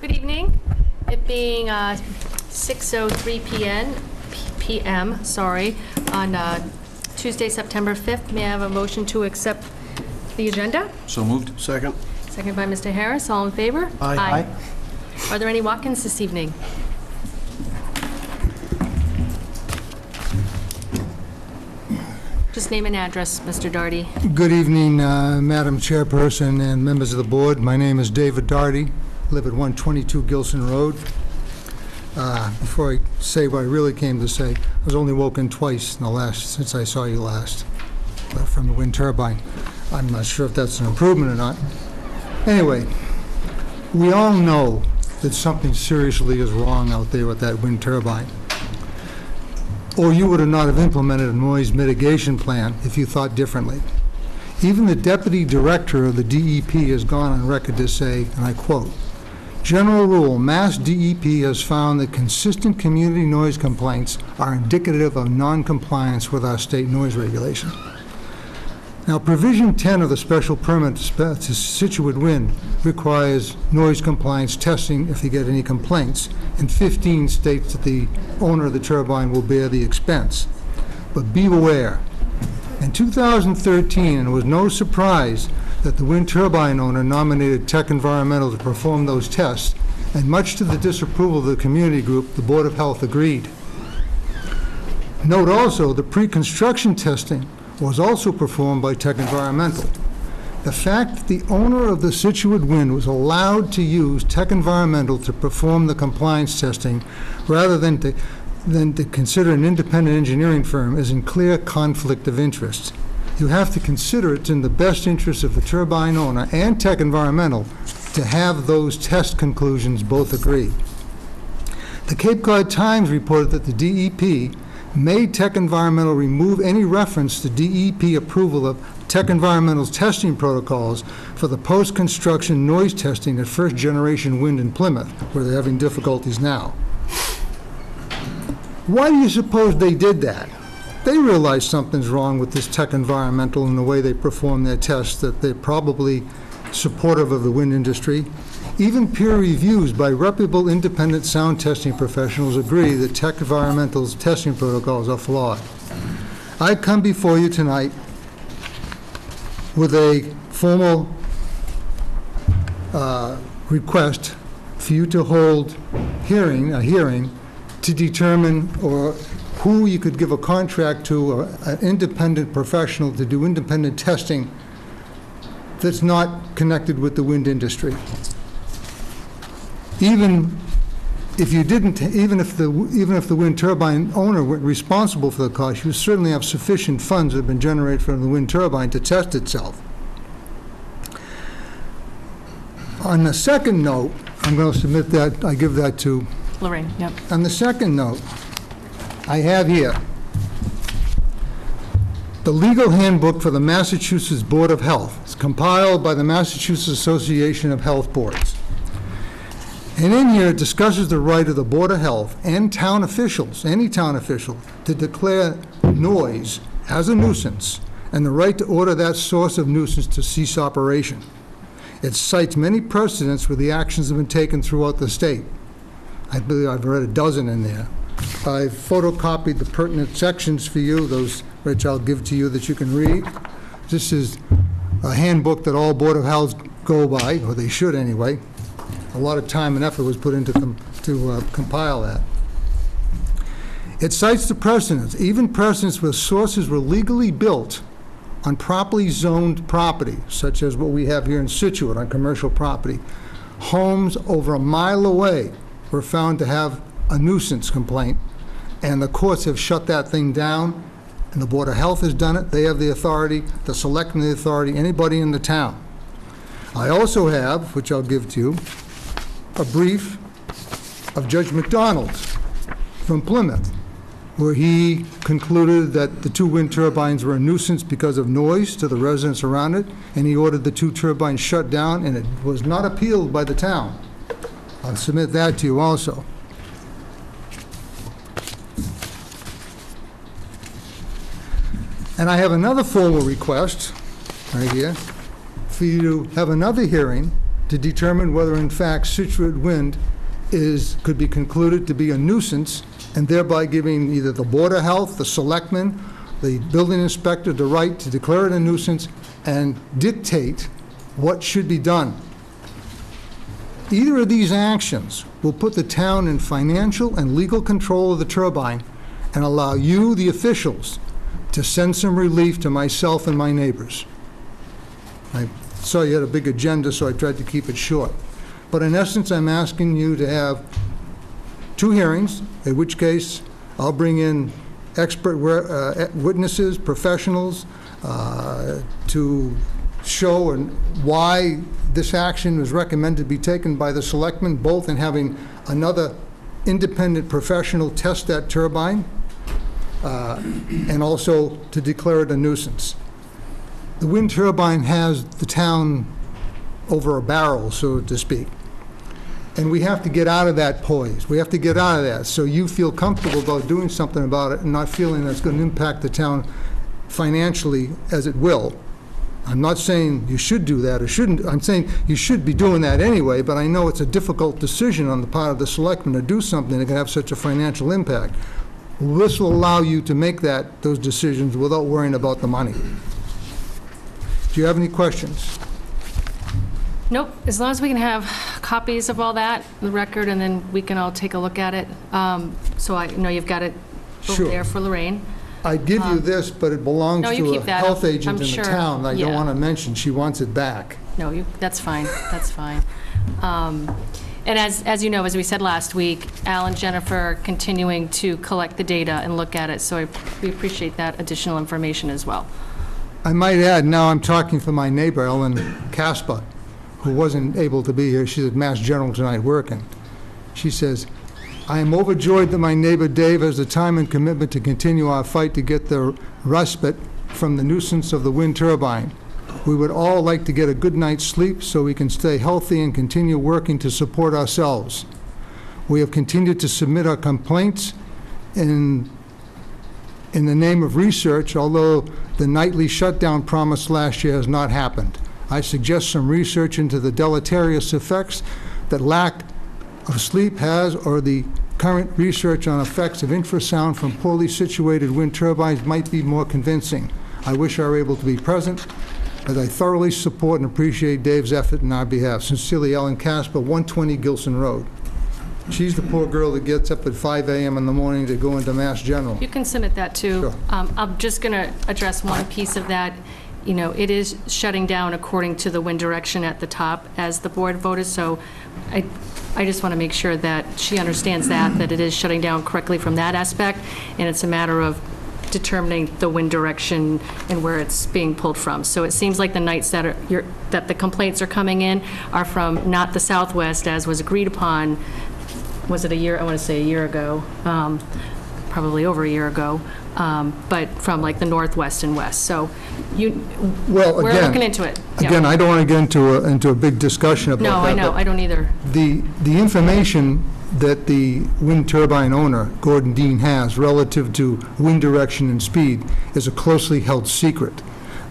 Good evening. It being 6:03 p.m. on Tuesday, September 5th. May I have a motion to accept the agenda? So moved. Second. Second by Mr. Harris. All in favor? Aye. Are there any walk-ins this evening? Just name and address, Mr. Doherty. Good evening, Madam Chairperson and members of the board. My name is David Doherty. I live at 122 Gilson Road. Before I say what I really came to say, I was only woken twice since I saw you last from the wind turbine. I'm not sure if that's an improvement or not. Anyway, we all know that something seriously is wrong out there with that wind turbine. Or you would not have implemented a noise mitigation plan if you thought differently. Even the deputy director of the DEP has gone on record to say, and I quote, "General rule, Mass DEP has found that consistent community noise complaints are indicative of non-compliance with our state noise regulation." Now, provision 10 of the special permit to Scituate Wind requires noise compliance testing if you get any complaints, and 15 states that the owner of the turbine will bear the expense. But be aware, in 2013, and it was no surprise that the wind turbine owner nominated Tech Environmental to perform those tests, and much to the disapproval of the community group, the Board of Health agreed. Note also the pre-construction testing was also performed by Tech Environmental. The fact that the owner of the Scituate Wind was allowed to use Tech Environmental to perform the compliance testing rather than to consider an independent engineering firm is in clear conflict of interest. You have to consider it's in the best interest of the turbine owner and Tech Environmental to have those test conclusions both agree. The Cape Cod Times reported that the DEP made Tech Environmental remove any reference to DEP approval of Tech Environmental's testing protocols for the post-construction noise testing at First Generation Wind in Plymouth, where they're having difficulties now. Why do you suppose they did that? They realize something's wrong with this Tech Environmental and the way they perform their tests, that they're probably supportive of the wind industry. Even peer reviews by reputable independent sound testing professionals agree that Tech Environmental's testing protocols are flawed. I come before you tonight with a formal request for you to hold a hearing to determine who you could give a contract to, or an independent professional to do independent testing that's not connected with the wind industry. Even if the wind turbine owner were responsible for the cost, you certainly have sufficient funds that have been generated from the wind turbine to test itself. On the second note, I'm going to submit that, I give that to Lorraine, yep. On the second note, I have here the legal handbook for the Massachusetts Board of Health. It's compiled by the Massachusetts Association of Health Boards. And in here, it discusses the right of the Board of Health and town officials, any town official, to declare noise as a nuisance and the right to order that source of nuisance to cease operation. It cites many precedents where the actions have been taken throughout the state. I believe I've read a dozen in there. I've photocopied the pertinent sections for you, those which I'll give to you that you can read. This is a handbook that all Board of Health go by, or they should anyway. A lot of time and effort was put into compile that. It cites the precedents, even precedents where sources were legally built on properly zoned property, such as what we have here in Scituate on commercial property. Homes over a mile away were found to have a nuisance complaint, and the courts have shut that thing down, and the Board of Health has done it. They have the authority, the Selectmen the authority, anybody in the town. I also have, which I'll give to you, a brief of Judge McDonald from Plymouth, where he concluded that the two wind turbines were a nuisance because of noise to the residents around it, and he ordered the two turbines shut down, and it was not appealed by the town. I'll submit that to you also. And I have another formal request right here for you to have another hearing to to determine whether in fact Scituate Wind could be concluded to be a nuisance, and thereby giving either the Board of Health, the Selectmen, the building inspector the right to declare it a nuisance and dictate what should be done. Either of these actions will put the town in financial and legal control of the turbine and allow you, the officials, to send some relief to myself and my neighbors. I saw you had a big agenda, so I tried to keep it short. But in essence, I'm asking you to have 2 hearings, in which case I'll bring in expert witnesses, professionals, to show why this action was recommended to be taken by the selectmen, both in having another independent professional test that turbine, and also to declare it a nuisance. The wind turbine has the town over a barrel, so to speak. And we have to get out of that poise. We have to get out of that so you feel comfortable about doing something about it and not feeling that's going to impact the town financially as it will. I'm not saying you should do that or shouldn't. I'm saying you should be doing that anyway, but I know it's a difficult decision on the part of the selectmen to do something that can have such a financial impact. This will allow you to make those decisions without worrying about the money. Do you have any questions? Nope, as long as we can have copies of all that, the record, and then we can all take a look at it. So I know you've got it over Sure. there for Lorraine. I give you this, but it belongs No, you to a keep that. health I'm agent in the sure. town. I Yeah. don't want to mention. She wants it back. No, that's fine, that's fine. And as you know, as we said last week, Al and Jennifer are continuing to collect the data and look at it, so we appreciate that additional information as well. I might add, now I'm talking for my neighbor, Ellen Caspa, who wasn't able to be here. She's at Mass General tonight working. She says, I am overjoyed that my neighbor Dave has the time and commitment to continue our fight to get the respite from the nuisance of the wind turbine. We would all like to get a good night's sleep so we can stay healthy and continue working to support ourselves. We have continued to submit our complaints in the name of research, although the nightly shutdown promised last year has not happened. I suggest some research into the deleterious effects that lack of sleep has, or the current research on effects of infrasound from poorly situated wind turbines might be more convincing. I wish I were able to be present, as I thoroughly support and appreciate Dave's effort in our behalf. Sincerely, Ellen Casper, 120 Gilson Road. She's the poor girl that gets up at 5 a.m. in the morning to go into Mass General. You can submit that too. Sure. I'm just going to address one piece of that. You know, it is shutting down according to the wind direction at the top as the board voted, so I just want to make sure that she understands that it is shutting down correctly from that aspect, and it's a matter of determining the wind direction and where it's being pulled from. So it seems like the nights that the complaints are coming in are from not the southwest, as was agreed upon, was it I want to say a year ago, probably over a year ago, but from like the northwest and west. So we're looking into it. Yeah. Again, I don't want to get into a big discussion about that. No, I know, but I don't either. The information that the wind turbine owner, Gordon Dean, has relative to wind direction and speed is a closely held secret.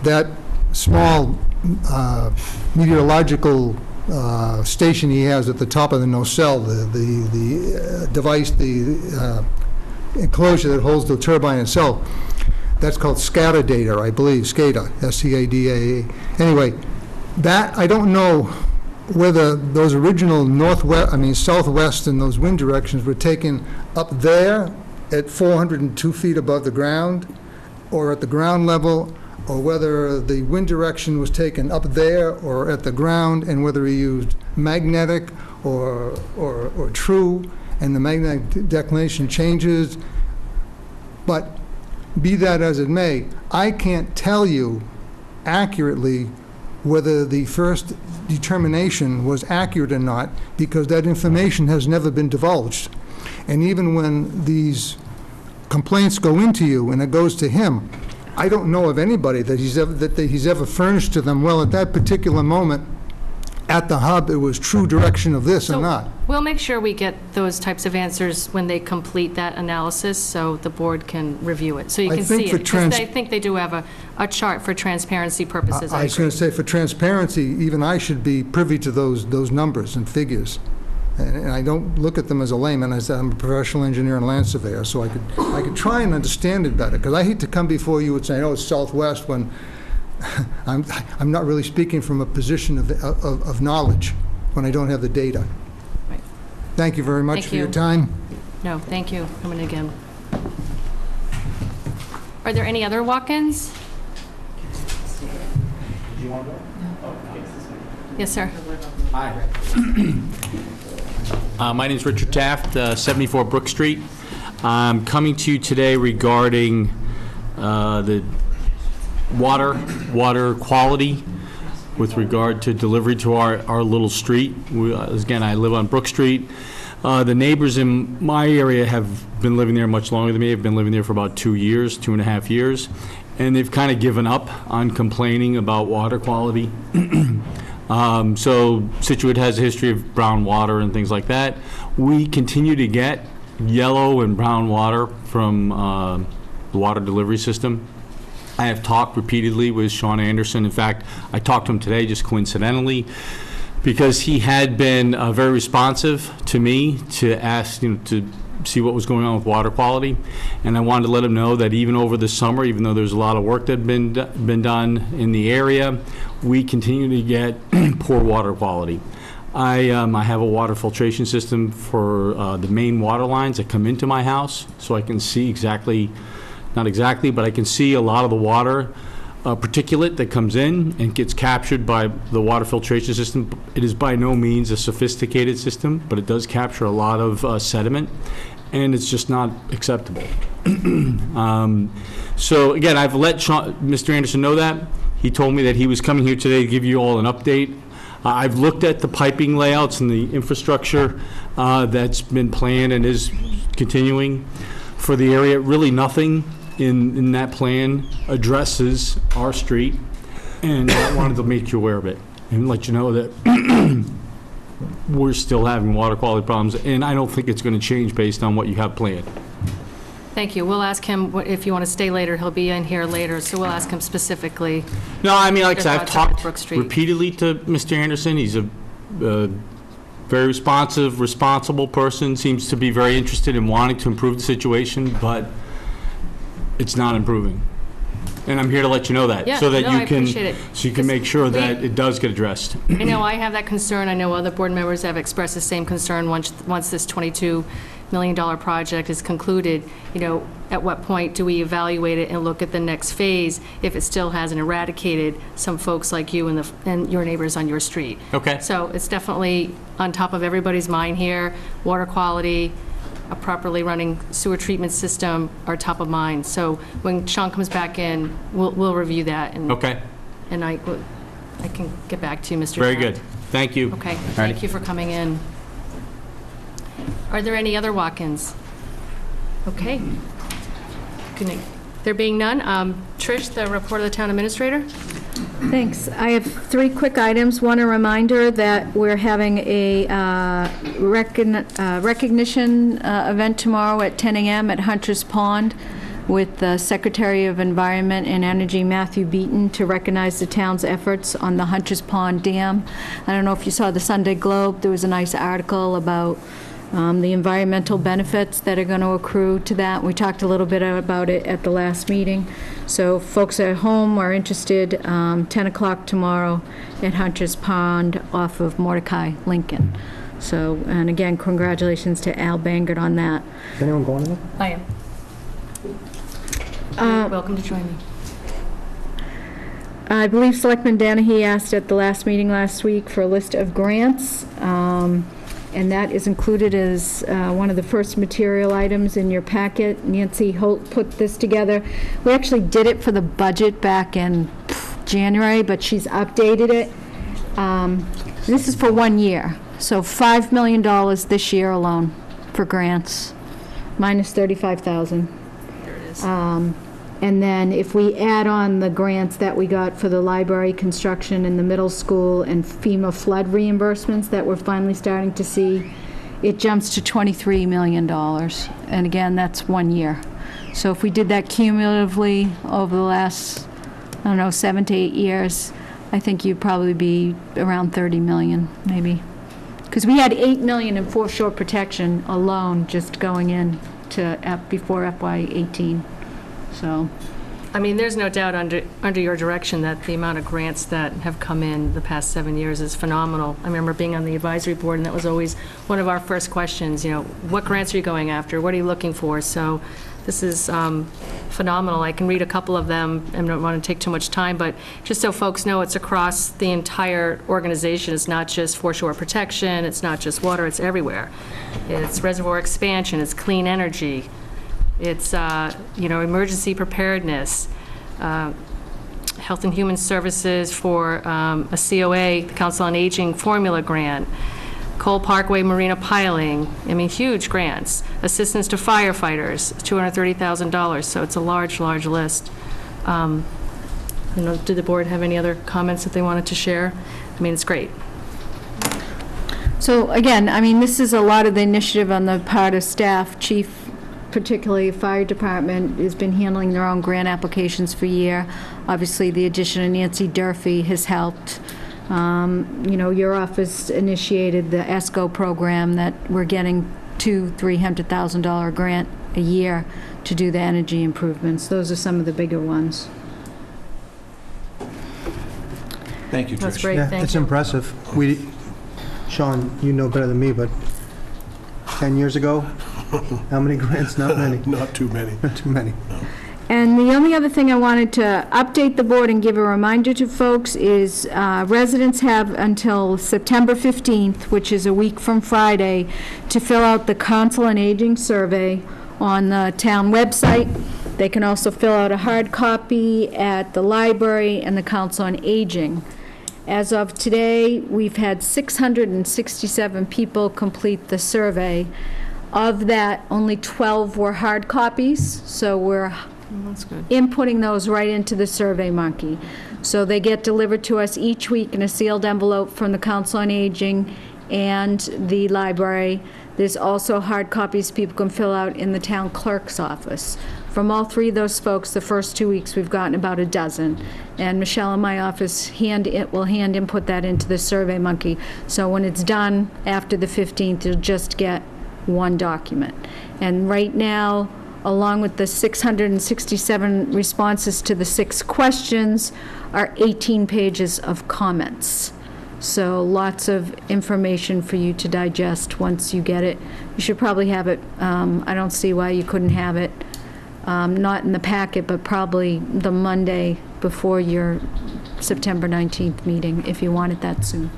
That small meteorological station he has at the top of the nacelle, the device, the enclosure that holds the turbine itself, that's called SCADA data, I believe, SCADA, S-C-A-D-A. Anyway, that, I don't know whether those original southwest and those wind directions were taken up there at 402 feet above the ground, or at the ground level, or whether the wind direction was taken up there or at the ground, and whether he used magnetic or true, and the magnetic declination changes. But be that as it may, I can't tell you accurately whether the first determination was accurate or not, because that information has never been divulged. And even when these complaints go into you and it goes to him, I don't know of anybody that he's ever furnished to them, well, at that particular moment, at the hub it was true direction of this or So not. we'll make sure we get those types of answers when they complete that analysis, so the board can review it, so you I can think see for it. 'Cause I think they do have a chart for transparency purposes. I was going to say, for transparency, even I should be privy to those numbers and figures. And I don't look at them as a layman. I said I'm a professional engineer and land surveyor, so I could try and understand it better. Because I hate to come before you and say, oh, it's Southwest, when I'm not really speaking from a position of knowledge when I don't have the data. Right. Thank you very much Thank for your you. time. No, thank you for coming again. Are there any other walk-ins? Yes, sir. Hi. My name is Richard Taft, 74 Brook Street. I'm coming to you today regarding the water quality with regard to delivery to our little street. Again, I live on Brook Street. The neighbors in my area have been living there much longer than me. I've been living there for about 2 years, 2.5 years, and they've kind of given up on complaining about water quality. So Scituate has a history of brown water and things like that. We continue to get yellow and brown water from the water delivery system. I have talked repeatedly with Sean Anderson. In fact, I talked to him today just coincidentally because he had been very responsive to me to ask, to see what was going on with water quality. And I wanted to let him know that even over the summer, even though there's a lot of work that had been done in the area, we continue to get poor water quality. I have a water filtration system for the main water lines that come into my house, so I can see exactly, not exactly, but I can see a lot of the water particulate that comes in and gets captured by the water filtration system. It is by no means a sophisticated system, but it does capture a lot of sediment, and it's just not acceptable. So again, I've let Mr. Anderson know that. He told me that he was coming here today to give you all an update. I've looked at the piping layouts and the infrastructure that's been planned and is continuing for the area. Really nothing in that plan addresses our street, and I wanted to make you aware of it and let you know that we're still having water quality problems, and I don't think it's going to change based on what you have planned. Thank you. We'll ask him, if you want to stay later, he'll be in here later, so we'll ask him specifically. No, I mean, like I said, I've Your thoughts on talked Brook Street. repeatedly to Mr. Anderson. He's a very responsive, responsible person, seems to be very interested in wanting to improve the situation, but it's not improving. And I'm here to let you know that, Yeah, so that no, you I can, appreciate it. so you can make sure that We- it does get addressed. I know I have that concern. I know other board members have expressed the same concern once this $22 million project is concluded. At what point do we evaluate it and look at the next phase if it still hasn't eradicated some folks like you and your neighbors on your street? Okay. So it's definitely on top of everybody's mind here. Water quality, a properly running sewer treatment system are top of mind. So when Sean comes back in, we'll review that. Okay, And I can get back to you, Mr. very Taft. good. Thank you. Okay, All right. thank you for coming in. Are there any other walk-ins? Okay. There being none, Trish, the report of the town administrator? Thanks. I have 3 quick items. One, a reminder that we're having a recognition event tomorrow at 10 a.m. at Hunter's Pond with the Secretary of Environment and Energy, Matthew Beaton, to recognize the town's efforts on the Hunter's Pond Dam. I don't know if you saw the Sunday Globe. There was a nice article about the environmental benefits that are going to accrue to that. We talked a little bit about it at the last meeting. So folks at home are interested, 10 o'clock tomorrow at Hunter's Pond off of Mordecai Lincoln. So, and again, congratulations to Al Bangert on that. Is anyone going to that? I am. You're welcome to join me. I believe Selectman Danahy asked at the last meeting last week for a list of grants, and that is included as one of the first material items in your packet. Nancy Holt put this together. We actually did it for the budget back in January, but she's updated it. This is for 1 year, so $5 million this year alone for grants, minus $35,000. There it is. And then if we add on the grants that we got for the library construction in the middle school and FEMA flood reimbursements that we're finally starting to see, it jumps to $23 million. And again, that's 1 year. So if we did that cumulatively over the last, I don't know, 7 to 8 years, I think you'd probably be around 30 million, maybe. Because we had 8 million in foreshore protection alone just going in to before FY '18. So, I mean, there's no doubt under your direction that the amount of grants that have come in the past 7 years is phenomenal. I remember being on the advisory board, and that was always one of our first questions, what grants are you going after? What are you looking for? So this is phenomenal. I can read a couple of them. I don't want to take too much time, but just so folks know, it's across the entire organization. It's not just foreshore protection. It's not just water. It's everywhere. It's reservoir expansion. It's clean energy. It's, emergency preparedness, Health and Human Services for a COA, the Council on Aging Formula Grant, Cole Parkway Marina Piling, huge grants. Assistance to firefighters, $230,000, so it's a large, large list. Did the board have any other comments that they wanted to share? It's great. so again, this is a lot of the initiative on the part of staff. Chief, particularly fire department, has been handling their own grant applications for a year. Obviously, the addition of Nancy Durfee has helped. Your office initiated the ESCO program that we're getting $300,000 grant a year to do the energy improvements. Those are some of the bigger ones. Thank you, Trish. That's great, Yeah, thank it's you. impressive. Sean, you know better than me, but 10 years ago, how many grants? Not many. Not too many. Not too many. And the only other thing I wanted to update the board and give a reminder to folks is residents have until September 15th, which is a week from Friday, to fill out the Council on Aging survey on the town website. They can also fill out a hard copy at the library and the Council on Aging. As of today, we've had 667 people complete the survey. Of that, only 12 were hard copies, so we're That's good. inputting those right into the Survey Monkey. So they get delivered to us each week in a sealed envelope from the Council on Aging and the library. There's also hard copies people can fill out in the town clerk's office. From all three of those folks, the first 2 weeks, we've gotten about a dozen. And Michelle in my office will hand input that into the Survey Monkey. So when it's done after the 15th, you'll just get one document. And right now, along with the 667 responses to the 6 questions, are 18 pages of comments. So lots of information for you to digest once you get it. You should probably have it, I don't see why you couldn't have it, not in the packet, but probably the Monday before your September 19th meeting, if you want it that soon.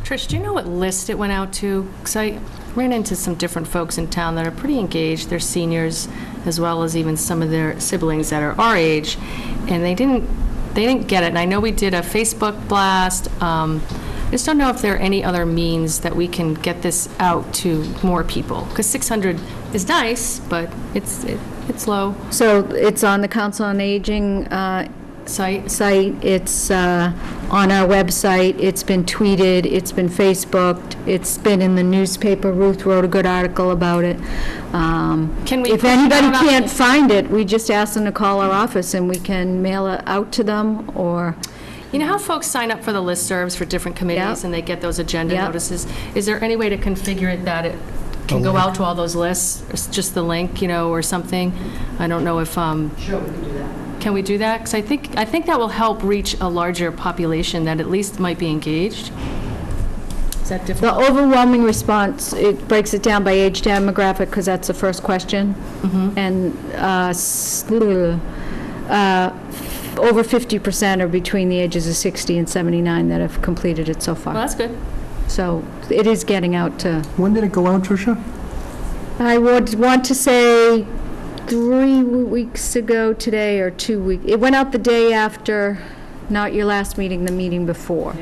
Trish, do you know what list it went out to? Because I ran into some different folks in town that are pretty engaged. They're seniors, as well as even some of their siblings that are our age, and they didn't get it. And I know we did a Facebook blast. I just don't know if there are any other means that we can get this out to more people. Because 600 is nice, but it's low. So it's on the Council on Aging Site. It's on our website, it's been tweeted, it's been Facebooked, it's been in the newspaper. Ruth wrote a good article about it. Can we If push it anybody out on- can't find it, we just ask them to call our office and we can mail it out to them, or, You know how folks sign up for the listservs for different committees Yep. and they get those agenda Yep. notices? Is there any way to configure it that it can go out to all those lists? It's just the link, or something? I don't know if, Sure, we can do that. Can we do that? Because I think that will help reach a larger population that at least might be engaged. Is that the difficult? overwhelming response, it breaks it down by age demographic, because that's the first question. And over 50% are between the ages of 60 and 79 that have completed it so Well, far. that's good. So it is getting out to, When did it go out, Tricia? I would want to say 3 weeks ago today, or 2 weeks. It went out the day after, not your last meeting, the meeting before.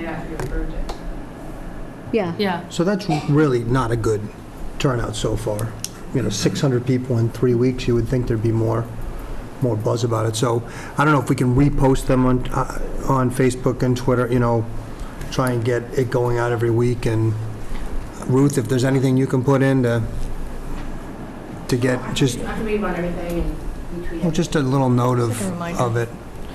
Yeah. Yeah. So that's really not a good turnout so far. 600 people in 3 weeks, you would think there'd be more. more buzz about it. So I don't know if we can repost them on Facebook and Twitter, try and get it going out every week. And Ruth, if there's anything you can put in to get just, I can read on everything and retweet well, just a little note Just like a reminder. of it.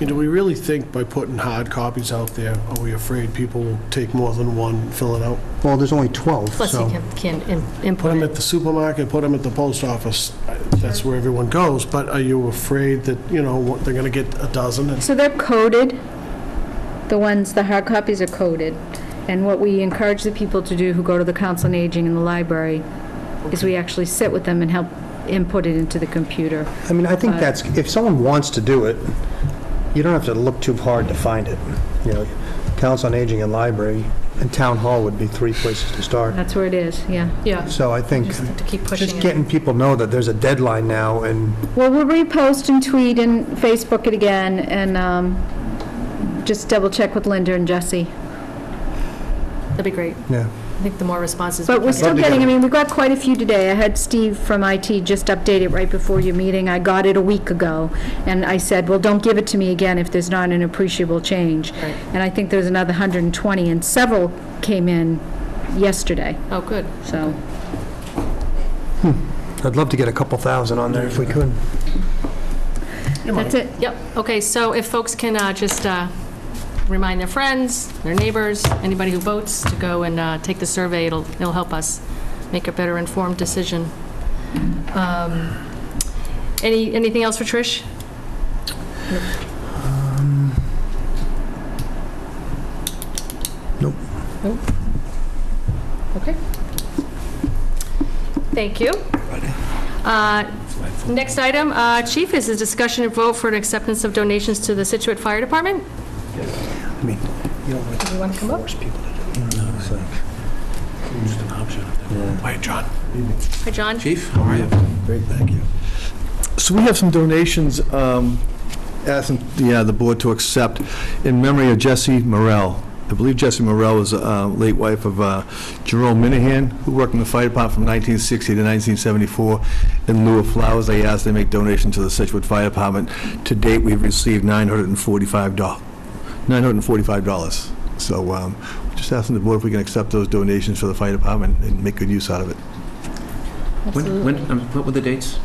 Do we really think by putting hard copies out there, are we afraid people will take more than one, fill it out? Well, there's only 12, Plus, so. you can Put input them it. at the supermarket, put them at the post office. That's where everyone goes. But are you afraid that, they're going to get a dozen? And So they're coded. The hard copies are coded. And what we encourage the people to do who go to the Council on Aging in the library is we actually sit with them and help input it into the computer. I mean, I think that's, if someone wants to do it, you don't have to look too hard to find it. Council on Aging and library and town hall would be 3 places to start. That's where it is, yeah. Yeah, So I think just have to keep pushing just it. getting people know that there's a deadline now, and Well, we'll repost and tweet and Facebook it again, and just double check with Linda and Jesse. That'd be great. yeah. I think the more responses we But we're can still love to getting, get we got quite a few today. I had Steve from IT just update it right before your meeting. I got it a week ago, and I said, well, don't give it to me again if there's not an appreciable change. Right. And I think there's another 120, and several came in yesterday, Oh, good. so. I'd love to get a couple thousand on there if we could. That's it. Yep, okay, so if folks can just remind their friends, their neighbors, anybody who votes to go and take the survey, it'll help us make a better informed decision. Anything else for Trish? Nope. Nope. Okay. Thank you. Next item, Chief, is a discussion and vote for an acceptance of donations to the Scituate Fire Department. I mean, you don't like Do you want to come up? force people to do it. It's like- just an option. Hi, John. Hi, John. Chief, how are you? Great, thank you. So we have some donations asking the board to accept in memory of Jessie Morrell. I believe Jessie Morrell was a late wife of Jerome Minahan, who worked in the fire department from 1960 to 1974. In lieu of flowers, they asked they make donations to the Scituate Fire Department. To date, we've received $945. So just asking the board if we can accept those donations for the fire department and make good use out of it. What were the dates,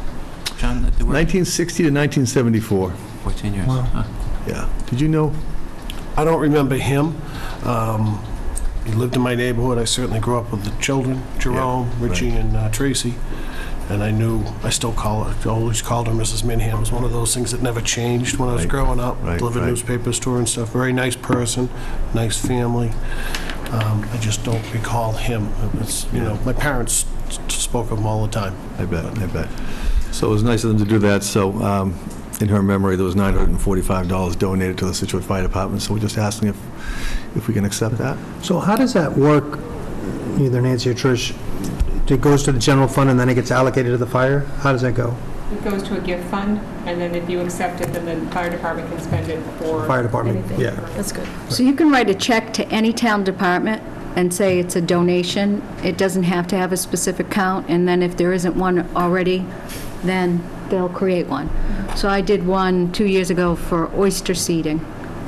John, that they were? 1960 to 1974. 14 years. Wow. Huh. Yeah. Did you know? I don't remember him. He lived in my neighborhood. I certainly grew up with the children, Jerome, Yeah, Richie, and Tracy. And I still always called her Mrs. Minham. It was one of those things that never changed when I was Right. growing up. Right, Delivered right. newspapers to her and stuff. Very nice person, nice family. I just don't recall him. My parents spoke of him all the time. I bet. So it was nice of them to do that. So in her memory, there was $945 donated to the Scituate Fire Department. So we're just asking if we can accept that. So how does that work, either Nancy or Trish? It goes to the general fund and then it gets allocated to the fire? How does that go? It goes to a gift fund, and then if you accept it, then the fire department can spend it for Fire department, anything. yeah. That's good. So you can write a check to any town department and say it's a donation. It doesn't have to have a specific count, and then if there isn't one already, then they'll create one. So I did one 2 years ago for oyster seeding,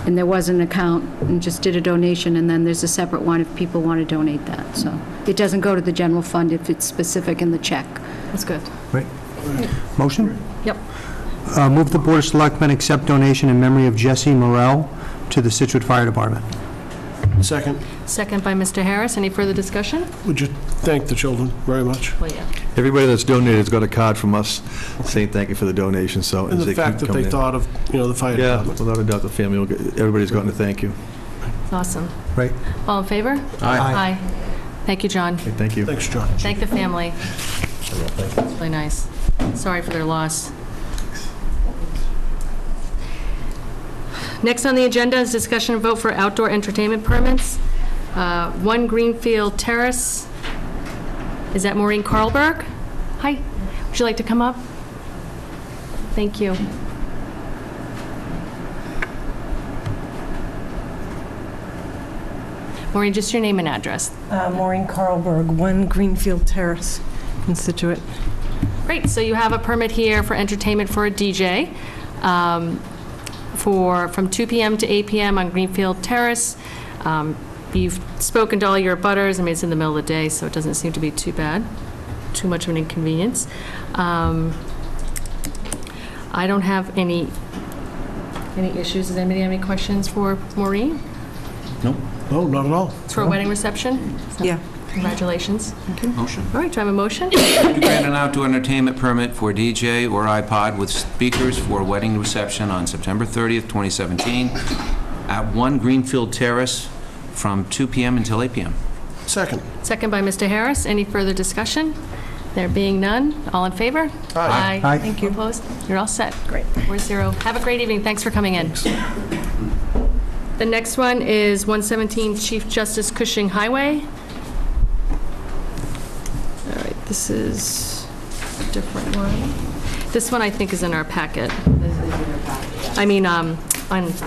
and there was an account, and just did a donation, and then there's a separate one if people want to donate that. So it doesn't go to the general fund if it's specific in the check. That's good. Right. Motion? Yep. Move the Board of Selectmen accept donation in memory of Jessie Morrell to the Scituate Fire Department. Second, Second by Mr. Harris. Any further discussion? would you thank the children very much? Well, yeah. Everybody that's donated has got a card from us saying thank you for the donation. So And as the they fact keep that they coming in. thought of, the fire Yeah, department. without a doubt, the family will get, everybody's gotten a thank you. Awesome. Right. All in favor? Aye. Thank you, John. Okay, thank you. Thanks, John. Thank the family. It's really nice. Sorry for their loss. Next on the agenda is discussion and vote for outdoor entertainment permits. 1 Greenfield Terrace. Is that Maureen Carlberg? Hi. Would you like to come up? Thank you. Maureen, just your name and address. Maureen Carlberg, 1 Greenfield Terrace in Scituate. Great, so you have a permit here for entertainment for a DJ. from 2 PM to 8 PM on Greenfield Terrace. You've spoken to all your abutters. I mean, it's in the middle of the day, so it doesn't seem to be too bad, too much of an inconvenience. I don't have any issues. Does anybody have any questions for Maureen? No, not at all. It's for a wedding reception? Yeah. Congratulations. Motion. All right, do I have a motion? To grant an outdoor entertainment permit for DJ or iPod with speakers for a wedding reception on September 30th, 2017, at 1 Greenfield Terrace from 2 PM until 8 PM. Second. Second by Mr. Harris. Any further discussion? There being none, all in favor? Aye. Aye. Thank you. Opposed? You're all set. Great. 4-0. Have a great evening. Thanks for coming in. The next one is 117 Chief Justice Cushing Highway. All right, this is a different one. This one I think is in our packet. I mean,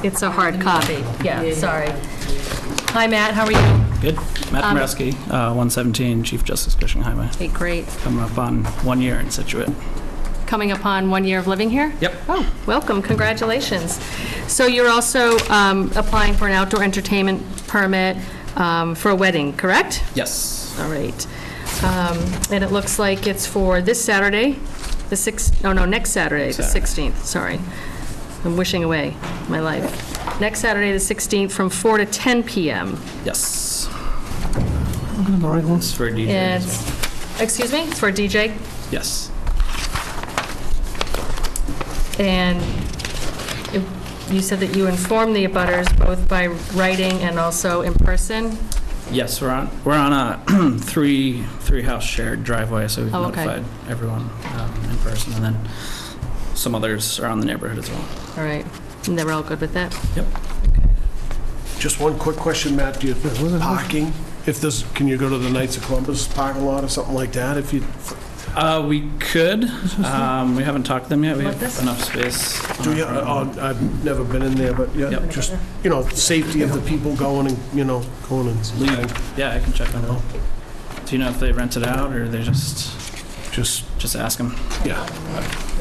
it's a hard copy. Yeah, sorry. Hi, Matt, how are you? Good. Matt Dombrowski, 117 Chief Justice Cushing Highway. Hey, great. Coming up on 1 year in Scituate. Coming upon 1 year of living here? Yep. Oh, welcome, congratulations. So you're also applying for an outdoor entertainment permit for a wedding, correct? Yes. All right. And it looks like it's for this Saturday, next Saturday, the 16th, sorry. I'm wishing away my life. Next Saturday, the 16th, from 4 to 10 PM. Yes. The right ones for DJ. And, as well. excuse me, it's for a DJ? Yes. And you said that you informed the abutters both by writing and also in person? Yes, we're on a three house shared driveway, so we've Oh, okay. notified everyone in person, and then some others around the neighborhood as well. All right. And they were all good with that? Yep. Just one quick question, Matt. Do you parking? If this, can you go to the Knights of Columbus parking lot or something like that? If you, We could. We haven't talked to them yet. We Like have this? enough space. do you? I've never been in there, but yeah, Yep. just safety of the people going and going and leaving. Yeah, I can check on that. Do you know if they rent it out, or they just ask them? Yeah.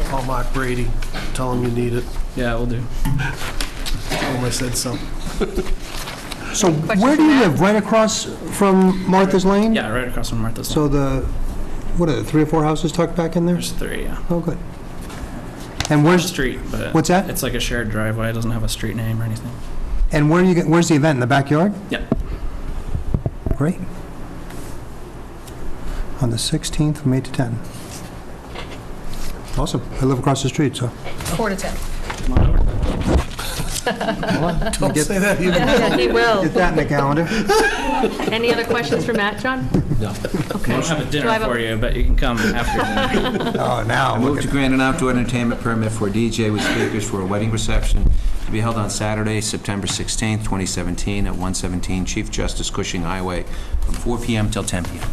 Call Mark Brady. Tell him you need it. Yeah, we'll do. Tell him I said so. So where do you live? Right across from Martha's Lane? Yeah, right across from Martha's. So what are there, 3 or 4 houses tucked back in there? There's 3, yeah. Oh, good. And where's Street, but What's that? It's like a shared driveway. It doesn't have a street name or anything. And where's the event, in the backyard? Yep. Great. On the 16th from 8 to 10. Awesome. I live across the street, so. 4 to 10. Don't say that even. Yeah, he will. Get that in the calendar. Any other questions for Matt, John? No. Okay. I don't have a Do I dinner have a- for you, but you can come after dinner. Oh, now. I move to grant an outdoor entertainment permit for a DJ with speakers for a wedding reception to be held on Saturday, September 16th, 2017, at 117 Chief Justice Cushing Highway from 4 PM till 10 PM.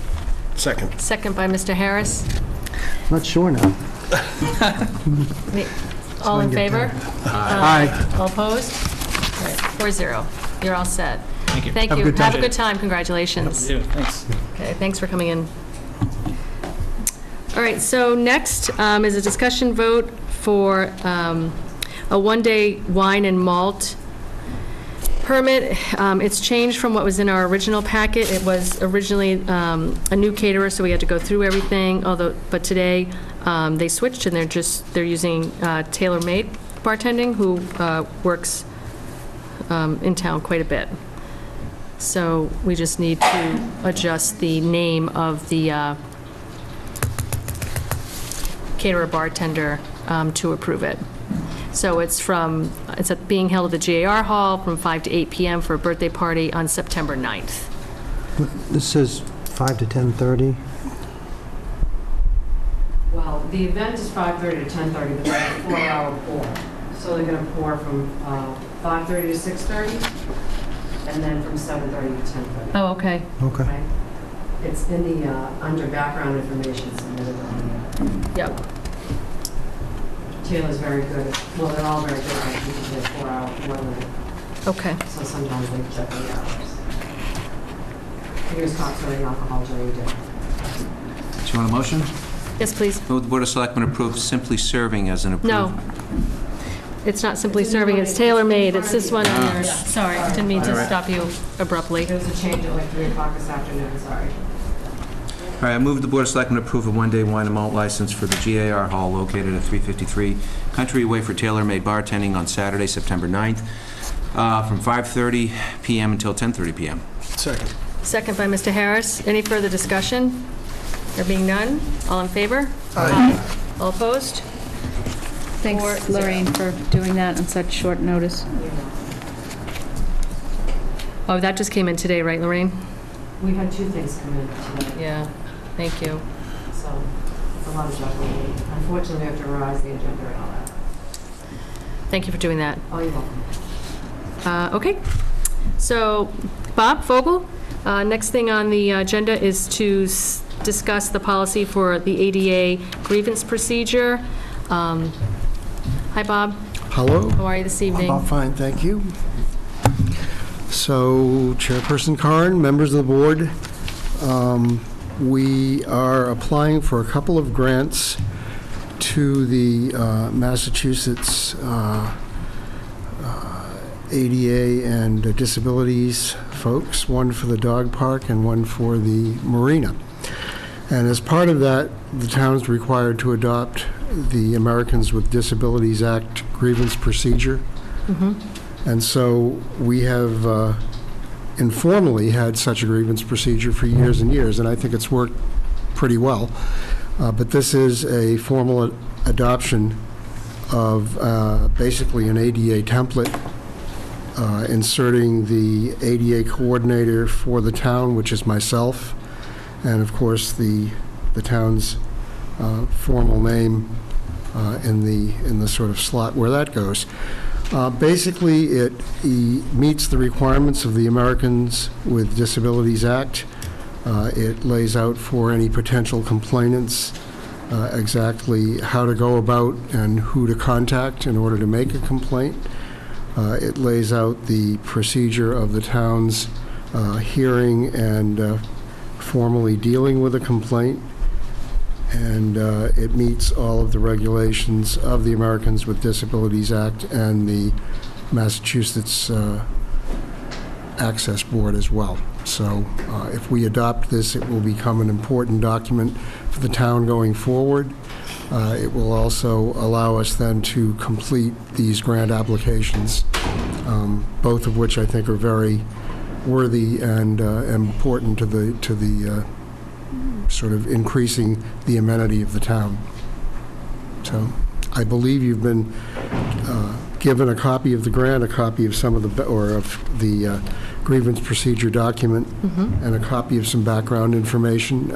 Second. Second by Mr. Harris. Not sure now. All in favor? Aye. All opposed? All right, 4-0. You're all set. Thank you. Thank Have a you. good time. Have a good time. Congratulations. You, thanks. Okay, thanks for coming in. All right, so next is a discussion vote for a one-day wine and malt permit. It's changed from what was in our original packet. It was originally a new caterer, so we had to go through everything, but today they switched and they're using tailor-made bartending, who works in town quite a bit. So we just need to adjust the name of the caterer bartender to approve it. So it's being held at the GAR Hall from 5 to 8 PM for a birthday party on September 9th. This says 5 to 10:30. Well, the event is 5:30 to 10:30, but that's a 4-hour pour. So they're going to pour from 5:30 to 6:30, and then from 7:30 to 10:30. Oh, okay. Okay. Right? It's in the, under background information submitted on Yep. Taylor's very good. Well, they're all very good at keeping their 4-hour pour limit, Okay. so sometimes they check the hours. Here's caught serving alcohol during the day. Do you want a motion? Yes, please. Move the Board of Selectmen approve Simply Serving as an approved. No. it's not simply serving, it's tailor-made. It's this one on there. Sorry, didn't mean to stop you abruptly. There was a change at like 3 o'clock this afternoon, sorry. All right, I move the Board of Selectmen approve a one-day wine and malt license for the GAR Hall located at 353 Country Way for tailor-made bartending on Saturday, September 9th, from 5:30 PM until 10:30 PM. Second. Second by Mr. Harris. Any further discussion? There being none, all in favor? Aye. All opposed? Thanks, 4-0. Lorraine, for doing that on such short notice. Oh, that just came in today, right, Lorraine? We had 2 things come in today, Yeah, thank you. so it's a lot of stuff. Unfortunately, we have to revise the agenda and all that. Thank you for doing that. Oh, you're welcome. Okay, so Bob Vogel, next thing on the agenda is to discuss the policy for the ADA grievance procedure. Hi, Bob. Hello? How are you this evening? I'm fine, thank you. So, Chairperson Karn, members of the board, we are applying for a couple of grants to the Massachusetts ADA and disabilities folks, one for the dog park and one for the marina. And as part of that, the town's required to adopt the Americans with Disabilities Act grievance procedure. And so we have informally had such a grievance procedure for years and years, and I think it's worked pretty well. But this is a formal adoption of basically an ADA template, inserting the ADA coordinator for the town, which is myself, and of course the town's formal name in the sort of slot where that goes. Basically, it meets the requirements of the Americans with Disabilities Act. It lays out for any potential complainants exactly how to go about and who to contact in order to make a complaint. It lays out the procedure of the town's hearing and formally dealing with a complaint. And it meets all of the regulations of the Americans with Disabilities Act and the Massachusetts Access Board as well. So if we adopt this, it will become an important document for the town going forward. It will also allow us then to complete these grant applications, both of which I think are very worthy and important to the sort of increasing the amenity of the town. So I believe you've been given a copy of the grant, a copy of some of the grievance procedure document, and a copy of some background information.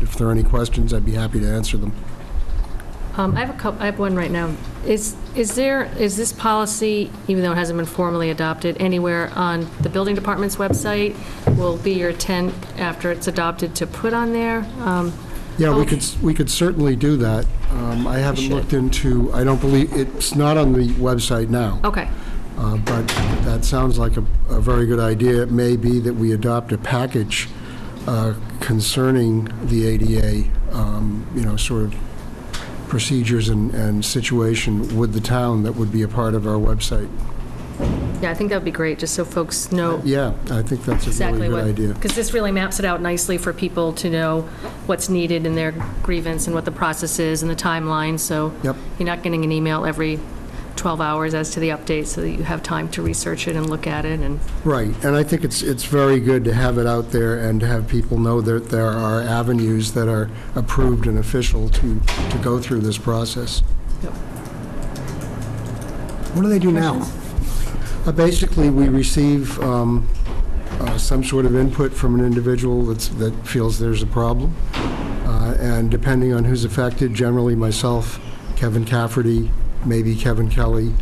If there are any questions, I'd be happy to answer them. I have one right now. Is this policy, even though it hasn't been formally adopted, anywhere on the building department's website? Will be your intent after it's adopted to put on there? Yeah, we could certainly do that. I haven't looked into, I don't believe, it's not on the website now. Okay. But that sounds like a very good idea. It may be that we adopt a package concerning the ADA, sort of procedures and situation with the town that would be a part of our website. Yeah, I think that would be great, just so folks know Yeah, I think that's a exactly really what, good idea. because this really maps it out nicely for people to know what's needed in their grievance and what the process is and the timeline, so Yep. you're not getting an email every 12 hours as to the update, so that you have time to research it and look at it. And Right, and I think it's very good to have it out there and to have people know that there are avenues that are approved and official to go through this process. Yep. What do they do now? Basically, we receive some sort of input from an individual that feels there's a problem, and depending on who's affected, generally myself, Kevin Cafferty, maybe Kevin Kelly,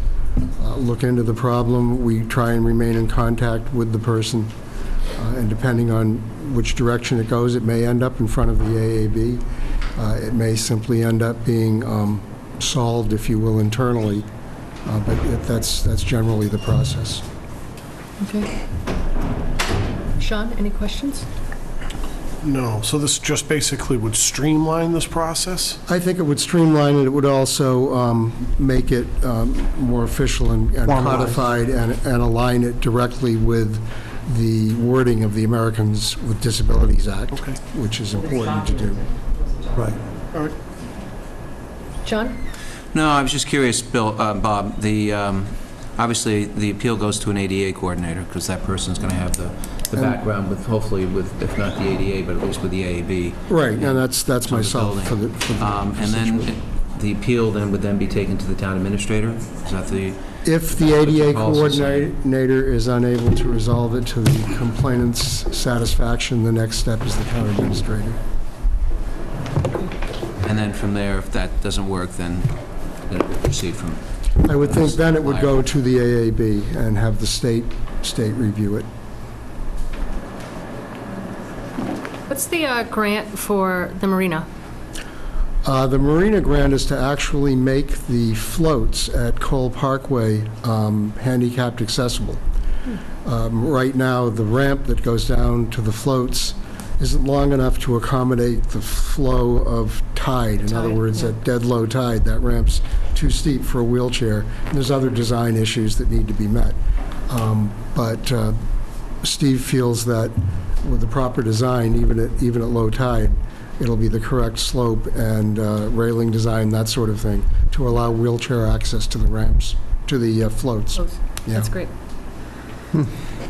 look into the problem. We try and remain in contact with the person, and depending on which direction it goes, it may end up in front of the AAB. It may simply end up being solved, if you will, internally, but that's generally the process. Okay. Sean, any questions? No, so this just basically would streamline this process? I think it would streamline it. It would also make it more official and Formalized. codified and align it directly with the wording of the Americans with Disabilities Act, Okay. which is important to do. Right. All right. John? No, I was just curious, Bill, Bob, obviously, the appeal goes to an ADA coordinator, because that person's going to have the background with, hopefully with, if not the ADA, but at least with the AAB. Right, and that's For the myself for building. the And then the appeal then would then be taken to the town administrator? Is that the... If the ADA Policy. coordinator is unable to resolve it to the complainant's satisfaction, the next step is the town administrator. And then from there, if that doesn't work, then it would proceed from... I would think then it would go to the AAB and have the state review it. What's the grant for the marina? The Marina grant is to actually make the floats at Cole Parkway handicapped accessible. Right now, the ramp that goes down to the floats isn't long enough to accommodate the flow of tide. In other words, at dead low tide, that ramp's too steep for a wheelchair. And there's other design issues that need to be met. But Steve feels that with the proper design, even at low tide, it'll be the correct slope and railing design, that sort of thing, to allow wheelchair access to the ramps, to the floats. Yeah. That's great.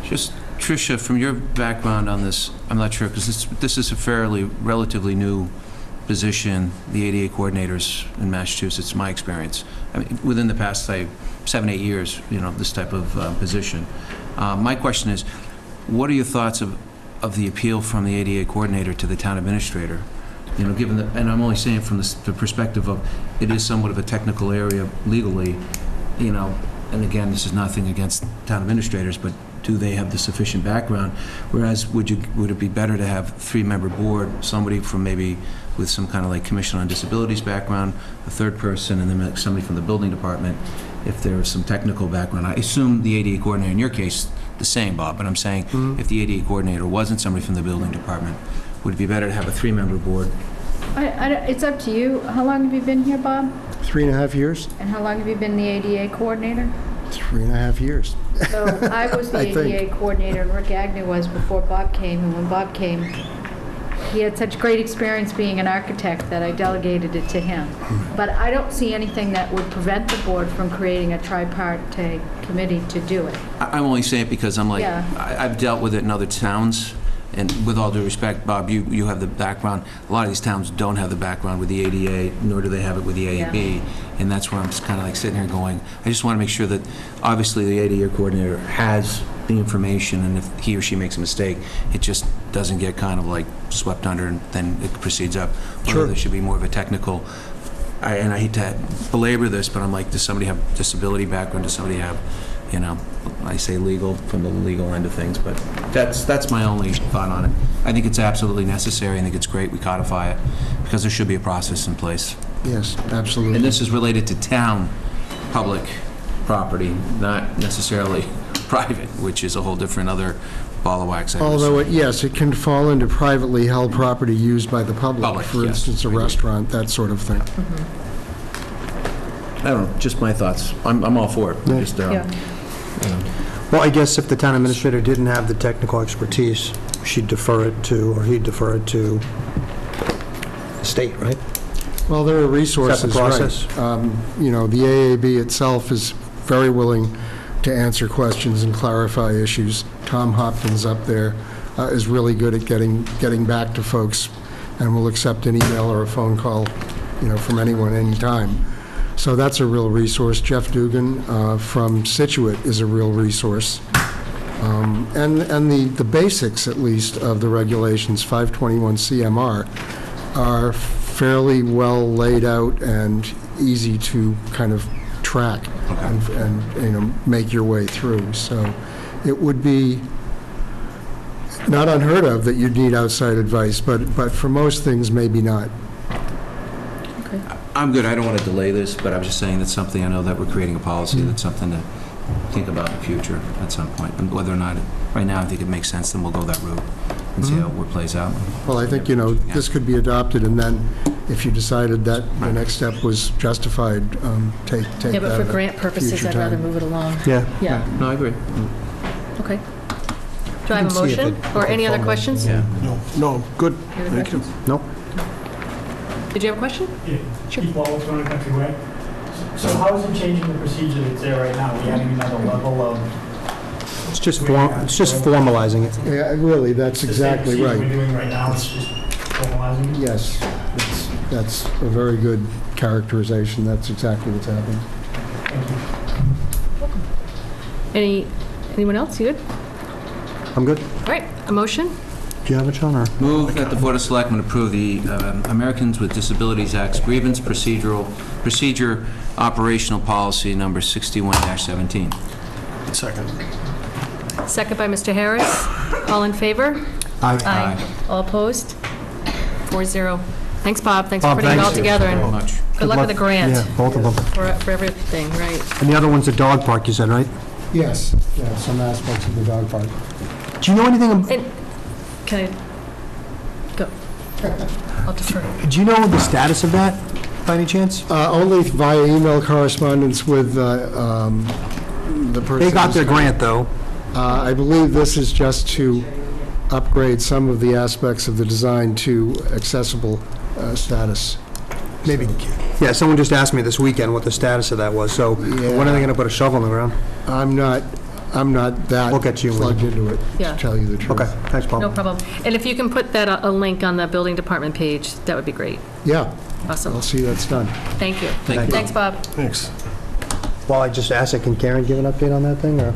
Just, Tricia, from your background on this, I'm not sure, because this is a fairly, relatively new position, the ADA coordinators in Massachusetts, my experience. I mean, within the past, say, 7, 8 years, this type of position. My question is, what are your thoughts of the appeal from the ADA coordinator to the town administrator? Given that, and I'm only saying from the perspective of, it is somewhat of a technical area legally, and again, this is nothing against town administrators, but do they have the sufficient background? Whereas, would it be better to have a 3-member board, somebody from maybe with some kind of like Commission on Disabilities background, a third person, and then somebody from the building department, if there was some technical background? I assume the ADA coordinator, in your case, the same, Bob, but I'm saying if the ADA coordinator wasn't somebody from the building department, would it be better to have a 3-member board? It's up to you. How long have you been here, Bob? 3.5 years? And how long have you been the ADA coordinator? 3.5 years. So I was the I think. ADA coordinator, and Rick Agnew was before Bob came. And when Bob came, he had such great experience being an architect that I delegated it to him. But I don't see anything that would prevent the board from creating a tripartite committee to do it. I'm only saying it because I'm like, Yeah. I've dealt with it in other towns, and with all due respect, Bob, you have the background. A lot of these towns don't have the background with the ADA, nor do they have it with the AAB, and that's where I'm just kind of like sitting here going, I just want to make sure that, obviously, the ADA coordinator has the information, and if he or she makes a mistake, it just doesn't get kind of like swept under, and then it proceeds up. Sure. Or there should be more of a technical, and I hate to belabor this, but I'm like, does somebody have disability background? Does somebody have, I say legal, from the legal end of things, but that's my only thought on it. I think it's absolutely necessary. I think it's great we codify it, because there should be a process in place. Yes, absolutely. And this is related to town public property, not necessarily private, which is a whole different other ball of wax. Although, yes, it can fall into privately held property used by the public. Public, For yes, instance, a I agree. restaurant, that sort of thing. I don't know, just my thoughts. I'm all for it. Yeah. Just, Well, I guess if the town administrator didn't have the technical expertise, she'd defer it to, or he'd defer it to the state, right? Well, there are resources, Is that the process? right. The AAB itself is very willing to answer questions and clarify issues. Tom Hopkins up there is really good at getting back to folks and will accept an email or a phone call, from anyone, anytime. So that's a real resource. Jeff Dugan from Scituate is a real resource. And the basics, at least, of the regulations, 521 CMR, are fairly well laid out and easy to kind of track and make your way through. So it would be not unheard of that you'd need outside advice, but for most things, maybe not. I'm good. I don't want to delay this, but I'm just saying that's something, I know that we're creating a policy, that's something to think about in the future at some point. And whether or not, right now, I think it makes sense, then we'll go that route. and see how it plays out. Well, I think, this could be adopted, and then if you decided that the next step was justified, take that Yeah, but for at a grant purposes, future I'd rather time. move it along. Yeah. Yeah, No, I agree. okay. Do I have a See if motion, it- or if it any other follows. questions? Yeah. No, good. Any other Thank you. questions? Nope. Did you have a question? Yeah, Keith Wallace, 200 Country Way. So how is it changing the procedure that's there right now? Are we adding another level of... It's just formalizing it. Yeah, really, that's exactly The same right. procedure we're doing right now, it's just formalizing it? Yes, that's a very good characterization. That's exactly what's happening. Thank you. Anyone else? You good? I'm good. All right, a motion? Do you have it, John, or? Move that the Board of Selectmen approve the Americans with Disabilities Act's grievance procedure operational policy number 61-17. Second. Second by Mr. Harris. All in favor? Aye. All opposed? 4-0. Thanks, Bob. Thanks for Bob, putting it all thanks. together, Very and much. good luck with the grant. Yeah, both of them. For everything, right. And the other one's the dog park, you said, right? Yes, yeah, some aspects of the dog park. Do you know anything, And, can I, go. I'll defer. do you know the status of that, by any chance? Only via email correspondence with the person. They got their grant, though. I believe this is just to upgrade some of the aspects of the design to accessible status. Maybe, yeah, someone just asked me this weekend what the status of that was, so when are they gonna put a shovel in the ground? I'm not that Look at you, plugged into it, Yeah. to tell you the truth. Okay, thanks, Paul. No problem. And if you can put that, a link on the building department page, that would be great. Yeah, Awesome. I'll see that's done. Thank you. Thank you. Thanks, Bob. Thanks. While I just asked it, can Karen give an update on that thing, or?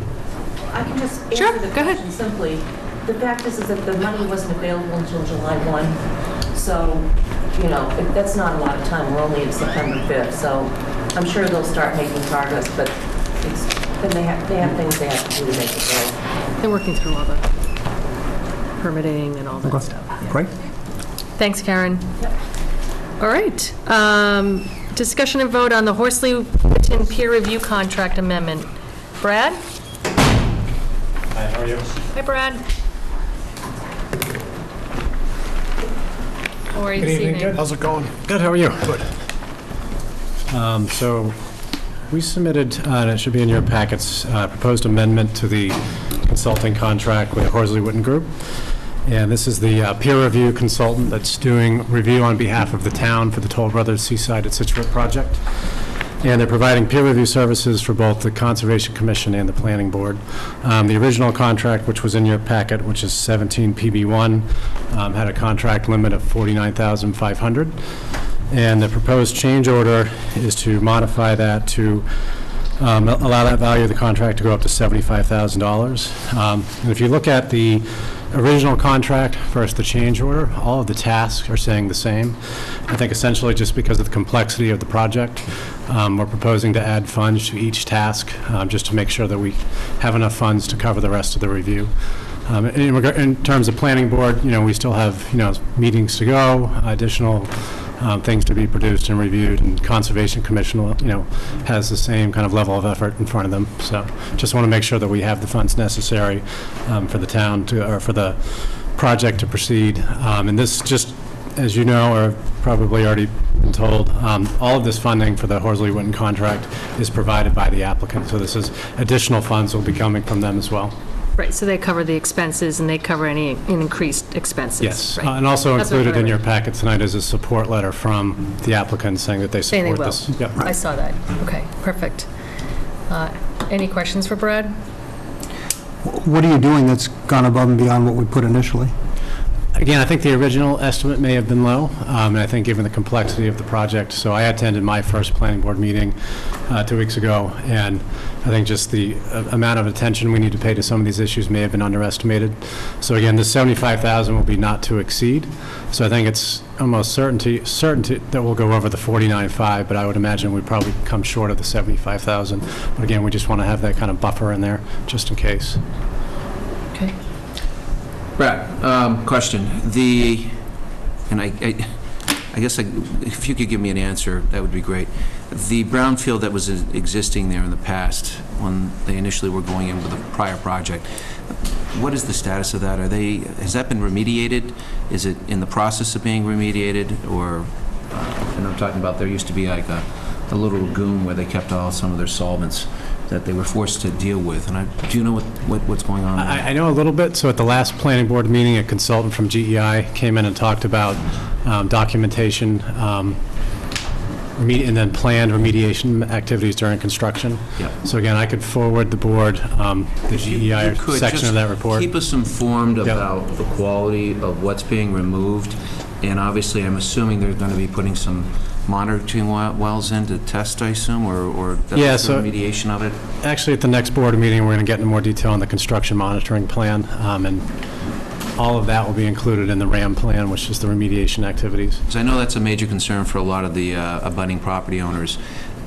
I can just Sure, answer the go ahead. question simply. The fact is that the money wasn't available until July 1, so, that's not a lot of time. We're only in September 5th, so I'm sure they'll start making progress, but then they have things they have to do to make it go. They're working through all the permitting and all that stuff. Yeah. Great. Thanks, Karen. All right. Discussion and vote on the Horsley-Witten peer review contract amendment. Brad? Hi, how are you? Hi, Brad. How are you Good this evening. evening? How's it going? Good, how are you? Good. So we submitted, and it should be in your packets, proposed amendment to the consulting contract with the Horsley-Witten Group. And this is the peer review consultant that's doing review on behalf of the town for the Toll Brothers Seaside at Scituate project. And they're providing peer review services for both the Conservation Commission and the Planning Board. The original contract, which was in your packet, which is 17 PB1, had a contract limit of $49,500. And the proposed change order is to modify that to allow that value of the contract to go up to $75,000. And if you look at the original contract versus the change order, all of the tasks are saying the same. I think essentially just because of the complexity of the project, we're proposing to add funds to each task just to make sure that we have enough funds to cover the rest of the review. In terms of planning board, we still have, meetings to go, additional things to be produced and reviewed, and Conservation Commission, has the same kind of level of effort in front of them. So just want to make sure that we have the funds necessary for the town or for the project to proceed. And this just, as you know, or probably already been told, all of this funding for the Horsley-Witten contract is provided by the applicant. So this is additional funds will be coming from them as well. Right, so they cover the expenses and they cover any increased expenses. Yes, right. and also That's what included in I your read. packet tonight is a support letter from the applicant saying that they Saying they support will. this. Yep. I saw that. Okay, perfect. Any questions for Brad? What are you doing that's gone above and beyond what we put initially? Again, I think the original estimate may have been low, and I think given the complexity of the project, so I attended my first planning board meeting 2 weeks ago, and I think just the amount of attention we need to pay to some of these issues may have been underestimated. So again, the $75,000 will be not to exceed, so I think it's almost certainty that we'll go over the $49,500, but I would imagine we'd probably come short of the $75,000. But again, we just want to have that kind of buffer in there, just in case. Okay. Brad, question. I guess if you could give me an answer, that would be great. The brownfield that was existing there in the past, when they initially were going in with a prior project, what is the status of that? Has that been remediated? Is it in the process of being remediated? Or, and I'm talking about, there used to be like a little lagoon where they kept some of their solvents that they were forced to deal with. And do you know what's going on there? I know a little bit. So at the last planning board meeting, a consultant from GEI came in and talked about documentation and then planned remediation activities during construction. Yep. So again, I could forward the board the GEI section of that report. Keep us informed about the quality of what's being removed. And obviously, I'm assuming they're going to be putting some monitoring wells in to test, I assume, or that's the remediation of it? Actually, at the next board meeting, we're going to get into more detail on the construction monitoring plan, and all of that will be included in the RAM plan, which is the remediation activities. Because I know that's a major concern for a lot of the abutting property owners,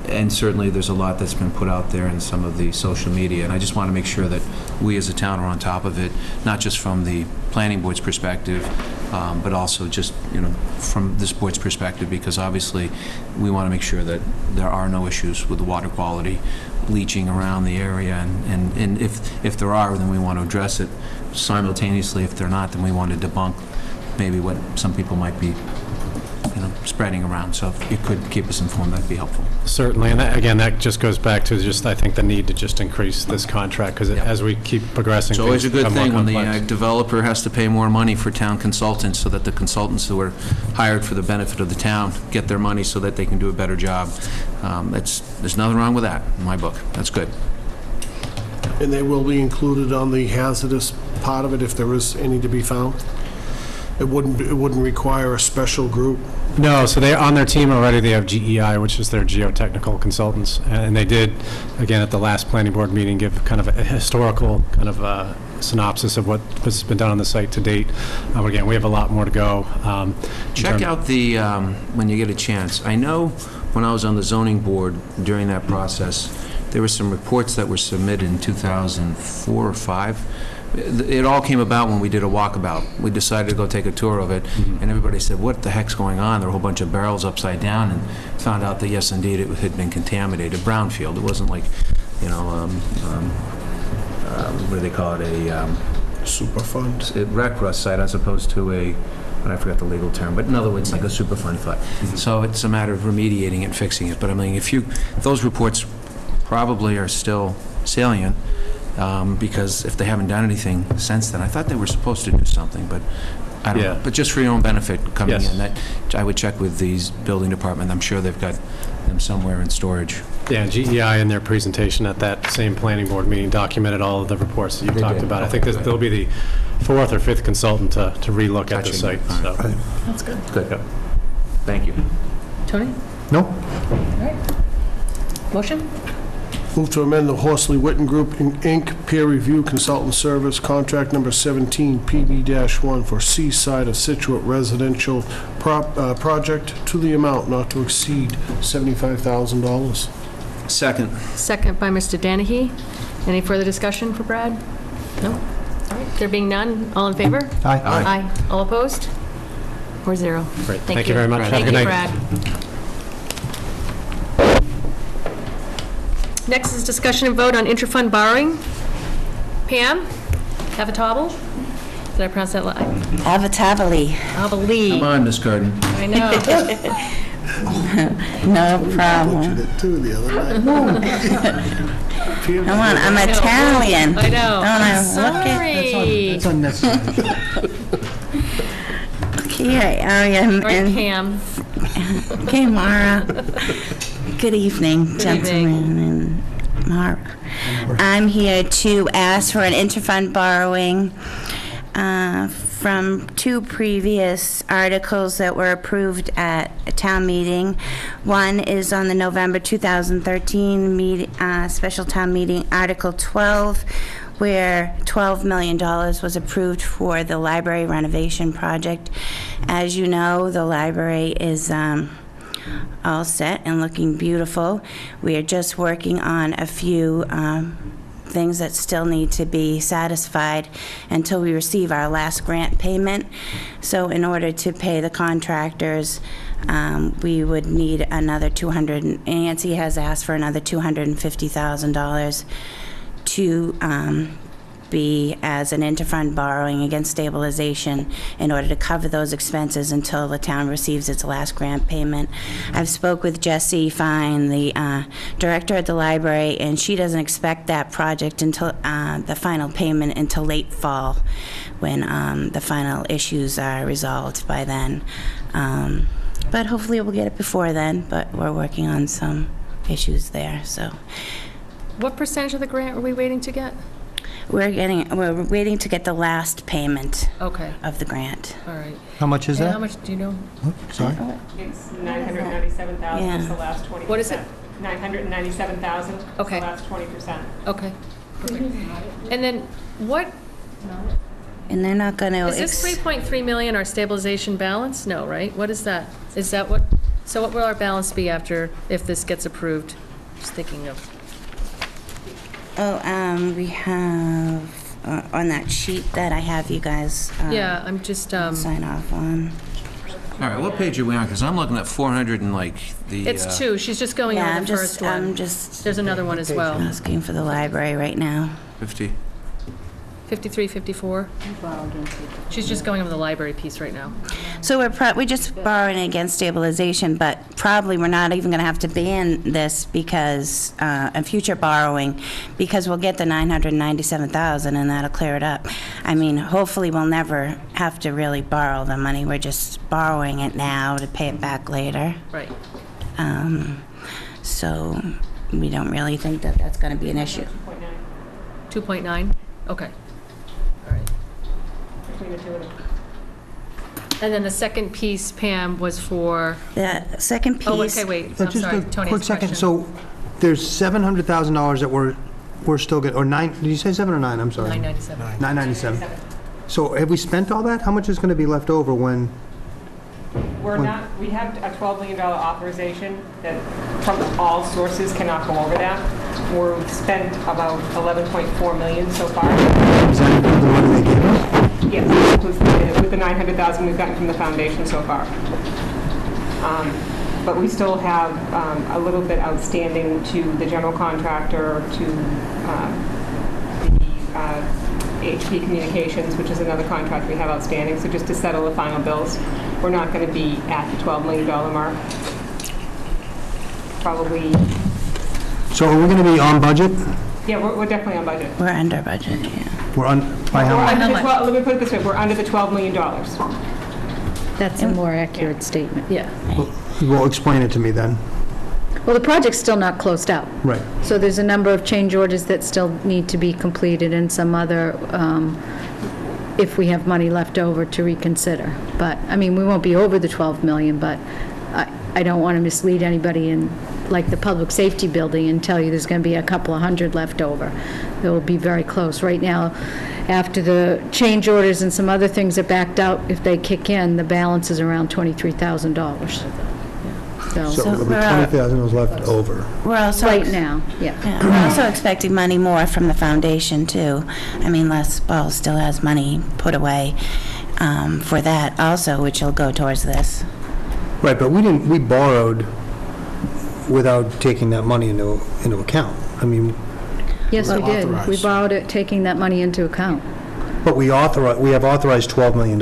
and certainly there's a lot that's been put out there in some of the social media, and I just want to make sure that we as a town are on top of it, not just from the planning board's perspective, but also just, from this board's perspective, because obviously we want to make sure that there are no issues with the water quality leaching around the area, and if there are, then we want to address it simultaneously. If they're not, then we want to debunk maybe what some people might be spreading around. So if you could keep us informed, that'd be helpful. Certainly, and that just goes back to just, I think, the need to just increase this contract, because as we keep progressing, it's always a good thing when the complex. developer has to pay more money for town consultants, so that the consultants who are hired for the benefit of the town get their money so that they can do a better job. There's nothing wrong with that in my book. That's good. And they will be included on the hazardous part of it if there is any to be found? It wouldn't require a special group? No, so they're on their team already. They have GEI, which is their geotechnical consultants, and they did, again, at the last planning board meeting, give kind of a historical kind of synopsis of what has been done on the site to date. Again, we have a lot more to go. Check out the, when you get a chance. I know when I was on the zoning board during that process, there were some reports that were submitted in 2004 or 5. It all came about when we did a walkabout. We decided to go take a tour of it, and everybody said, what the heck's going on? There were a whole bunch of barrels upside down, and found out that, yes, indeed, it had been contaminated. Brownfield. It wasn't like, what do they call it? A Superfund? Rec rust site as opposed to I forgot the legal term, but in other words, like a Superfund site. So it's a matter of remediating it and fixing it. But I mean, if those reports probably are still salient, because if they haven't done anything since then, I thought they were supposed to do something, but I don't know. But just for your own benefit coming in, that I would check with the building department. I'm sure they've got them somewhere in storage. Yeah, GEI in their presentation at that same planning board meeting documented all of the reports that you talked about. I think they'll be the 4th or 5th consultant to relook at the site. So. That's good. Good. Yep. Thank you. Tony? No? All right. Motion? Move to amend the Horsley Witten Group, Inc. peer review consultant service, contract number 17 PB-1 for Seaside of Scituate residential project to the amount not to exceed $75,000. Second. Second by Mr. Danahy. Any further discussion for Brad? No? All right. There being none, all in favor? Aye. Aye. All opposed? 4-0. Great. Thank you very much. Thank Have a you, good night. Brad. Next is discussion and vote on interfund borrowing. Pam Avatable? Did I pronounce that right? Avatavali. Avatavali. Come on, Miss Carden. I know. No problem. Did it too the other night. Come on, I'm Italian. I know. I'm sorry. That's unnecessary. Okay, I am. All right, Pam. Okay, Mara. Good evening, gentlemen, and Mara. I'm here to ask for an interfund borrowing from 2 previous articles that were approved at a town meeting. One is on the November 2013 special town meeting, Article 12, where $12 million was approved for the library renovation project. As you know, the library is all set and looking beautiful. We are just working on a few things that still need to be satisfied until we receive our last grant payment. So in order to pay the contractors, we would need another Nancy has asked for another $250,000 to be as an interfund borrowing against stabilization in order to cover those expenses until the town receives its last grant payment. I've spoke with Jessie Fine, the director at the library, and she doesn't expect that project until the final payment until late fall, when the final issues are resolved by then. But hopefully we'll get it before then, but we're working on some issues there, so. What percentage of the grant are we waiting to get? We're waiting to get the last payment Okay, of the grant. all right. How much is And that? how much, do you know? Sorry? It's 997,000, Yeah. it's the last 20%. What is it? 997,000, it's Okay. the last 20%. Okay, perfect. And then what, And they're not going to... is this 3.3 million our stabilization balance? No, right? What is that? Is that what, so what will our balance be after, if this gets approved? Just thinking of, we have, on that sheet that I have you guys yeah, I'm just, sign off on. All right, what page are we on? Because I'm looking at 400 and like the... it's two, she's just going Yeah, over I'm the first one. I'm just There's another one as well. asking for the library right now. 50. 53, 54? She's just going over the library piece right now. So we're just borrowing against stabilization, but probably we're not even going to have to ban this because, in future borrowing, because we'll get the 997,000 and that'll clear it up. I mean, hopefully we'll never have to really borrow the money. We're just borrowing it now to pay it back later. Right. So we don't really think that that's going to be an issue. 2.9 2.9? Okay. All right. between the two of them. And then the second piece, Pam, was for, The second piece... oh, okay, wait, I'm Just sorry, a Tony quick has a second. question. So there's $700,000 that we're still getting, or nine, did you say 7 or 9? I'm sorry. 997. 997. So have we spent all that? How much is going to be left over when? We have a $12 million authorization that from all sources cannot go over that. We've spent about 11.4 million so far. Is that the money they gave us? Yes, with the 900,000 we've gotten from the foundation so far. But we still have a little bit outstanding to the general contractor, to the HP Communications, which is another contract we have outstanding. So just to settle the final bills, we're not going to be at the $12 million mark. Probably. So are we going to be on budget? Yeah, we're definitely on budget. We're under budget, yeah. We're on, by how much? Let me put it this way, we're under the $12 million. That's a more accurate statement. Yeah. Well, explain it to me then. Well, the project's still not closed out. Right. So there's a number of change orders that still need to be completed and some other, if we have money left over to reconsider. But, I mean, we won't be over the 12 million, but I don't want to mislead anybody in, like the public safety building, and tell you there's going to be a couple of hundred left over. It will be very close. Right now, after the change orders and some other things are backed out, if they kick in, the balance is around $23,000. So there'll be 20,000 was left over. We're also... Right now, yeah. We're also expecting money more from the foundation, too. I mean, Les Ball still has money put away for that also, which will go towards this. Right, but we borrowed without taking that money into account. I mean, Yes, we did. We Authorized. borrowed it, taking that money into account. but we have authorized $12 million.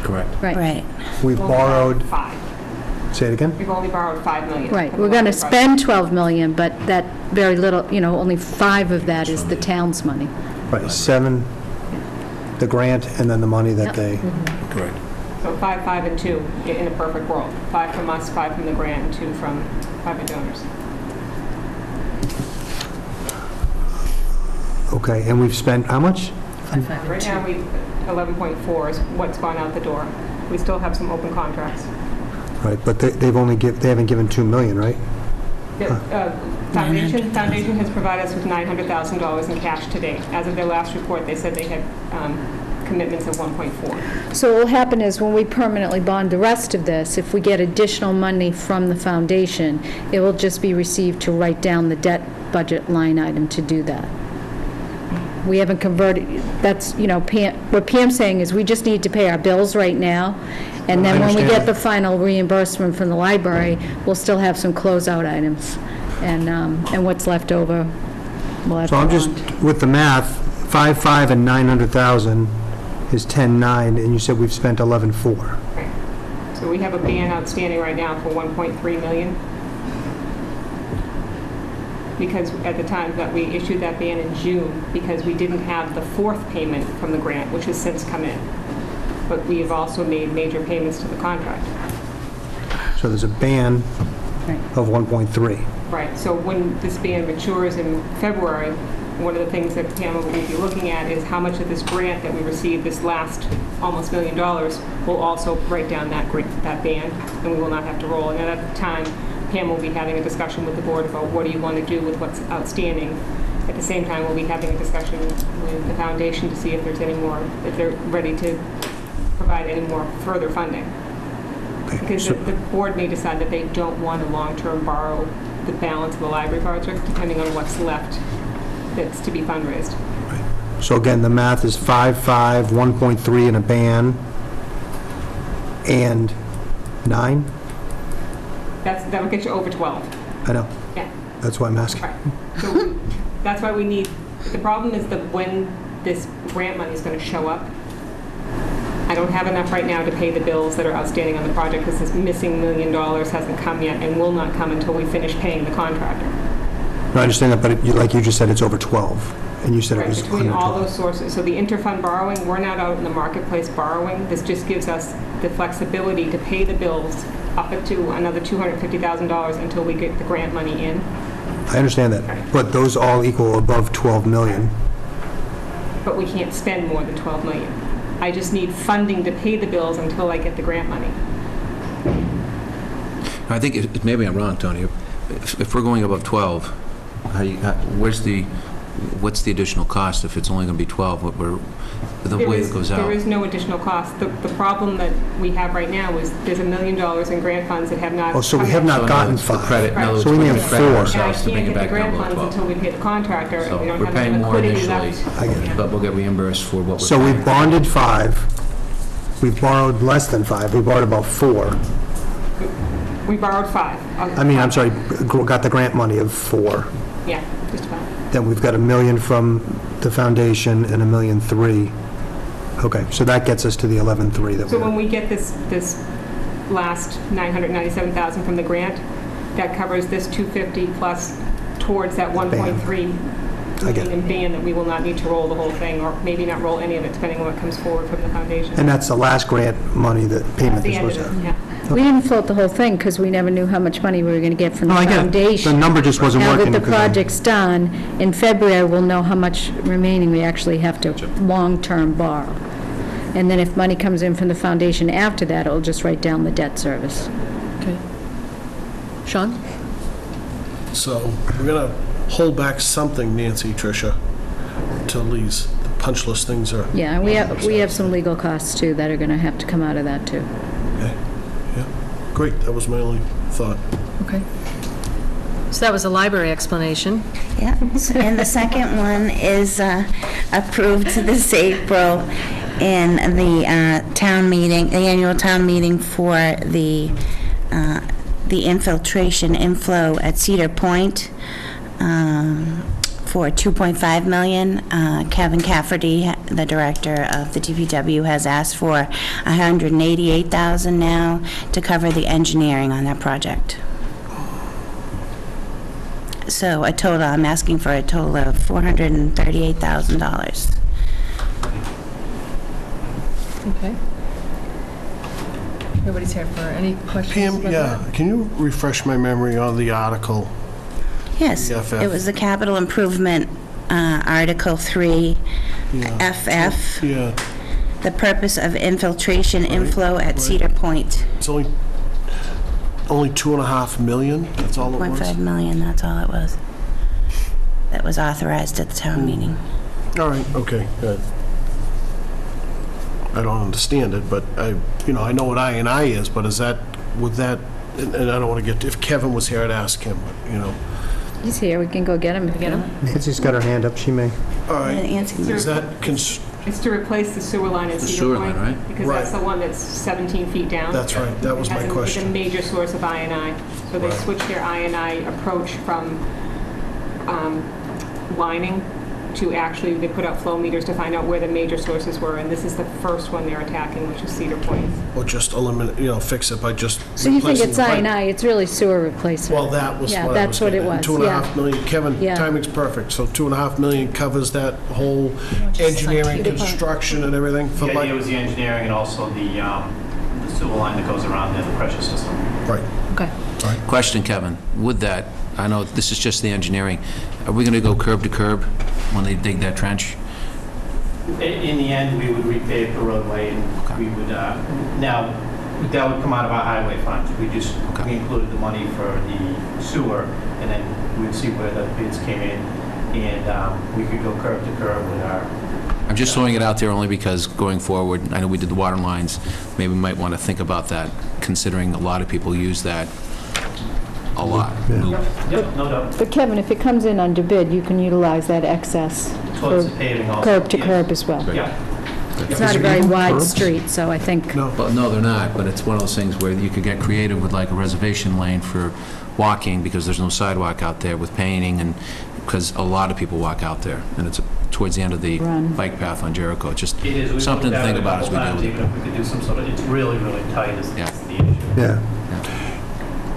Correct. Right. Right. We've borrowed, 5. say it again? We've only borrowed 5 million. Right, from the we're going to library project. spend 12 million, but that very little, only 5 of that is the town's money. Right, 7, the grant, and then the money that Yep. they, Correct. So 5, 5, and 2 in a perfect world. 5 from us, 5 from the grant, and 2 from private donors. okay, and we've spent how much? Right now, 11.4 is what's gone out the door. We still have some open contracts. Right, but they haven't given 2 million, right? The Foundation has provided us with $900,000 in cash to date. As of their last report, they said they had commitments of 1.4. So what will happen is when we permanently bond the rest of this, if we get additional money from the foundation, it will just be received to write down the debt budget line item to do that. We haven't converted, that's, Pam, what Pam's saying is we just need to pay our bills right now, and then I when we understand. get the final reimbursement from the library, we'll still have some closeout items, and what's left over, we'll have to So I'm bond. just, with the math, 5.5 and 900,000 is 10.9, and you said we've spent 11.4. So we have a ban outstanding right now for 1.3 million. Because at the time that we issued that ban in June, because we didn't have the fourth payment from the grant, which has since come in. But we have also made major payments to the contract. So there's a ban of 1.3. Right, so when this ban matures in February, one of the things that Pamela will be looking at is how much of this grant that we received, this last almost $1 million, will also write down that ban, and we will not have to roll. And at the time, Pam will be having a discussion with the board about what do you want to do with what's outstanding. At the same time, we'll be having a discussion with the foundation to see if there's any more, if they're ready to provide any more further funding. Because the board may decide that they don't want to long-term borrow the balance of the library project, depending on what's left that's to be fundraised. So again, the math is 5.5, 1.3 in a ban, and 9? That would get you over 12. I know. Yeah. That's why I'm asking. Right. So that's why we need, the problem is that when this grant money is going to show up, I don't have enough right now to pay the bills that are outstanding on the project because this missing $1 million hasn't come yet and will not come until we finish paying the contractor. No, I understand that, but like you just said, it's over 12, and you said it was Between under all 12. those sources, so the interfund borrowing, we're not out in the marketplace borrowing. This just gives us the flexibility to pay the bills up to another $250,000 until we get the grant money in. I understand that, but those all equal above 12 million. But we can't spend more than 12 million. I just need funding to pay the bills until I get the grant money. I think, maybe I'm wrong, Tony, if we're going above 12, what's the additional cost if it's only going to be 12, the way it goes out? There is no additional cost. The problem that we have right now is there's $1 million in grant funds that have not. Oh, so we have not gotten 5. Credit, So we need 4. And I can't get the grant funds until we pay the contractor, and we don't have any liquidity left. I get it. But we'll get reimbursed for what we're So we paying. bonded 5, we borrowed less than 5, we borrowed about 4. We borrowed 5. I mean, I'm sorry, got the grant money of 4. Yeah, just about. Then we've got $1 million from the foundation and $1.3 million. Okay, so that gets us to the 11.3 that So when we're... we get this last $997,000 from the grant, that covers this 250 plus towards that 1.3 million in ban that we will not need to roll the whole thing, or maybe not roll any of it, depending on what comes forward from the foundation. And that's the last grant money that payment That's the is end supposed of to... it, yeah. We didn't float the whole thing because we never knew how much money we were going to get from the No, I get it. foundation. The number just wasn't working. Now that the because I- project's done, in February, we'll know how much remaining we actually have to long-term borrow. And then if money comes in from the foundation after that, it'll just write down the debt service. Okay. Sean? So we're going to hold back something, Nancy, Tricia, until these punch list things are... Yeah, and we have some legal costs, too, that are going to have to come out of that, too. Okay. Yeah. Great. That was my only thought. Okay. So that was a library explanation. Yeah, and the second one is approved this April in the town meeting, the annual town meeting for the infiltration inflow at Cedar Point for $2.5 million. Kevin Cafferty, the director of the DPW, has asked for $188,000 now to cover the engineering on that project. So I'm asking for a total of $438,000. Okay. Nobody's here for any questions? Pam, about yeah, that? can you refresh my memory on the article? Yes, FF. it was the capital improvement, Article 3, Yeah. FF, Yeah, the purpose of infiltration inflow at Cedar Point. it's only 2.5 million, that's all it was? 0.5 million, that's all it was. That was authorized at the town meeting. All right, okay, good. I don't understand it, but I know what I&I is, but is that, would that, and I don't want to get, if Kevin was here, I'd ask him, but. He's here, we can go get him. Get him? Nancy's got her hand up, she may. All right, Nancy, is that, It's to replace the sewer line at The Cedar sewer Point. line, right? Because that's the one that's 17 feet down. that's right, that was my It's a question. major source of I&I. So they switched their I&I approach from lining to actually, they put out flow meters to find out where the major sources were, and this is the first one they're attacking, which is Cedar Point. Or just eliminate, fix it by just So you think replacing it's the pipe. I&I, it's really sewer replacement? Well, that was Yeah, what I that's was what it getting at. was, 2.5 million. Kevin, Yeah. timing's perfect. So 2.5 million covers that whole engineering, construction and everything for The like... idea was the engineering and also the sewer line that goes around there, the pressure system. Right. Okay. Question, Kevin, with that, I know this is just the engineering, are we going to go curb to curb when they dig that trench? In the end, we would repave the roadway, and we would, now, that would come out of our highway fund. We included the money for the sewer, and then we'd see where the bids came in, and we could go curb to curb with our... I'm just throwing it out there only because going forward, I know we did the water lines, maybe we might want to think about that, considering a lot of people use that a lot. Yep, no doubt. But Kevin, if it comes in under bid, you can utilize that excess Towards for the paving also. curb to yes. curb as well. Yeah. It's not a very wide street, so I think, Well, no, they're not, but it's one of those things where you could get creative with like a reservation lane for walking because there's no sidewalk out there with painting and because a lot of people walk out there and it's towards the end of the Run. bike path on Jericho. It's just It is. We've something looked to at think it a about as we couple deal times, with it. even if we could do some sort of, it's really, really tight is Yeah. the issue. Yeah.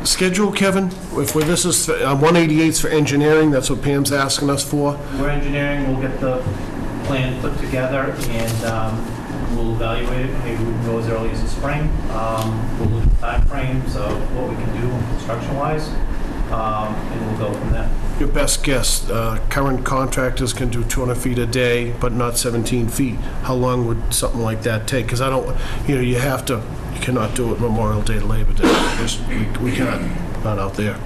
Schedule, Kevin, if we're, this is, 188's for engineering, that's what Pam's asking us for. We're engineering, we'll get the plan put together, and we'll evaluate it. Maybe we can go as early as the spring. We'll look at timeframes of what we can do construction-wise, and we'll go from there. Your best guess, current contractors can do 200 feet a day, but not 17 feet. How long would something like that take? Because I don't, you have to, you cannot do it Memorial Day to Labor Day. We cannot, not out there.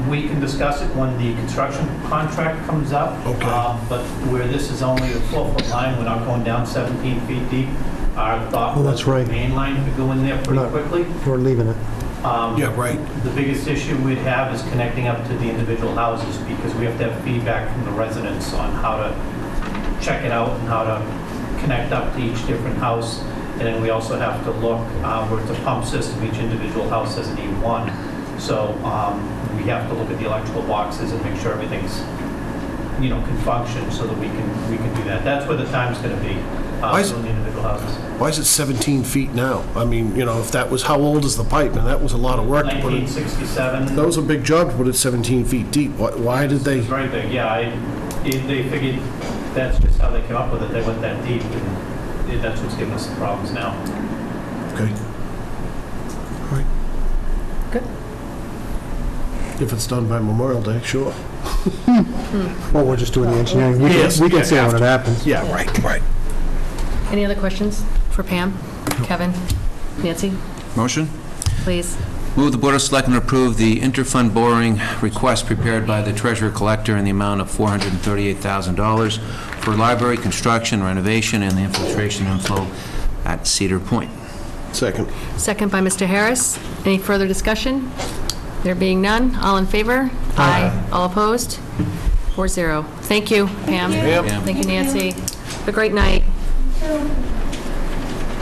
We can discuss it when the construction contract comes up. Okay. But where this is only a 4-foot line, we're not going down 17 feet deep. Our thought Oh, was that's right. the main line could go in there pretty No. quickly. We're leaving it. Yeah, right. The biggest issue we'd have is connecting up to the individual houses because we have to have feedback from the residents on how to check it out and how to connect up to each different house. And then we also have to look where it's a pump system, each individual house has an E1. So we have to look at the electrical boxes and make sure everything's, can function so that we can do that. That's where the time's going to be Why is- in the individual houses. Why is it 17 feet now? I mean, if that was, how old is the pipe? And that was a lot of work to put in. 1967. That was a big job to put it 17 feet deep. Why did they? It's very big, yeah. They figured that's just how they came up with it. They went that deep, and that's what's giving us the problems now. Okay. All right. Good. If it's done by Memorial Day, sure. Well, we're just doing the engineering. We Yes, can yeah, say when it happens. Yeah, right. Any other questions for Pam, Kevin, Nancy? Motion? Please. Move the Board of Selectmen approve the interfund borrowing request prepared by the Treasurer Collector in the amount of $438,000 for library construction, renovation, and the infiltration inflow at Cedar Point. Second. Second by Mr. Harris. Any further discussion? There being none, all in favor? Aye. All opposed? 4-0. Thank you, Pam. Yep. Thank you, Nancy. Have a great night.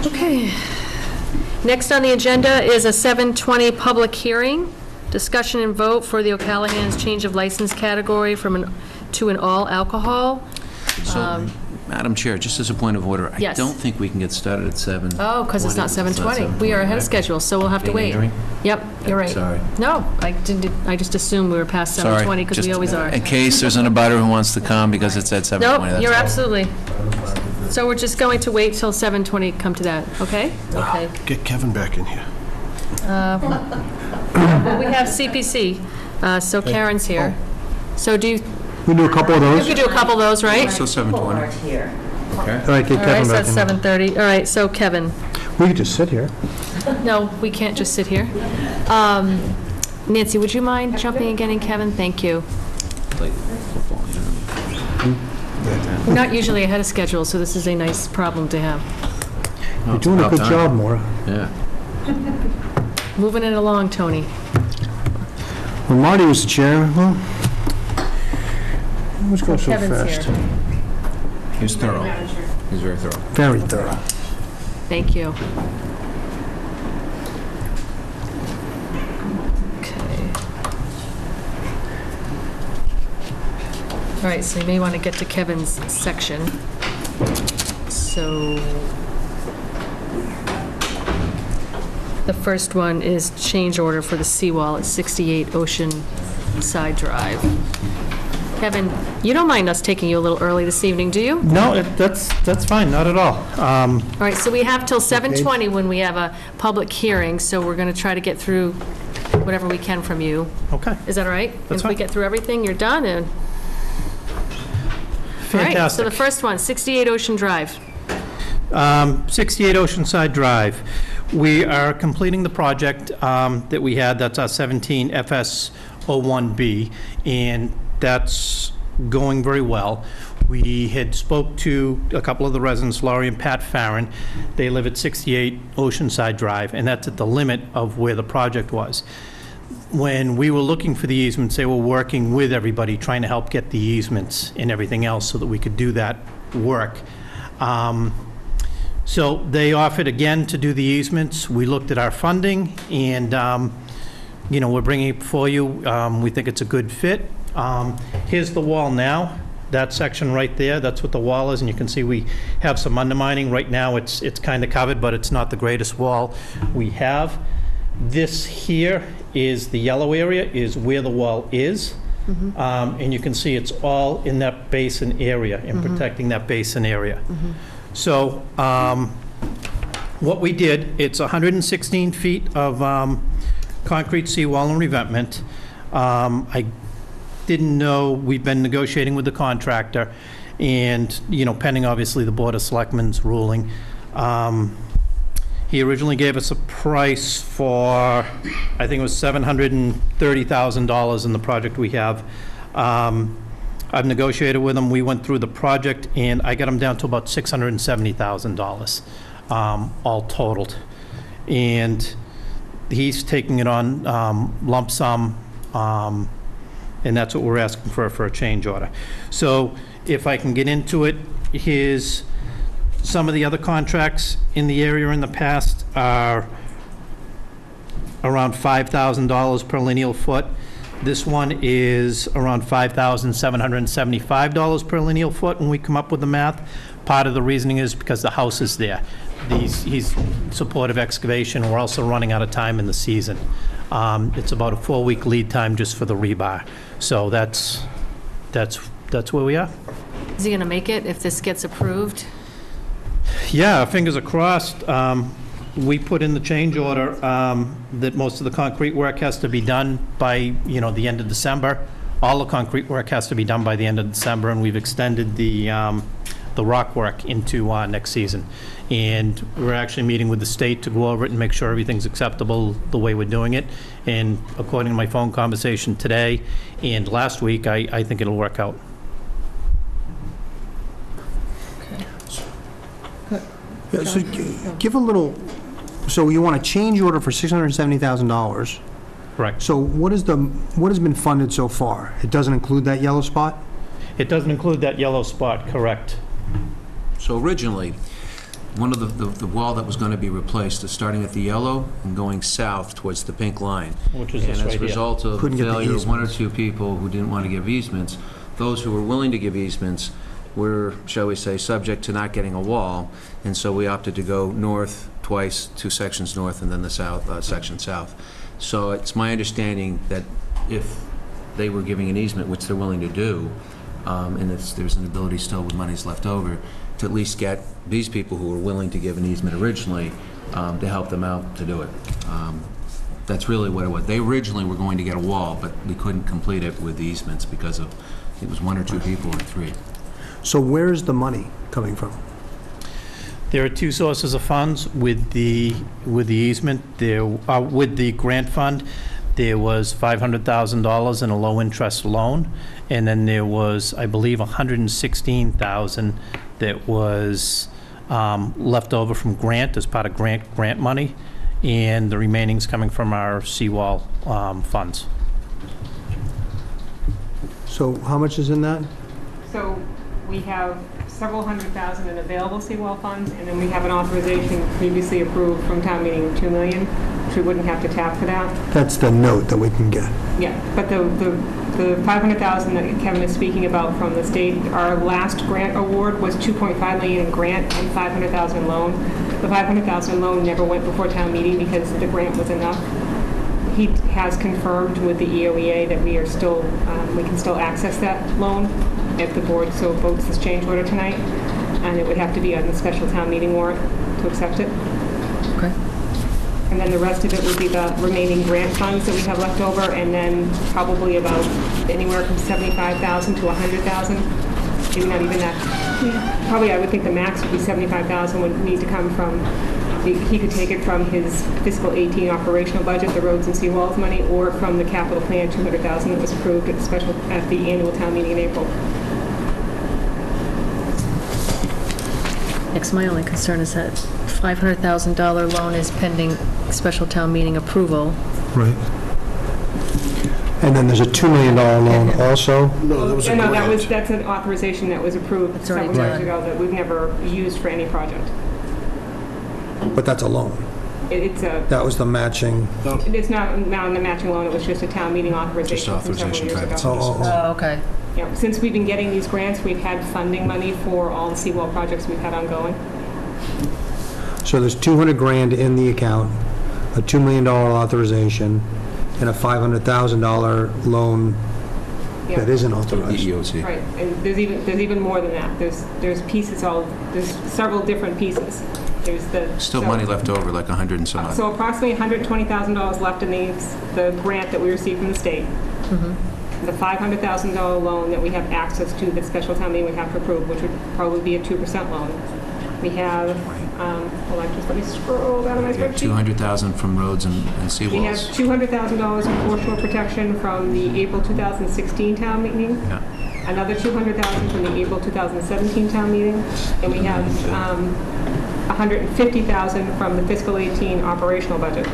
Okay. Next on the agenda is a 7:20 public hearing, discussion and vote for the O'Callahan's change of license category to an all alcohol. So, Madam Chair, just as a point of order, I Yes. don't think we can get started at 7. Oh, because it's not 7:20. We are ahead of schedule, so we'll have to wait. Yep, you're right. Sorry. No, I just assumed we were past 7:20 because we Just always are. in case there's an abutter who wants to come because it's at 7:20. Nope, that's you're all. absolutely. So we're just going to wait till 7:20 to come to that, okay? Okay. Get Kevin back in here. Well, we have CPC, so Karen's here. So do you, We do a couple of you those. could do a couple of those, right? So 7:20. Aren't here. All right, get All right, Kevin so back that's in. 7:30. All right, so Kevin. We could just sit here. No, we can't just sit here. Nancy, would you mind jumping and getting Kevin? Thank you. Like football, We're not usually ahead of schedule, so this is a nice problem to have. You're doing a good job, Maura. Yeah. Moving it along, Tony. When Marty was the chair, well, let's go so Kevin's fast. here. He was thorough. He was very thorough. Very thorough. Thank you. Okay. All right, so you may want to get to Kevin's section. So the first one is change order for the seawall at 68 Oceanside Drive. Kevin, you don't mind us taking you a little early this evening, do you? No, that's fine, not at all. All right, so we have till 7:20 when we have a public hearing, so we're going to try to get through whatever we can from you. Okay. Is that all right? That's If we fine. get through everything, you're done, and... All right, so Fantastic. the first one, 68 Ocean Drive. 68 Oceanside Drive. We are completing the project that we had, that's our 17 FS01B, and that's going very well. We had spoke to a couple of the residents, Laurie and Pat Farron. They live at 68 Oceanside Drive, and that's at the limit of where the project was. When we were looking for the easements, they were working with everybody, trying to help get the easements and everything else so that we could do that work. So they offered again to do the easements. We looked at our funding, and, we're bringing it before you. We think it's a good fit. Here's the wall now. That section right there, that's what the wall is, and you can see we have some undermining. Right now, it's kind of covered, but it's not the greatest wall we have. This here is the yellow area, is where the wall is. And you can see it's all in that basin area and protecting that basin area. So what we did, it's 116 feet of concrete seawall and revetment. I didn't know, we've been negotiating with the contractor, and, pending obviously the Board of Selectmen's ruling. He originally gave us a price for, I think it was $730,000 in the project we have. I've negotiated with him, we went through the project, and I got him down to about $670,000, all totaled. And he's taking it on lump sum, and that's what we're asking for a change order. So if I can get into it, here's some of the other contracts in the area in the past are around $5,000 per lineal foot. This one is around $5,775 per lineal foot when we come up with the math. Part of the reasoning is because the house is there. He's supportive excavation. We're also running out of time in the season. It's about a 4-week lead time just for the rebar. So that's where we are. Is he going to make it if this gets approved? Yeah, fingers are crossed. We put in the change order that most of the concrete work has to be done by, the end of December. All the concrete work has to be done by the end of December, and we've extended the rock work into next season. And we're actually meeting with the state to go over it and make sure everything's acceptable the way we're doing it. And according to my phone conversation today and last week, I think it'll work out. Yeah, so give a little, so you want a change order for $670,000. Correct. So what has been funded so far? It doesn't include that yellow spot? It doesn't include that yellow spot, correct. So originally, one of the wall that was going to be replaced is starting at the yellow and going south towards the pink line. Which is this And right as a here. result of Couldn't get the failure of one or easements. two people who didn't want to give easements, those who were willing to give easements were, shall we say, subject to not getting a wall, and so we opted to go north twice, 2 sections north, and then the south section south. So it's my understanding that if they were giving an easement, which they're willing to do, and if there's an ability still with monies left over, to at least get these people who were willing to give an easement originally, to help them out to do it. That's really what it was. They originally were going to get a wall, but we couldn't complete it with the easements because of, it was 1 or 2 people or 3. So where is the money coming from? There are 2 sources of funds with the easement. There, with the grant fund, there was $500,000 in a low-interest loan, and then there was, I believe, $116,000 that was left over from grant as part of grant money, and the remaining's coming from our seawall funds. So how much is in that? So we have several $100,000 in available seawall funds, and then we have an authorization previously approved from town meeting of $2 million, which we wouldn't have to tap for that. That's the note that we can get. Yeah, but the the $500,000 that Kevin is speaking about from the state, our last grant award was $2.5 million in grant and $500,000 loan. The $500,000 loan never went before town meeting because the grant was enough. He has confirmed with the EOEA that we are still, we can still access that loan if the board so votes this change order tonight, and it would have to be on the special town meeting warrant to accept it. Okay. And then the rest of it would be the remaining grant funds that we have left over, and then probably about anywhere from $75,000 to $100,000. Maybe not even that. Probably I would think the max would be $75,000 would need to come from, he could take it from his fiscal 18 operational budget, the roads and seawalls money, or from the capital plan $200,000 that was approved at the annual town meeting in April. Next, my only concern is that $500,000 loan is pending special town meeting approval. Right. And then there's a $2 million loan also? No, that was a No, grant. that's an authorization that was approved It's already several years done. ago that we've never used for any project. But that's a loan. It's a, That was the matching. it's not in the matching loan, it was just a town meeting authorization from several authorization years type ago. of Oh, okay. Yeah, since we've been getting these grants, we've had funding money for all the seawall projects we've had ongoing. So there's 200 grand in the account, a $2 million authorization, and a $500,000 loan Yeah. that isn't The authorized. EOC. Right, and there's even more than that. There's pieces there's several different pieces. There's the. Still so- money left over, like 100 and some odd. So approximately $120,000 left in the grant that we received from the state. The $500,000 loan that we have access to, the special town meeting we have to approve, which would probably be a 2% loan. We have, hold on, just let me scroll down to my You have spreadsheet. 200,000 from roads and We have seawalls. $200,000 in foreshore protection from the April 2016 town meeting. Yeah. Another $200,000 from the April 2017 town meeting. And we have $150,000 from the fiscal 18 operational budget.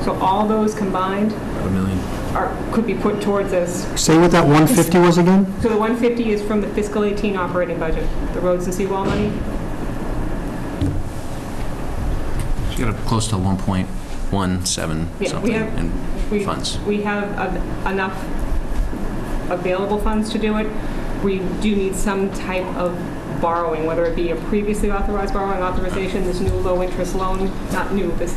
So all those combined About $1 million. could be put towards this. Say what that 150 was again? So the 150 is from the fiscal 18 operating budget, the roads and seawall money. You got close to 1.17 Yeah, something in funds. We have enough available funds to do it. We do need some type of borrowing, whether it be a previously authorized borrowing authorization, this new low-interest loan, not new, this,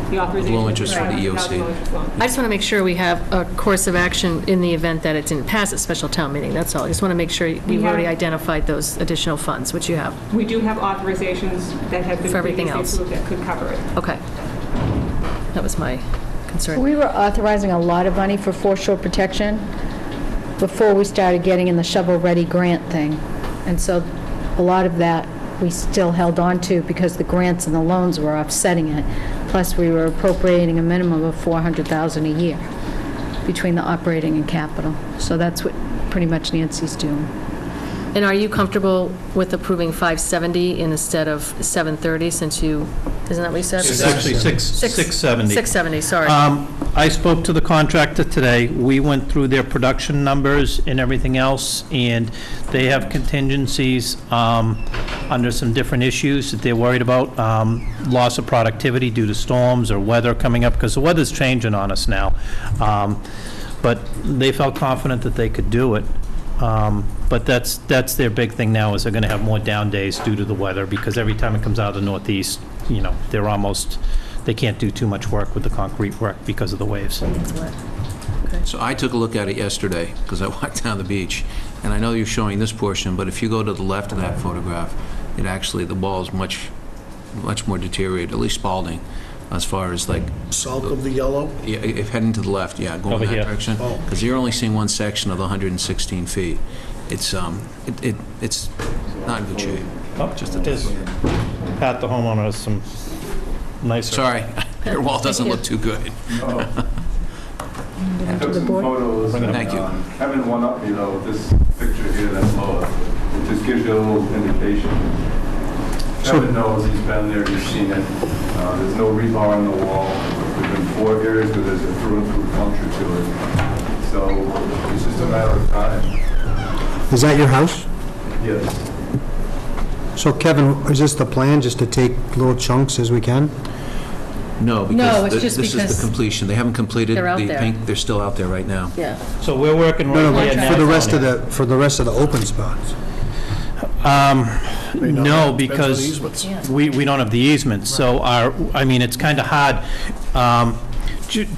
the authorization. Low interest for the $500,000 EOC. low-interest loan. I just want to make sure we have a course of action in the event that it didn't pass at special town meeting, that's all. I just want to make sure you've already identified those additional funds, which you have. We do have authorizations that have been For everything previously else. approved that could cover it. Okay. That was my concern. We were authorizing a lot of money for foreshore protection before we started getting in the shovel-ready grant thing. And so a lot of that we still held on to because the grants and the loans were offsetting it. Plus, we were appropriating a minimum of $400,000 a year between the operating and capital. So that's what pretty much Nancy's doing. And are you comfortable with approving 570 instead of 730, since you, isn't that what you said? It's actually 670. 670, sorry. I spoke to the contractor today. We went through their production numbers and everything else, and they have contingencies under some different issues that they're worried about, loss of productivity due to storms or weather coming up, because the weather's changing on us now. But they felt confident that they could do it. But that's their big thing now, is they're going to have more down days due to the weather, because every time it comes out of the northeast, you know, they can't do too much work with the concrete work because of the waves. So I took a look at it yesterday, because I walked down the beach, and I know you're showing this portion, but if you go to the left of that photograph, it actually, the wall is much more deteriorated, at least Spalding, as far as like... South of the yellow? Yeah, if heading to the left, yeah, going Over that here. direction. Oh. Because you're only seeing one section of the 116 feet. It's, it's not in good shape. Just a Pat, the homeowner, has some nicer... Sorry, your wall doesn't look too good. I took some photos. Thank you. Kevin went up, you know, this picture here that's lower. It just gives you a little indication. Kevin knows, he's been there, he's seen it. There's no rebar on the wall. There's been 4 areas where there's a through-and-through puncture to it. So it's just a matter of time. Is that your house? Yes. So Kevin, is this the plan, just to take little chunks as we can? No, No, because it's just this is because the completion. They haven't completed they're out the there. pink. They're still out there right now. Yeah. So we're working right No, here no, now. for the rest of the open spots. No, because we don't have the easement, so it's kind of hard.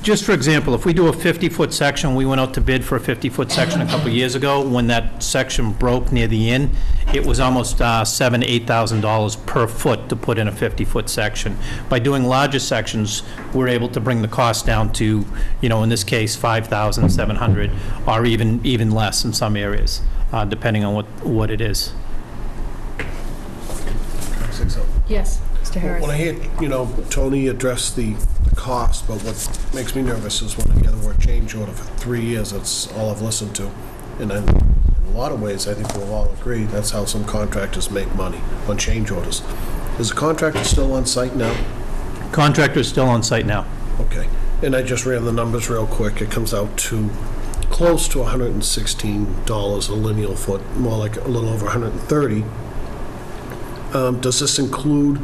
Just for example, if we do a 50-foot section, we went out to bid for a 50-foot section a couple years ago. When that section broke near the inn, it was almost $7,000 to $8,000 per foot to put in a 50-foot section. By doing larger sections, we're able to bring the cost down to, in this case, $5,700, or even less in some areas, depending on what it is. Yes, Mr. Harris. When I hear, Tony address the cost, but what makes me nervous is when I hear the word change order for 3 years, that's all I've listened to. And then, in a lot of ways, I think we'll all agree, that's how some contractors make money, on change orders. Is the contractor still on site now? Contractor's still on site now. Okay. And I just ran the numbers real quick. It comes out to close to $116 a lineal foot, more like a little over $130. Does this include?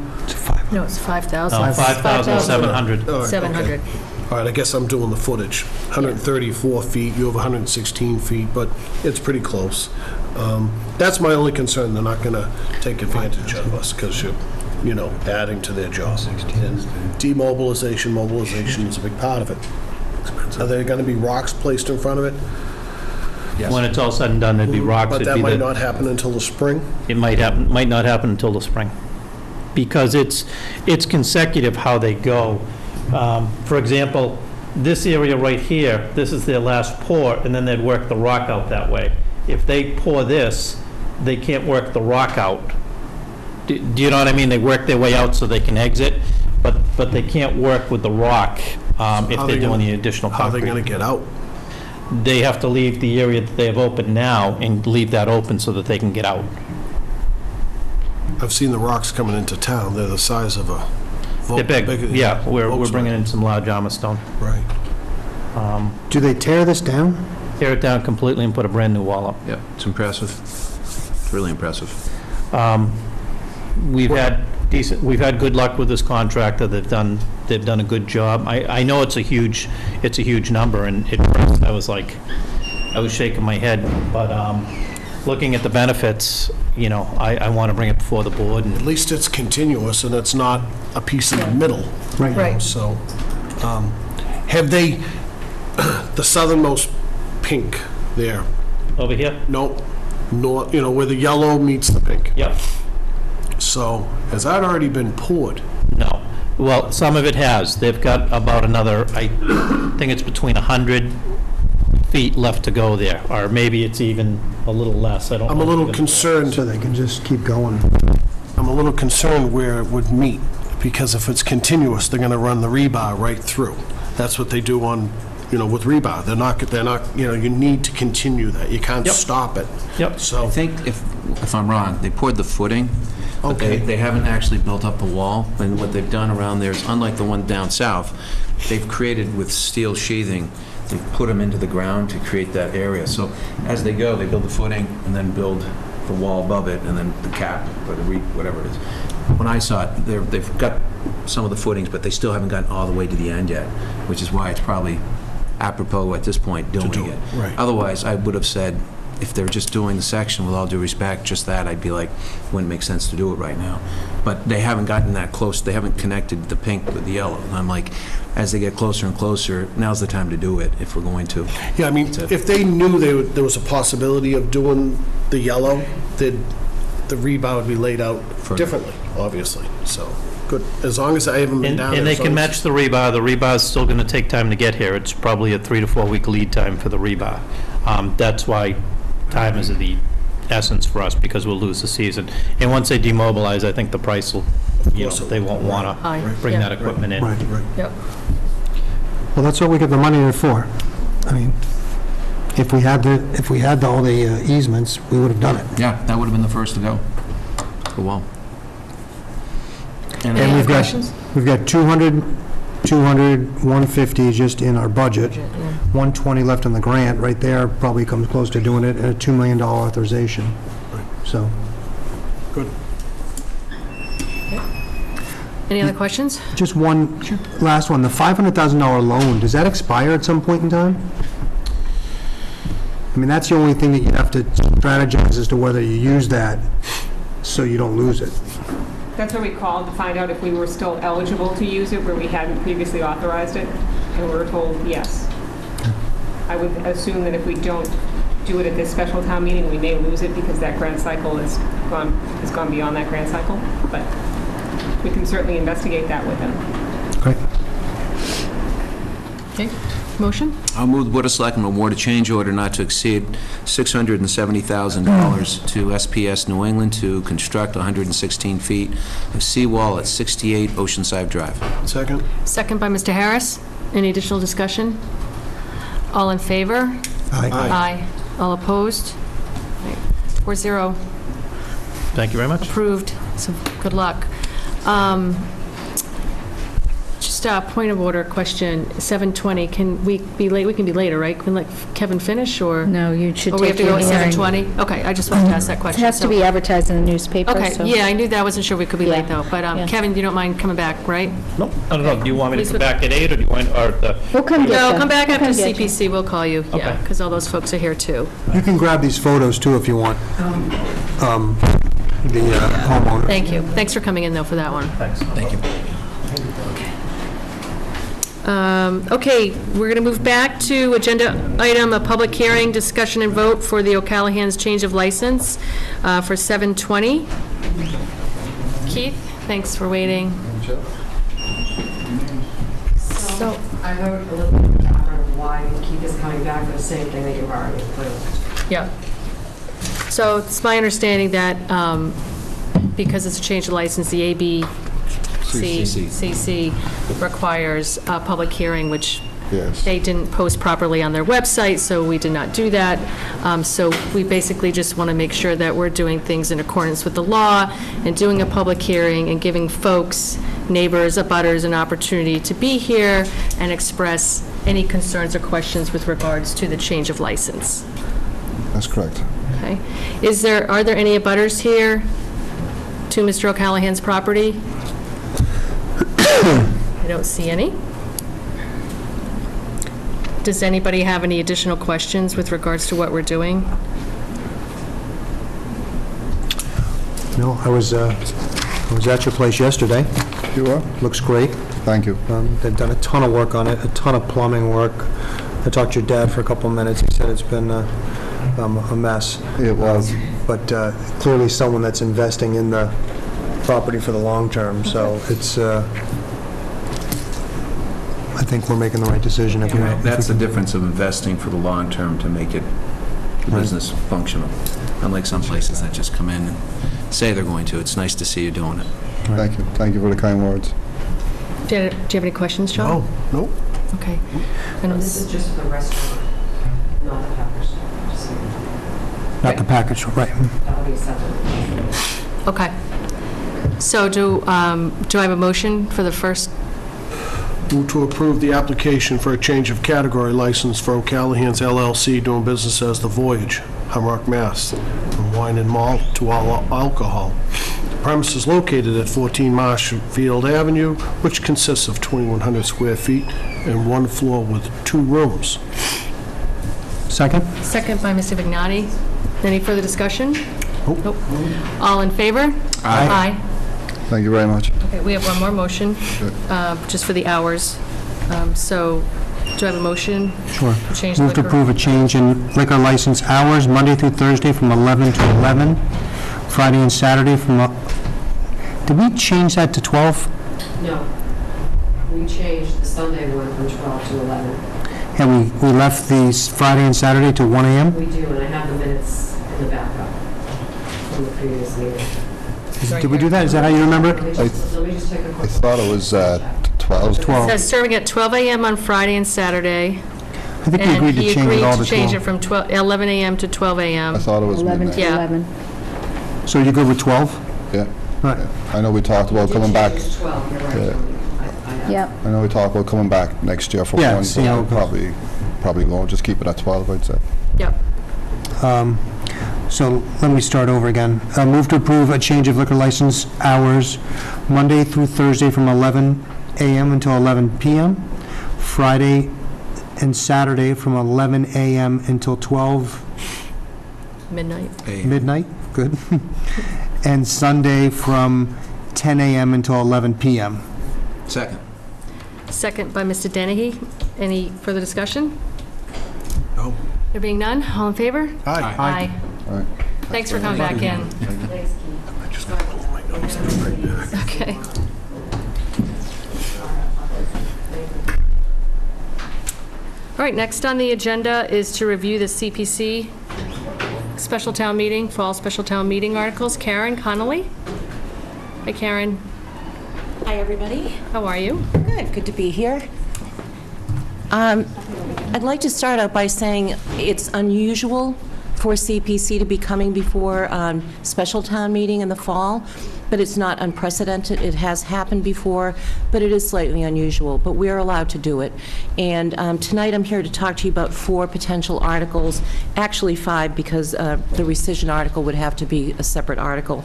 No, it's 5,000. No, 5,700. All right, 700. okay. All right, I guess I'm doing the footage. 134 feet, you have 116 feet, but it's pretty close. That's my only concern. They're not going to take advantage of us because you're, adding to their job. And demobilization, mobilization is a big part of it. Are there going to be rocks placed in front of it? Yes. When it's all said and done, there'd be rocks. But It'd that be might the- not happen until the spring? It might not happen until the spring, because it's consecutive how they go. For example, this area right here, this is their last pour, and then they'd work the rock out that way. If they pour this, they can't work the rock out. Do you know what I mean? They work their way out so they can exit, but they can't work with the rock if they're doing the additional How are concrete. they going to get out? They have to leave the area that they have open now and leave that open so that they can get out. I've seen the rocks coming into town. They're the size of a... They're big, yeah, we're Volkswagen. bringing in some large armor stone. Right. Do they tear this down? Tear it down completely and put a brand-new wall up. Yep, it's impressive. It's really impressive. We've had good luck with this contractor. They've done a good job. I know it's a huge number, and at first I was shaking my head, but looking at the benefits, I want to bring it before the board. At least it's continuous and it's not a piece in the middle. Right. So, have they, the southernmost pink there? Over here? Nope. North, where the yellow meets the pink. Yep. So, has that already been poured? No. Well, some of it has. They've got about another, I think it's between 100 feet left to go there, or maybe it's even a little less. I don't know. I'm a little concerned. So they can just keep going. I'm a little concerned where it would meet, because if it's continuous, they're going to run the rebar right through. That's what they do on, with rebar. They're not, you need to continue that. You can't Yep. stop it. Yep. So, I think, if I'm wrong, they poured the footing, but Okay. they haven't actually built up the wall. And what they've done around there is, unlike the one down south, they've created with steel sheathing, they've put them into the ground to create that area. So as they go, they build the footing and then build the wall above it and then the cap or the whatever it is. When I saw it, they've got some of the footings, but they still haven't gotten all the way to the end yet, which is why it's probably apropos at this point doing do it. it, right. Otherwise, I would have said, if they're just doing the section, with all due respect, just that, I'd be like, wouldn't make sense to do it right now. But they haven't gotten that close. They haven't connected the pink with the yellow. And I'm like, as they get closer and closer, now's the time to do it, if we're going to. yeah, I mean, if they knew there was a possibility of doing the yellow, then the rebar would be laid out differently, obviously. So, good. As long as I haven't been down there. And they as can long as- match the rebar. The rebar's still going to take time to get here. It's probably a 3 to 4 week lead time for the rebar. That's why time is of the essence for us, because we'll lose the season. And once they demobilize, I think the price will, they won't want High. to bring Yeah. that equipment in. Right. Yep. Well, that's what we get the money in for. I mean, if we had all the easements, we would have done it. Yeah, that would have been the first to go. The wall. And Any we've other got, questions? we've got 200, 150 just in our budget. 120 left in the grant. Right there probably comes close to doing it, and a $2 million authorization. So, Good. Any other questions? Just one, last one, the $500,000 loan, does that expire at some point in time? I mean, that's the only thing that you have to strategize as to whether you use that so you don't lose it. That's what we called to find out if we were still eligible to use it, where we hadn't previously authorized it, and we were told yes. I would assume that if we don't do it at this special town meeting, we may lose it because that grant cycle has gone beyond that grant cycle, but we can certainly investigate that with them. Okay, motion? I'll move the Board of Selectmen award a change order not to exceed $670,000 to SPS New England to construct 116 feet of seawall at 68 Oceanside Drive. Second? Second by Mr. Harris. Any additional discussion? All in favor? Aye. Aye. All opposed? 4-0. Thank you very much. Approved. So good luck. Just a point of order question, 7:20, can we be late? We can be later, right? Can we let Kevin finish, or? No, you should Or we have take to go your at hearing. 7:20? Okay, I just wanted to ask that It question. has to So- be advertised in the newspaper, Okay, so- yeah, I knew that. I wasn't sure we could be late, Yeah. though. But Yeah. Kevin, you don't mind coming back, right? No, I don't know. Do you want me to Please come would- back at 8, or do you want, or the... We'll come get No, you. come back We'll after come get you. CPC. We'll call you, yeah, Okay. because all those folks are here, too. You can grab these photos too if you want. The homeowner. Thank you. Thanks for coming in, though, for that one. Thanks. Thank you. Okay, we're going to move back to agenda item, a public hearing, discussion and vote for the O'Callahan's change of license for 7:20. Keith, thanks for waiting. So I wrote a little bit of background of why Keith is coming back for the same thing that you've already approved. Yeah. So it's my understanding that because it's a change of license, the ABCC requires a public hearing, which Yes. they didn't post properly on their website, so we did not do that. So we basically just want to make sure that we're doing things in accordance with the law and doing a public hearing and giving folks, neighbors, abutters, an opportunity to be here and express any concerns or questions with regards to the change of license. That's correct. Okay. Are there any abutters here to Mr. O'Callahan's property? I don't see any. Does anybody have any additional questions with regards to what we're doing? No, I was at your place yesterday. You are? Looks great. Thank you. They've done a ton of work on it, a ton of plumbing work. I talked to your dad for a couple of minutes. He said it's been a mess. It was. But clearly someone that's investing in the property for the long term, so it's, I think we're making the right decision if we... That's the difference of investing for the long term to make it business functional. Unlike some places that just come in and say they're going to. It's nice to see you doing it. Thank you. Thank you for the kind words. Do you have any questions, John? No, no. Okay. And This is just for the restaurant, not the package store. Just so you know. Not the package, right. That'll be separate. Okay. So do I have a motion for the first? Move to approve the application for a change of category license for O'Callahan's LLC doing business as The Voyage, Humrock, Mass., from wine and malt to all alcohol. The premise is located at 14 Marshfield Avenue, which consists of 2,100 square feet and one floor with 2 rooms. Second? Second by Mr. Vignani. Any further discussion? Nope. All in favor? Aye. Thank you very much. Okay, we have one more motion, just for the hours. So, do I have a motion? Sure. To change the Move to liquor? approve a change in liquor license hours, Monday through Thursday from 11 to 11, Friday and Saturday from... Did we change that to 12? No. We changed the Sunday one from 12 to 11. And we left the Friday and Saturday to 1 a.m.? We do, and I have the minutes in the backup from the previous meeting. Did we do that? Is that how you remember Let it? me just take a I quick... thought it was 12. It says serving at 12 a.m. on Friday and Saturday. I think we agreed to change it all to 12. And he agreed to change it from 11 a.m. to 12 a.m. I thought it was 11 to midnight. Yeah. 11. So you're good with 12? Yeah. Right. Yeah. I know we talked about Did coming back. change 12, you're right, Yeah. Tony. I have. Yep. I know we talked about coming back next year for Yeah, one, see how so it goes. probably won't. Just keep it at 12, I'd say. Yep. So let me start over again. Move to approve a change of liquor license hours Monday through Thursday from 11 a.m. until 11 p.m., Friday and Saturday from 11 a.m. until 12 midnight, good, and Sunday from 10 a.m. until 11 p.m. Second. Second by Mr. Dennehy. Any further discussion? No. There being none, all in favor? Aye. Aye. Thanks for coming back in. Okay. All right, next on the agenda is to review the CPC special town meeting, fall special town meeting articles. Karen Connolly? Hi, Karen. Hi, everybody. How are you? Good to be here. I'd like to start out by saying it's unusual for CPC to be coming before special town meeting in the fall, but it's not unprecedented. It has happened before, but it is slightly unusual, but we're allowed to do it. And tonight I'm here to talk to you about 4 potential articles, actually 5, because the rescission article would have to be a separate article.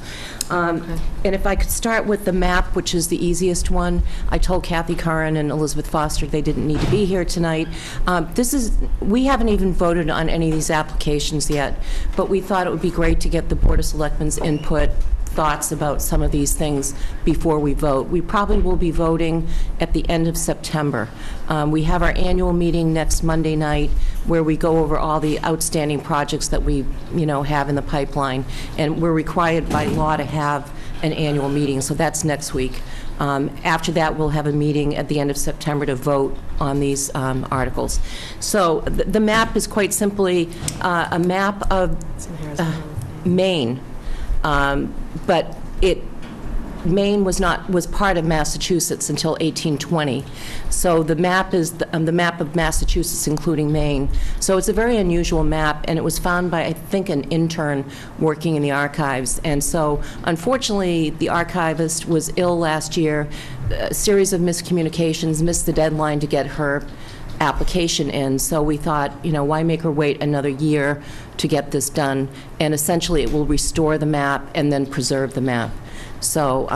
And if I could start with the map, which is the easiest one. I told Kathy Curran and Elizabeth Foster they didn't need to be here tonight. We haven't even voted on any of these applications yet, but we thought it would be great to get the Board of Selectmen's input, thoughts about some of these things before we vote. We probably will be voting at the end of September. We have our annual meeting next Monday night where we go over all the outstanding projects that we, have in the pipeline. And we're required by law to have an annual meeting, so that's next week. After that, we'll have a meeting at the end of September to vote on these articles. So the map is quite simply a map of Maine. But Maine was part of Massachusetts until 1820. So the map is the map of Massachusetts, including Maine. So it's a very unusual map, and it was found by, I think, an intern working in the archives. And so, unfortunately, the archivist was ill last year. A series of miscommunications, missed the deadline to get her application in, so we thought, why make her wait another year to get this done? And essentially, it will restore the map and then preserve the map. So,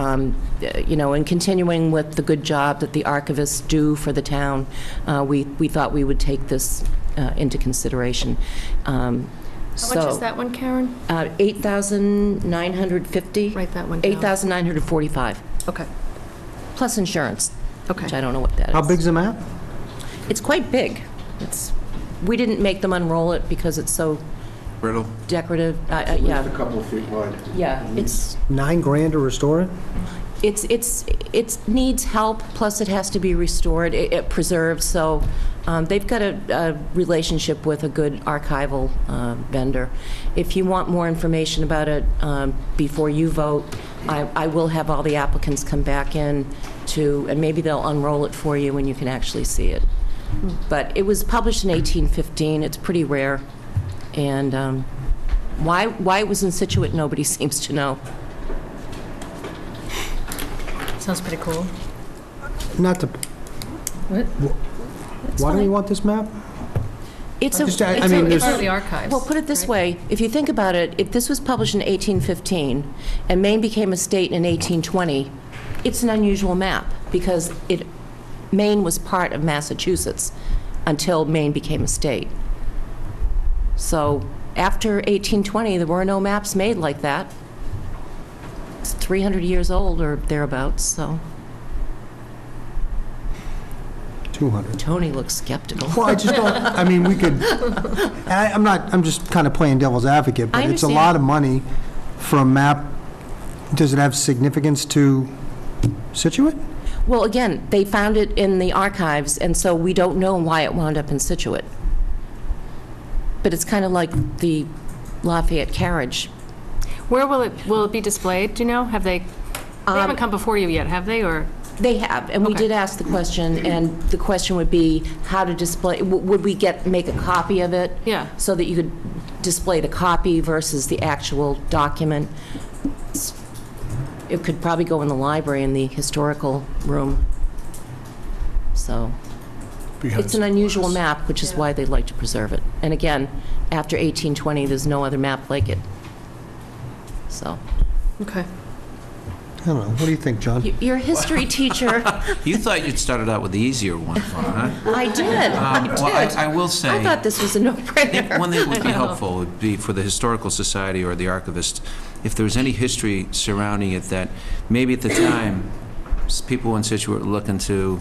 in continuing with the good job that the archivists do for the town, we thought we would take this into consideration. How much is that one, Karen? $8,950. Write that one down. $8,945. Okay. Plus insurance. Okay. Which I don't know what that is. How big's the map? It's quite big. We didn't make them unroll it because it's so Brittle. decorative. It's a couple of feet wide. Yeah, it's $9,000 to restore it? it needs help. Plus, it has to be restored. It preserves. So they've got a relationship with a good archival vendor. If you want more information about it before you vote, I will have all the applicants come back in and maybe they'll unroll it for you and you can actually see it. But it was published in 1815. It's pretty rare. And why it was in Scituate, nobody seems to know. Sounds pretty cool. Not to, What? why do we want this map? It's It's part of the archives. Well, put it this way. If you think about it, if this was published in 1815 and Maine became a state in 1820, it's an unusual map because Maine was part of Massachusetts until Maine became a state. So after 1820, there were no maps made like that. It's 300 years old or thereabouts, so. 200. Tony looks skeptical. Well, I just don't, I mean, we could, I'm just kind of playing devil's advocate, but I it's a understand. lot of money for a map. Does it have significance to Scituate? Well, again, they found it in the archives, and so we don't know why it wound up in Scituate. But it's kind of like the Lafayette carriage. Where will it be displayed, do you know? They haven't come before you yet, have they, or? They have, and we did ask the question, and the question would be how to display, would we make a copy of it? Yeah. So that you could display the copy versus the actual document. It could probably go in the library in the historical room. So, it's an unusual map, which is why they like to preserve it. And again, after 1820, there's no other map like it. So, Okay. I don't know, what do you think, John? your history teacher, You thought you'd started out with the easier one, huh? I did. Well, I will say... I thought this was a no-brainer. One thing that would be helpful would be for the Historical Society or the archivist, if there was any history surrounding it that maybe at the time, people in Scituate were looking to,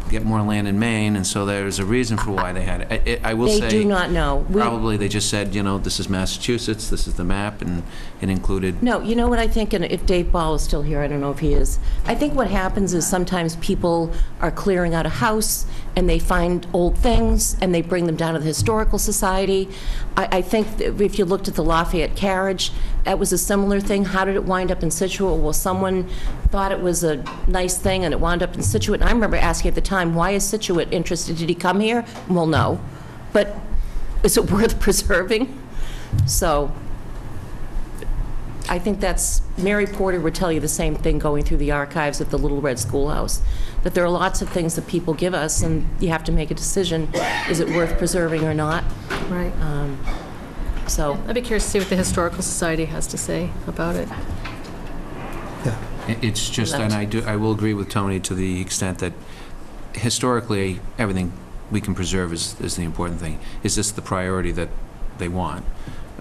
get more land in Maine, and so there's a reason for why they had it. I will say... They do not know. Probably they just said, this is Massachusetts, this is the map, and it included... No, you know what I think, and if Dave Ball is still here, I don't know if he is. I think what happens is sometimes people are clearing out a house, and they find old things, and they bring them down to the Historical Society. I think that if you looked at the Lafayette carriage, that was a similar thing. How did it wind up in Scituate? Well, someone thought it was a nice thing, and it wound up in Scituate. And I remember asking at the time, why is Scituate interested? Did he come here? Well, no. But is it worth preserving? So I think that's, Mary Porter would tell you the same thing going through the archives at the Little Red Schoolhouse, that there are lots of things that people give us, and you have to make a decision, is it worth preserving or not? Right. So I'd be curious to see what the Historical Society has to say about it. It's just, and I will agree with Tony to the extent that historically, everything we can preserve is the important thing. Is this the priority that they want?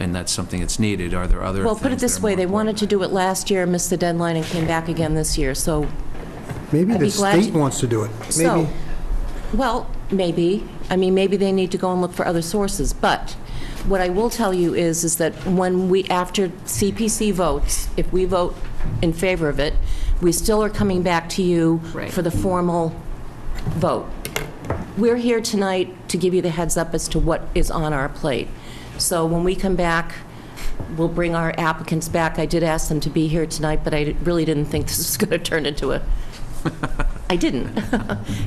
And that's something that's needed. Are there other Well, things put it this that are way, more they important? wanted to do it last year, missed the deadline, and came back again this year, so... Maybe I'd the be glad state to- wants to do it. So, Maybe. well, maybe. I mean, maybe they need to go and look for other sources, but what I will tell you is that when after CPC votes, if we vote in favor of it, we still are coming back to you Right. for the formal vote. We're here tonight to give you the heads up as to what is on our plate. So when we come back, we'll bring our applicants back. I did ask them to be here tonight, but I really didn't think this was going to turn into a... I didn't.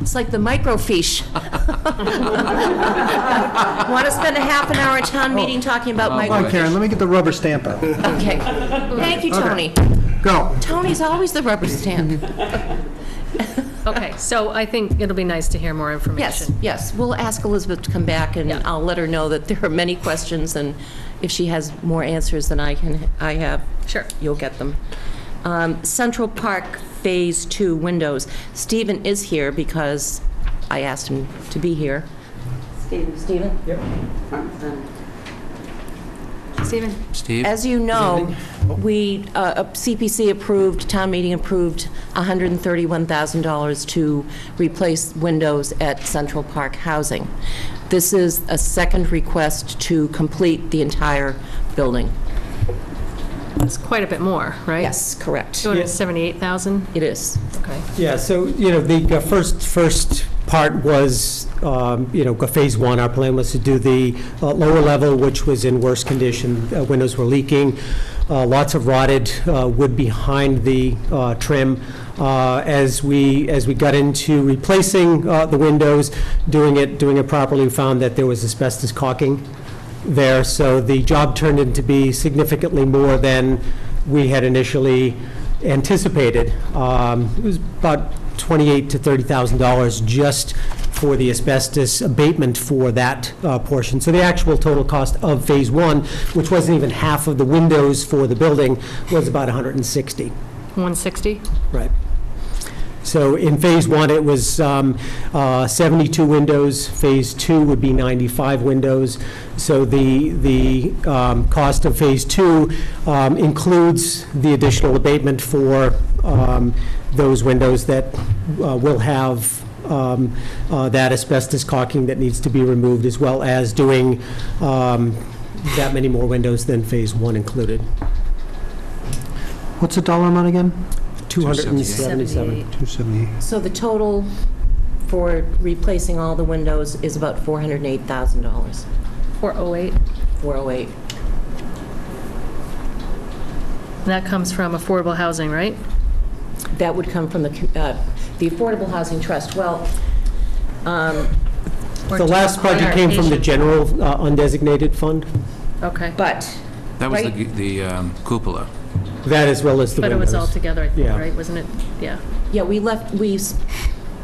It's like the microfiche. Want to spend a half an hour at town meeting talking about Come on, microfiche? Karen, let me get the rubber stamp out. Okay. Thank you, Tony. Go. Tony's always the rubber stamp. Okay, so I think it'll be nice to hear more Yes, information. yes. We'll ask Elizabeth to come back, and Yeah. I'll let her know that there are many questions, and if she has more answers than I have, Sure. you'll get them. Central Park Phase 2 windows. Stephen is here because I asked him to be here. Stephen? Yep. Stephen? Steve? As you know, CPC approved, town meeting approved $131,000 to replace windows at Central Park Housing. This is a second request to complete the entire building. It's quite a bit more, right? Yes, correct. 278,000? It is. Okay. Yeah, so, the first part was, Phase 1, our plan was to do the lower level, which was in worse condition. Windows were leaking, lots of rotted wood behind the trim. As we got into replacing the windows, doing it properly, we found that there was asbestos caulking there, so the job turned into be significantly more than we had initially anticipated. It was about $28,000 to $30,000 just for the asbestos abatement for that portion. So the actual total cost of Phase 1, which wasn't even half of the windows for the building, was about $160. 160? Right. So in Phase 1, it was 72 windows. Phase 2 would be 95 windows. So the cost of Phase 2 includes the additional abatement for those windows that will have that asbestos caulking that needs to be removed, as well as doing that many more windows than Phase 1 included. What's the dollar amount again? 277. 278. So the total for replacing all the windows is about $408,000. 408? 408. That comes from affordable housing, right? That would come from the Affordable Housing Trust. Well, The last project came from the general undesignated fund. Okay. But, That was right? the cupola. That as well as the But it windows. was all together, I think, Yeah. right? Wasn't it? Yeah. Yeah, we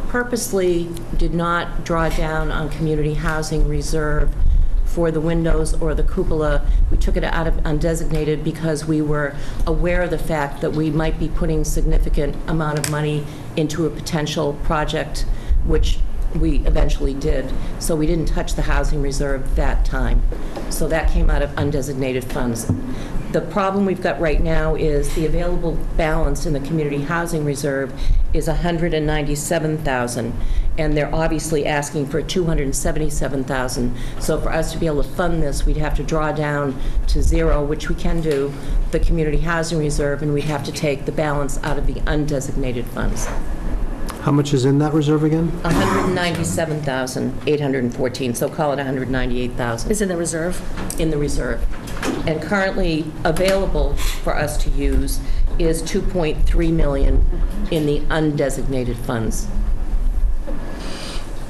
purposely did not draw down on community housing reserve for the windows or the cupola. We took it out of undesignated because we were aware of the fact that we might be putting significant amount of money into a potential project, which we eventually did. So we didn't touch the housing reserve that time. So that came out of undesignated funds. The problem we've got right now is the available balance in the community housing reserve is $197,000, and they're obviously asking for $277,000. So for us to be able to fund this, we'd have to draw down to zero, which we can do, the community housing reserve, and we'd have to take the balance out of the undesignated funds. How much is in that reserve again? $197,814, so call it $198,000. Is in the reserve? In the reserve. And currently available for us to use is $2.3 million in the undesignated funds.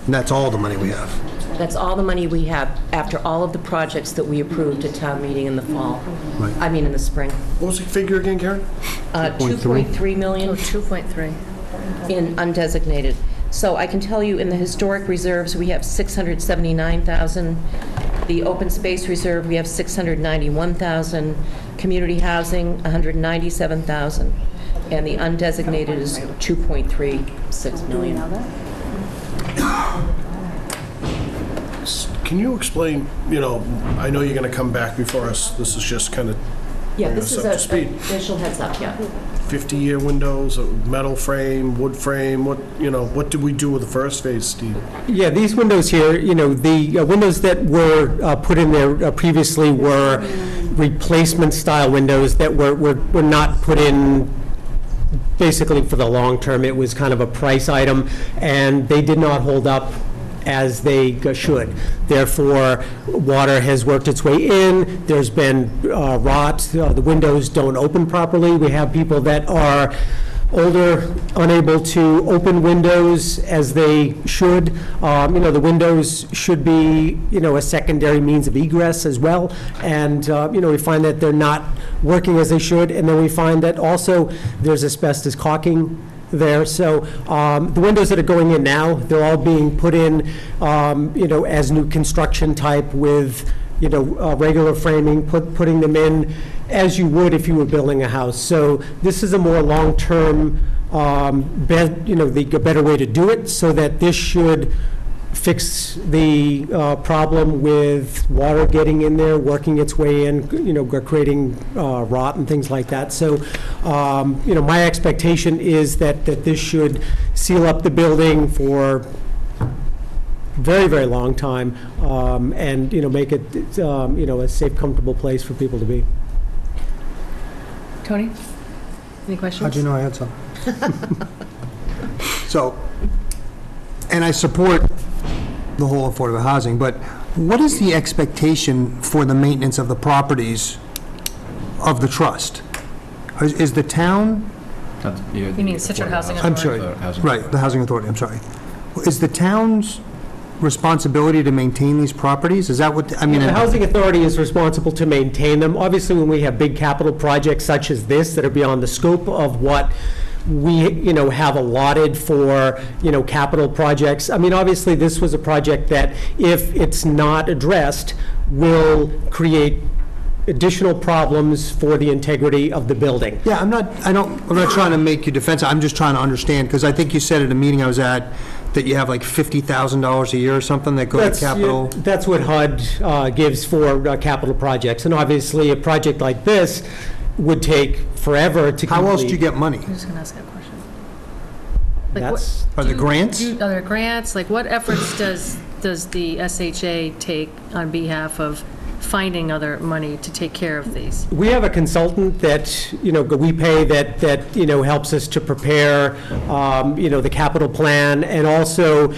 And that's all the money we have? That's all the money we have after all of the projects that we approved at town meeting in the fall. Right. I mean, in the spring. What was the figure again, Karen? 2.3 million. Oh, 2.3. In undesignated. So I can tell you in the historic reserves, we have $679,000. The open space reserve, we have $691,000. Community housing, $197,000. And the undesignated is $2.36 million. Can you explain, I know you're going to come back before us. This is just kind of Yeah, bring this us is up to a speed. initial heads up, yeah. 50-year windows, a metal frame, wood frame, what did we do with the first phase, Steve? Yeah, these windows here, the windows that were put in there previously were replacement-style windows that were not put in basically for the long term. It was kind of a price item, and they did not hold up as they should. Therefore, water has worked its way in, there's been rot, the windows don't open properly. We have people that are older, unable to open windows as they should. The windows should be, a secondary means of egress as well. And, we find that they're not working as they should. And then we find that also there's asbestos caulking there. So the windows that are going in now, they're all being put in, as new construction type with, regular framing, putting them in as you would if you were building a house. So this is a more long-term, the better way to do it, so that this should fix the problem with water getting in there, working its way in, creating rot and things like that. So, my expectation is that this should seal up the building for very, very long time, and, make it, a safe, comfortable place for people to be. Tony? Any questions? How'd you know I had some? So, and I support the whole affordable housing, but what is the expectation for the maintenance of the properties of the trust? Is the town, You mean Scituate Housing I'm Authority? sorry, right, the housing authority, I'm sorry. Is the town's responsibility to maintain these properties? Is that what, The Housing Authority is responsible to maintain them. Obviously, when we have big capital projects such as this that are beyond the scope of what we, have allotted for, capital projects. Obviously, this was a project that, if it's not addressed, will create additional problems for the integrity of the building. Yeah, I'm not trying to make you defensive, I'm just trying to understand, because I think you said at a meeting I was at that you have like $50,000 a year or something that go to capital. That's what HUD gives for capital projects, and obviously, a project like this would take forever to complete. How else do you get money? I'm just going to ask that question. Are there grants? Are there grants? Like, what efforts does the SHA take on behalf of finding other money to take care of these? We have a consultant that, we pay that helps us to prepare, the capital plan, and also,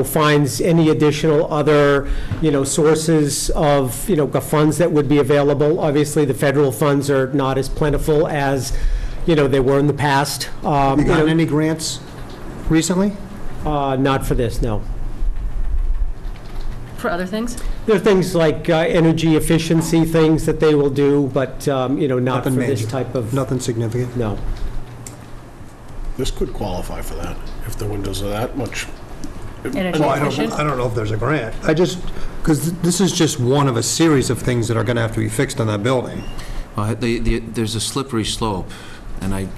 finds any additional other, sources of, funds that would be available. Obviously, the federal funds are not as plentiful as, they were in the past. Have you gotten any grants recently? Not for this, no. For other things? There are things like energy efficiency things that they will do, but, not Nothing for major. this type of... Nothing significant? No. This could qualify for that, if the windows are that much. Energy Well, efficient? I don't know if there's a grant. Because this is just one of a series of things that are going to have to be fixed on that building. Well, there's a slippery slope, and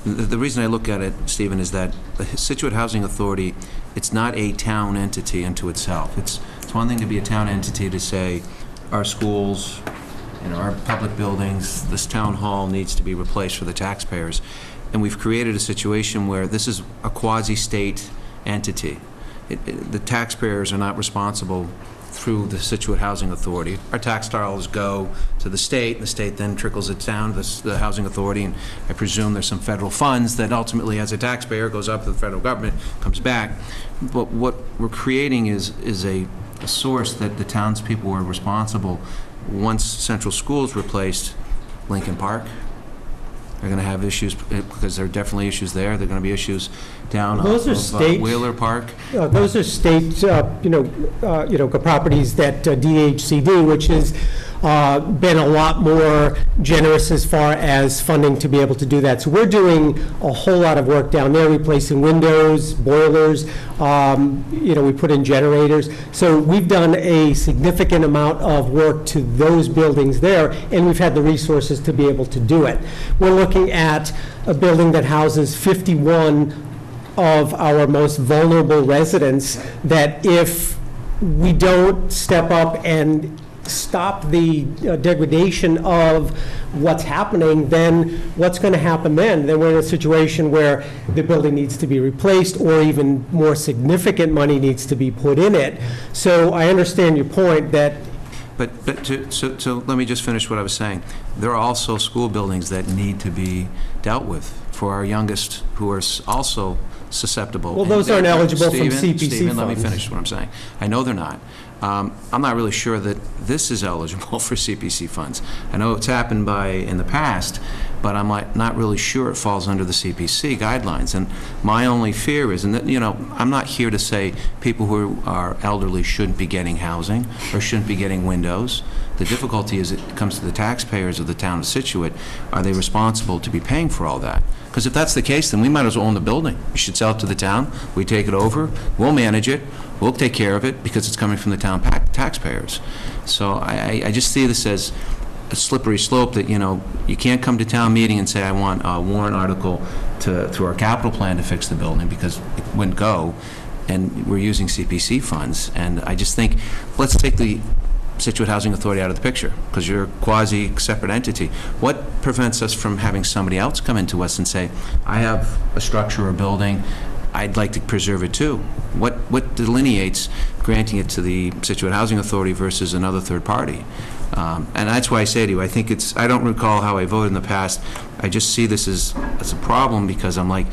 the reason I look at it, Stephen, is that the Scituate Housing Authority, it's not a town entity unto itself. It's one thing to be a town entity to say, our schools, our public buildings, this town hall needs to be replaced for the taxpayers. And we've created a situation where this is a quasi-state entity. The taxpayers are not responsible through the Scituate Housing Authority. Our tax dollars go to the state, and the state then trickles it down to the Housing Authority, and I presume there's some federal funds that ultimately, as a taxpayer, goes up to the federal government, comes back. But what we're creating is a source that the townspeople are responsible. Once Central School's replaced, Lincoln Park, they're going to have issues, because there are definitely issues there. There are going to be issues down off of Wheeler Park. Those are state, properties that DHCD, which has been a lot more generous as far as funding to be able to do that. So we're doing a whole lot of work down there, replacing windows, boilers, we put in generators. So we've done a significant amount of work to those buildings there, and we've had the resources to be able to do it. We're looking at a building that houses 51 of our most vulnerable residents, that if we don't step up and stop the degradation of what's happening, then what's going to happen then? Then we're in a situation where the building needs to be replaced, or even more significant money needs to be put in it. So I understand your point that... So let me just finish what I was saying. There are also school buildings that need to be dealt with for our youngest, who are also susceptible. Well, those aren't eligible from CPC Stephen, funds. let me finish what I'm saying. I know they're not. I'm not really sure that this is eligible for CPC funds. I know it's happened in the past, but I'm not really sure it falls under the CPC guidelines. And my only fear is, and that, I'm not here to say people who are elderly shouldn't be getting housing or shouldn't be getting windows. The difficulty is, it comes to the taxpayers of the town of Scituate. Are they responsible to be paying for all that? Because if that's the case, then we might as well own the building. We should sell it to the town. We take it over. We'll manage it. We'll take care of it, because it's coming from the town taxpayers. So I just see this as a slippery slope, that, you can't come to town meeting and say, I want a warrant article through our capital plan to fix the building, because it wouldn't go, and we're using CPC funds. And I just think, let's take the Scituate Housing Authority out of the picture, because you're a quasi-separate entity. What prevents us from having somebody else come into us and say, I have a structure or building, I'd like to preserve it too? What delineates granting it to the Scituate Housing Authority versus another third party? And that's why I say to you, I don't recall how I voted in the past. I just see this as a problem, because I'm like,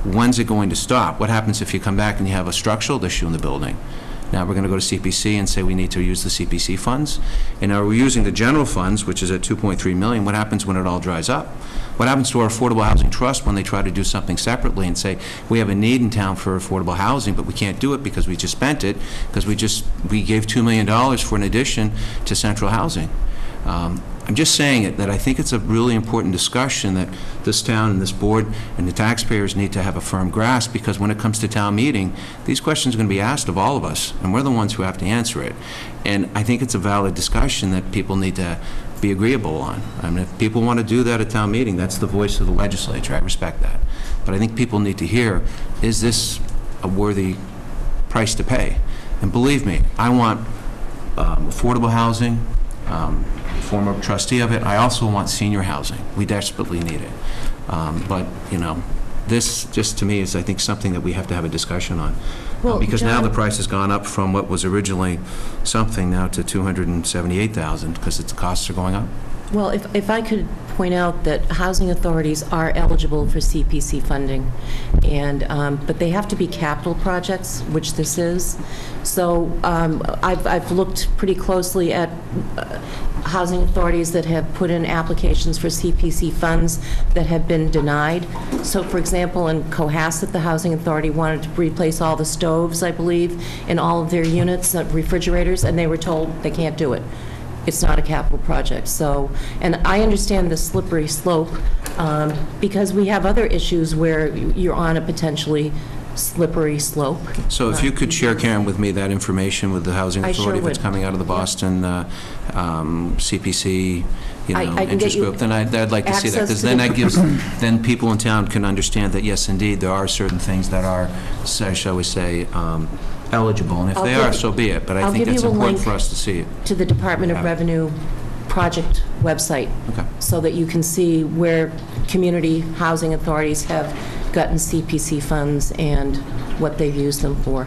when's it going to stop? What happens if you come back and you have a structural issue in the building? Now we're going to go to CPC and say we need to use the CPC funds. And are we using the general funds, which is at $2.3 million? What happens when it all dries up? What happens to our Affordable Housing Trust when they try to do something separately and say, we have a need in town for affordable housing, but we can't do it because we just spent it, because we gave $2 million for an addition to central housing? I'm just saying it, that I think it's a really important discussion that this town and this board and the taxpayers need to have a firm grasp, because when it comes to town meeting, these questions are going to be asked of all of us, and we're the ones who have to answer it. And I think it's a valid discussion that people need to be agreeable on. I mean, if people want to do that at town meeting, that's the voice of the legislature. I respect that. But I think people need to hear, is this a worthy price to pay? And believe me, I want affordable housing. Former trustee of it. I also want senior housing. We desperately need it. But, this just to me is, I think, something that we have to have a discussion on. Because now the price has gone up from what was originally something now to $278,000, because its costs are going up. Well, if I could point out that housing authorities are eligible for CPC funding, and but they have to be capital projects, which this is. So I've looked pretty closely at housing authorities that have put in applications for CPC funds that have been denied. So, for example, in Cohasset, the housing authority wanted to replace all the stoves, I believe, in all of their units, refrigerators, and they were told they can't do it. It's not a capital project. So, and I understand the slippery slope, because we have other issues where you're on a potentially slippery slope. So if you could share, Karen, with me that information with the Housing I sure Authority, if it's would. coming out of the Boston CPC, I can get interest you group, then I'd like to see that, access because to then the- that gives, then people in town can understand that, yes, indeed, there are certain things that are, shall we say, eligible, and if I'll they give are, you- so be it, but I I'll think give that's you a important link for us to see it. to the Department of Yeah. Revenue project website, Okay. so that you can see where community housing authorities have gotten CPC funds and what they've used them for.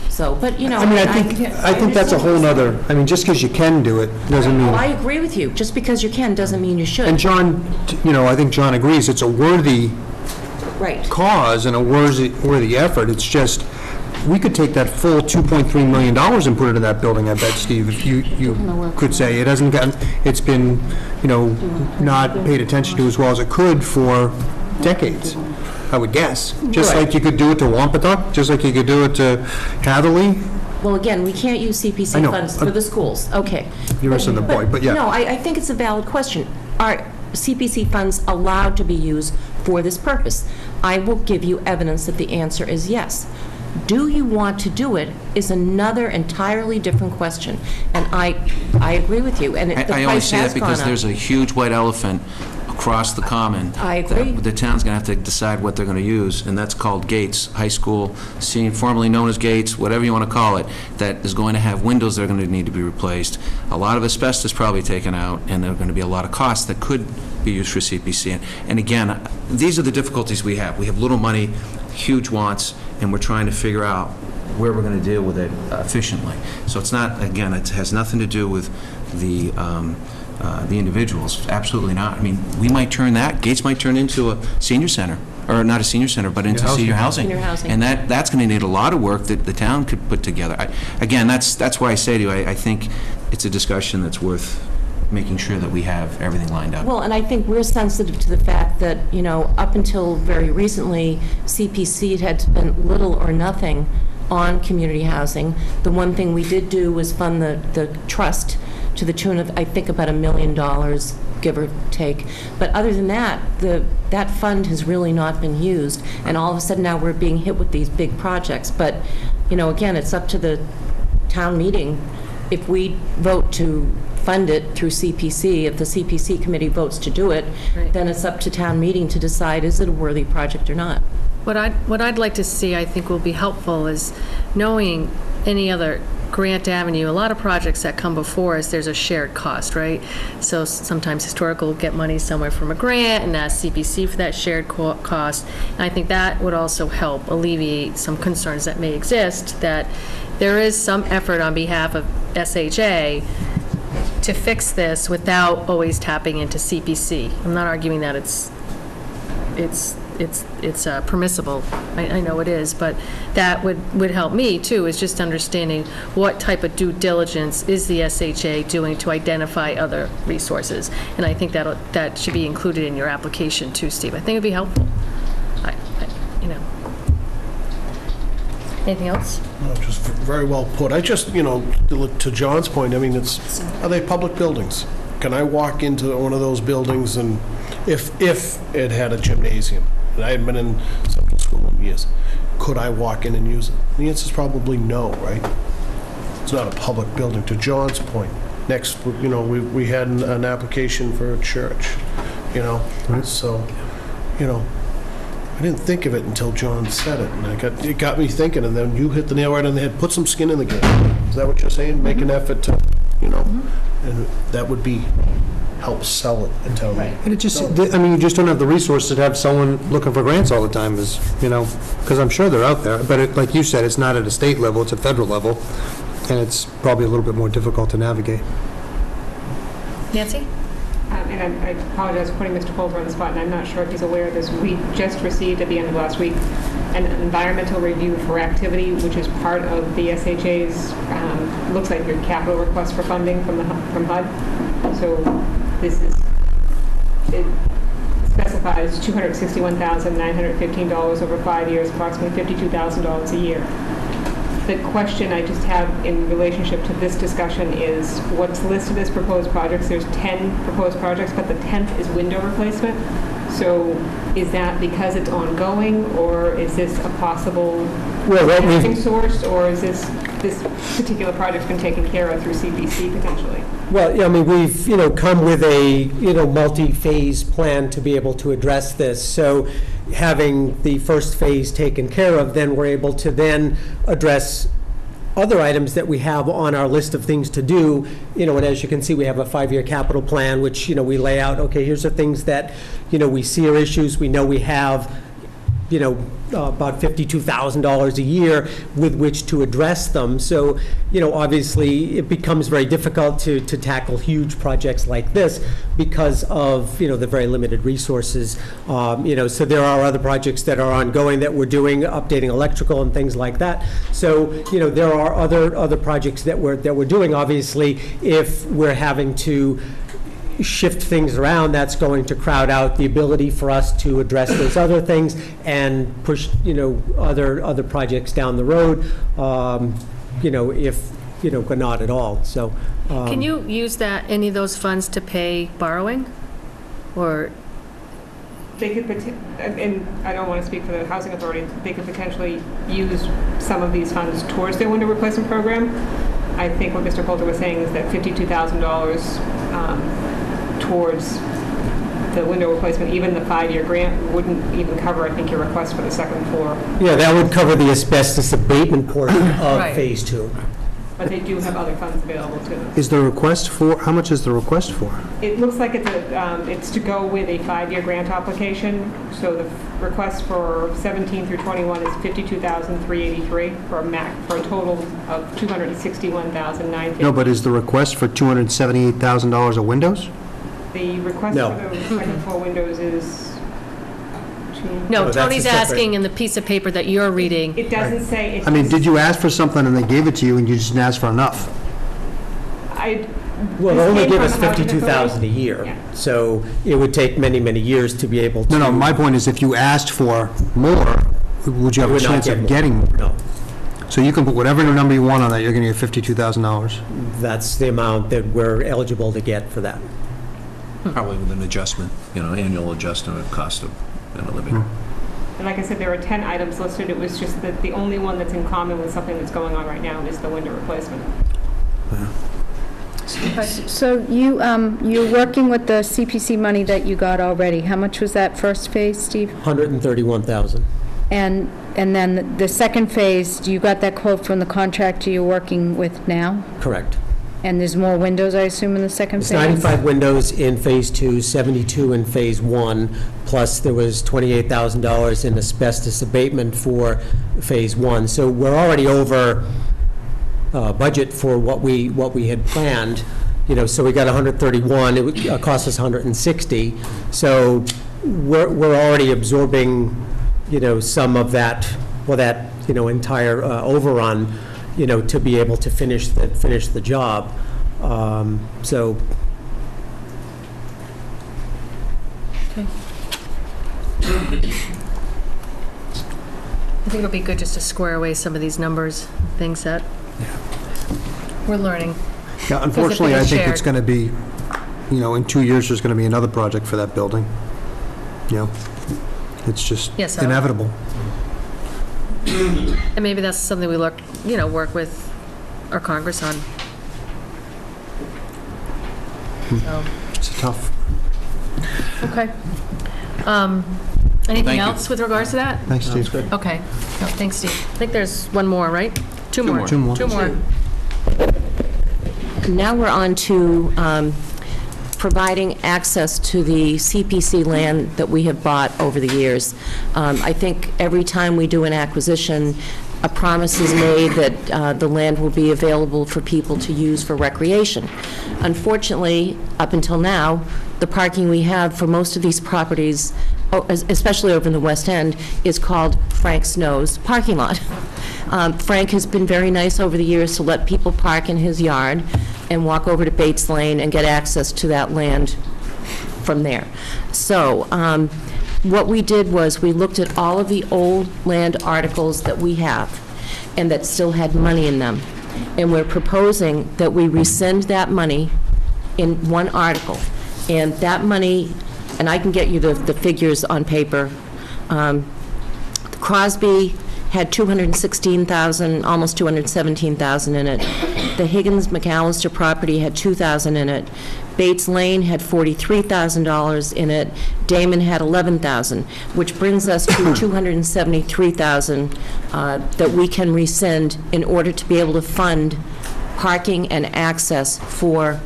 So, but, you know... I mean, I think that's a whole nother, I mean, just because you can do it doesn't mean... Oh, I agree with you. Just because you can doesn't mean you should. And John, you know, I think John agrees, it's a worthy Right. cause and a worthy effort. It's just, we could take that full $2.3 million and put it in that building, I bet, Steve, if you could say. It hasn't gotten, it's been, you know, not paid attention to as well as it could for decades, I would guess. Just Right. like you could do it to Wampatuck, just like you could do it to Hatherley. Well, again, we can't use I CPC know. funds for the schools. Okay. You're missing the point, but yeah. No, I think it's a valid question. Are CPC funds allowed to be used for this purpose? I will give you evidence that the answer is yes. Do you want to do it is another entirely different question. And I agree with you, and the I only price say has that gone because up. there's a huge white elephant across the common. I agree. That the town's going to have to decide what they're going to use, and that's called Gates High School, formerly known as Gates, whatever you want to call it, that is going to have windows that are going to need to be replaced. A lot of asbestos probably taken out, and there are going to be a lot of costs that could be used for CPC. And again, these are the difficulties we have. We have little money, huge wants, and we're trying to figure out where we're going to deal with it efficiently. So it's not, again, it has nothing to do with the individuals, absolutely not. I mean, we might turn that, Gates might turn into a senior center, or not a senior center, but into senior housing. Senior housing. And that's going to need a lot of work that the town could put together. Again, that's why I say to you, I think it's a discussion that's worth making sure that we have everything lined up. Well, and I think we're sensitive to the fact that, you know, up until very recently, CPC had spent little or nothing on community housing. The one thing we did do was fund the trust to the tune of, I think, about $1 million, give or take. But other than that, that fund has really not been used, and all of a sudden now we're being hit with these big projects. But, you know, again, it's up to the town meeting. If we vote to fund it through CPC, if the CPC committee votes to do it, Right. then it's up to town meeting to decide, is it a worthy project or not? What I'd like to see, I think will be helpful, is knowing any other grant avenue. A lot of projects that come before us, there's a shared cost, right? So sometimes historical will get money somewhere from a grant and ask CPC for that shared cost. And I think that would also help alleviate some concerns that may exist, that there is some effort on behalf of SHA to fix this without always tapping into CPC. I'm not arguing that it's permissible. I know it is, but that would help me, too, is just understanding what type of due diligence is the SHA doing to identify other resources. And I think that should be included in your application, too, Steve. I think it'd be helpful. You know. Anything else? No, just very well put. I just, you know, to John's point, I mean, are they public buildings? Can I walk into one of those buildings and, if it had a gymnasium, and I hadn't been in central school in years, could I walk in and use it? The answer is probably no, right? It's not a public building. To John's point, next, you know, we had an application for a church, you know? So, you know, I didn't think of it until John said it, and it got me thinking, and then you hit the nail right on the head. Put some skin in the game. Is that what you're saying? Make an effort to, you know, and that would be, help sell it and tell me. And it just, I mean, you just don't have the resources to have someone looking for grants all the time, is, you know, because I'm sure they're out there, but like you said, it's not at a state level, it's a federal level, and it's probably a little bit more difficult to navigate. Nancy? And I apologize for putting Mr. Holder on the spot, and I'm not sure if he's aware of this. We just received at the end of last week an environmental review for activity, which is part of the SHA's, looks like your capital request for funding from HUD. So this is, it specifies $261,915 over 5 years, approximately $52,000 a year. The question I just have in relationship to this discussion is what's listed as proposed projects. There's 10 proposed projects, but the 10th is window replacement. So is that because it's ongoing, or is this a possible Well, what we've- funding source, or is this particular project's been taken care of through CPC potentially? Well, I mean, we've, come with a, multi-phase plan to be able to address this. So having the first phase taken care of, then we're able to then address other items that we have on our list of things to do, and as you can see, we have a 5-year capital plan, which, we lay out, okay, here's the things that, we see are issues, we know we have, about $52,000 a year with which to address them. So, obviously, it becomes very difficult to tackle huge projects like this because of, the very limited resources. So there are other projects that are ongoing that we're doing, updating electrical and things like that. So, there are other projects that we're doing. Obviously, if we're having to shift things around, that's going to crowd out the ability for us to address those other things and push, other projects down the road, if, but not at all. So. Can you use any of those funds to pay borrowing? Or? They could, and I don't want to speak for the housing authority, they could potentially use some of these funds towards their window replacement program. I think what Mr. Coulter was saying is that $52,000 towards the window replacement, even the 5-year grant wouldn't even cover, I think, your request for the second floor. Yeah, that would cover the asbestos abatement portion of Right. Phase 2. But they do have other funds available to them. Is the request for, how much is the request for? It looks like it's to go with a 5-year grant application. So the request for 17 through 21 is $52,383 for a total of $261,950. No, but is the request for $278,000 of windows? The request No. for the second floor windows is No, that's Tony's a separate- asking in the piece of paper that you're reading. It doesn't say. It I mean, just- did you ask for something and they gave it to you and you just didn't ask for enough? Well, this they only came give from us the housing $52,000 a year. So it would take many, many years to be able to. No, my point is if you asked for more, would you have a would not chance get of more. getting more? No. So you can put whatever number you want on that, you're going to get $52,000. That's the amount that we're eligible to get for that. Probably with an adjustment, annual adjustment of cost of living. And like I said, there are 10 items listed. It was just that the only one that's in common with something that's going on right now is the window replacement. So you're working with the CPC money that you got already. How much was that first phase, Steve? $131,000. And then the second phase, you got that quote from the contractor you're working with now? Correct. And there's more windows, I assume, in the second It's phase? 95 windows in Phase 2, 72 in Phase 1, plus there was $28,000 in asbestos abatement for Phase 1. So we're already over budget for what we had planned, so we got 131, it would cost us 160. So we're already absorbing, some of that, entire overrun, to be able to finish the job. So. Okay. I think it'll be good just to square away some of these numbers, things that we're learning. Yeah, unfortunately, I being think it's shared. going to be, in 2 years, there's going to be another project for that building. It's just Yes, I- inevitable. And maybe that's something we work with our Congress on. So, It's tough. okay. Anything Thank you. else with regards to that? Thanks, Steve. Okay. No, thanks, Steve. I think there's one more, right? Two more. Two more. Two more. Now we're on to providing access to the CPC land that we have bought over the years. I think every time we do an acquisition, a promise is made that the land will be available for people to use for recreation. Unfortunately, up until now, the parking we have for most of these properties, especially over in the West End, is called Frank Snow's parking lot. Frank has been very nice over the years to let people park in his yard and walk over to Bates Lane and get access to that land from there. So what we did was we looked at all of the old land articles that we have and that still had money in them. And we're proposing that we rescind that money in one article. And that money, and I can get you the figures on paper. Crosby had 216,000, almost 217,000 in it. The Higgins McAllister property had 2,000 in it. Bates Lane had $43,000 in it. Damon had 11,000, which brings us to 273,000 that we can rescind in order to be able to fund parking and access for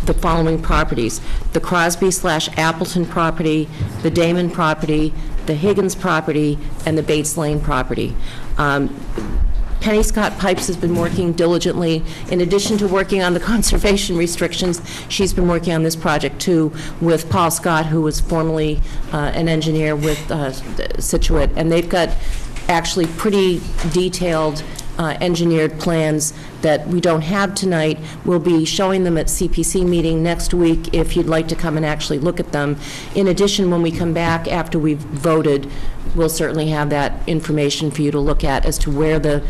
the following properties: the Crosby/Appleton property, the Damon property, the Higgins property, and the Bates Lane property. Penny Scott Pipes has been working diligently. In addition to working on the conservation restrictions, she's been working on this project too with Paul Scott, who was formerly an engineer with Scituate, and they've got actually pretty detailed engineered plans that we don't have tonight. We'll be showing them at CPC meeting next week if you'd like to come and actually look at them. In addition, when we come back after we've voted, we'll certainly have that information for you to look at as to where the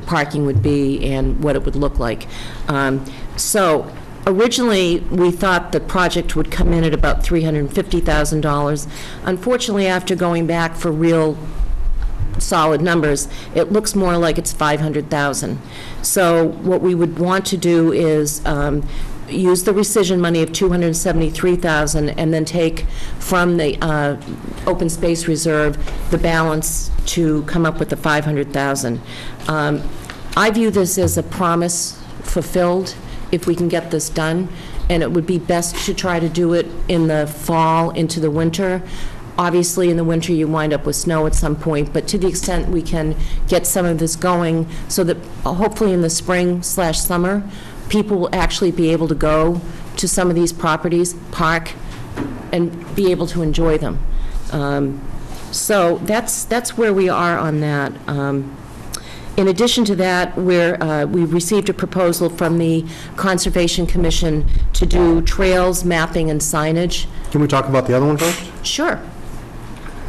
parking would be and what it would look like. So originally, we thought the project would come in at about $350,000. Unfortunately, after going back for real solid numbers, it looks more like it's 500,000. So what we would want to do is use the rescission money of 273,000 and then take from the open space reserve the balance to come up with the 500,000. I view this as a promise fulfilled if we can get this done, and it would be best to try to do it in the fall into the winter. Obviously, in the winter, you wind up with snow at some point, but to the extent we can get some of this going so that hopefully in the spring/summer, people will actually be able to go to some of these properties, park, and be able to enjoy them. So that's where we are on that. In addition to that, we received a proposal from the Conservation Commission to do trails, mapping, and signage. Can we talk about the other one first? Sure.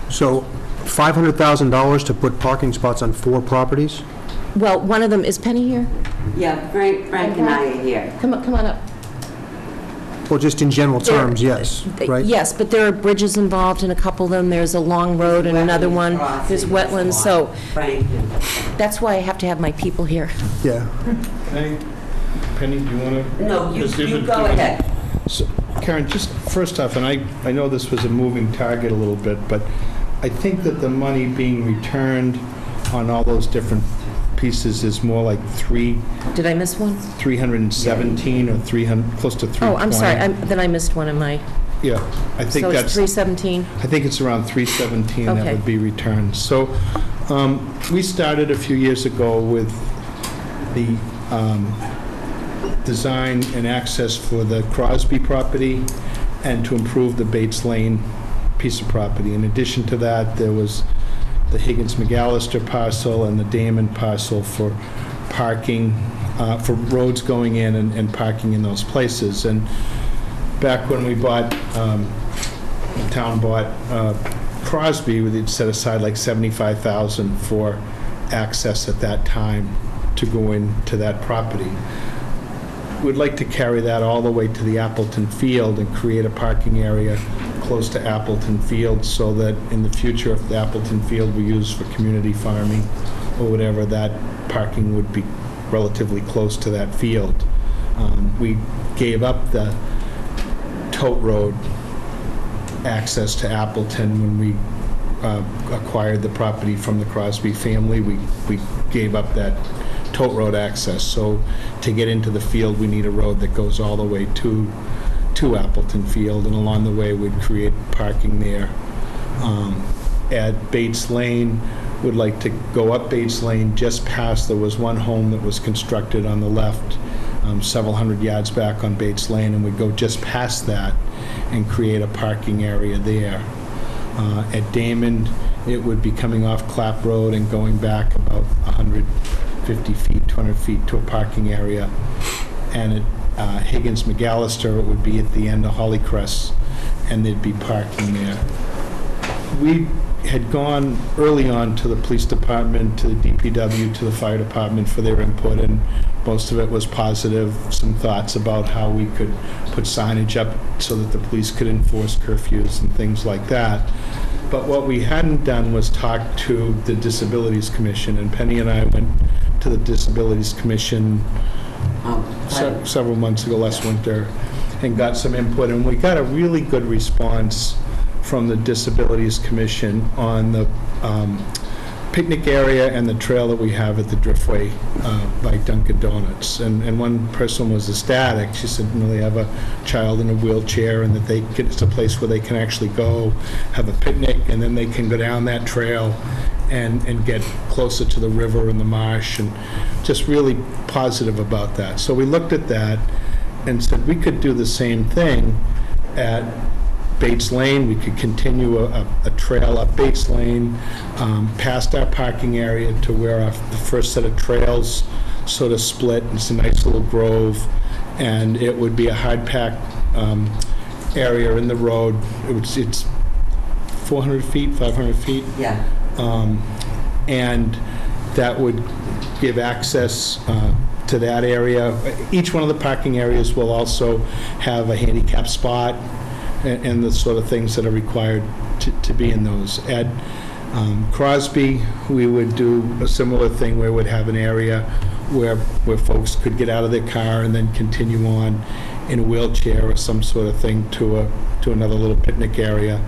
So $500,000 to put parking spots on 4 properties? Well, one of them, is Penny here? Yeah, Frank and I are here. Come on up. Well, just in general terms, yes, right? Yes, but there are bridges involved in a couple of them. There's a long road and another one. There's wetlands, so that's why I have to have my people here. Yeah. Penny, do you want to? No, you go ahead. So, Karen, just first off, and I know this was a moving target a little bit, but I think that the money being returned on all those different pieces is more like Did I miss one? 317 or 300, close to 320. Oh, I'm sorry, then I missed one in my... Yeah, I think so that's... it's 317? I think it's around 317 that Okay. would be returned. So we started a few years ago with the design and access for the Crosby property and to improve the Bates Lane piece of property. In addition to that, there was the Higgins McAllister parcel and the Damon parcel for parking, for roads going in and parking in those places. And back when we bought, the town bought Crosby, we'd set aside like $75,000 for access at that time to go into that property. We'd like to carry that all the way to the Appleton Field and create a parking area close to Appleton Field so that in the future, if the Appleton Field were used for community farming or whatever, that parking would be relatively close to that field. We gave up the tote road access to Appleton when we acquired the property from the Crosby family. We gave up that tote road access. So to get into the field, we need a road that goes all the way to Appleton Field, and along the way we'd create parking there. At Bates Lane, would like to go up Bates Lane just past, there was one home that was constructed on the left several hundred yards back on Bates Lane, and we'd go just past that and create a parking area there. At Damon, it would be coming off Clap Road and going back about 150 feet, 200 feet to a parking area. And at Higgins McAllister, it would be at the end of Hollycrest, and there'd be parking there. We had gone early on to the police department, to the DPW, to the fire department for their input, and most of it was positive, some thoughts about how we could put signage up so that the police could enforce curfews and things like that. But what we hadn't done was talk to the Disabilities Commission, and Penny and I went to the Disabilities Commission several months ago, last winter, and got some input, and we got a really good response from the Disabilities Commission on the picnic area and the trail that we have at the Driftway by Dunkin' Donuts. And one person was ecstatic. She said, they have a child in a wheelchair, and that it's a place where they can actually go have a picnic, and then they can go down that trail and get closer to the river and the marsh, and just really positive about that. So we looked at that and said we could do the same thing at Bates Lane. We could continue a trail up Bates Lane, past our parking area to where the first set of trails sort of split. It's a nice little grove, and it would be a hard-packed area in the road. It's 400 feet, 500 feet? Yeah. And that would give access to that area. Each one of the parking areas will also have a handicap spot and the sort of things that are required to be in those. At Crosby, we would do a similar thing where we'd have an area where folks could get out of their car and then continue on in a wheelchair or some sort of thing to another little picnic area.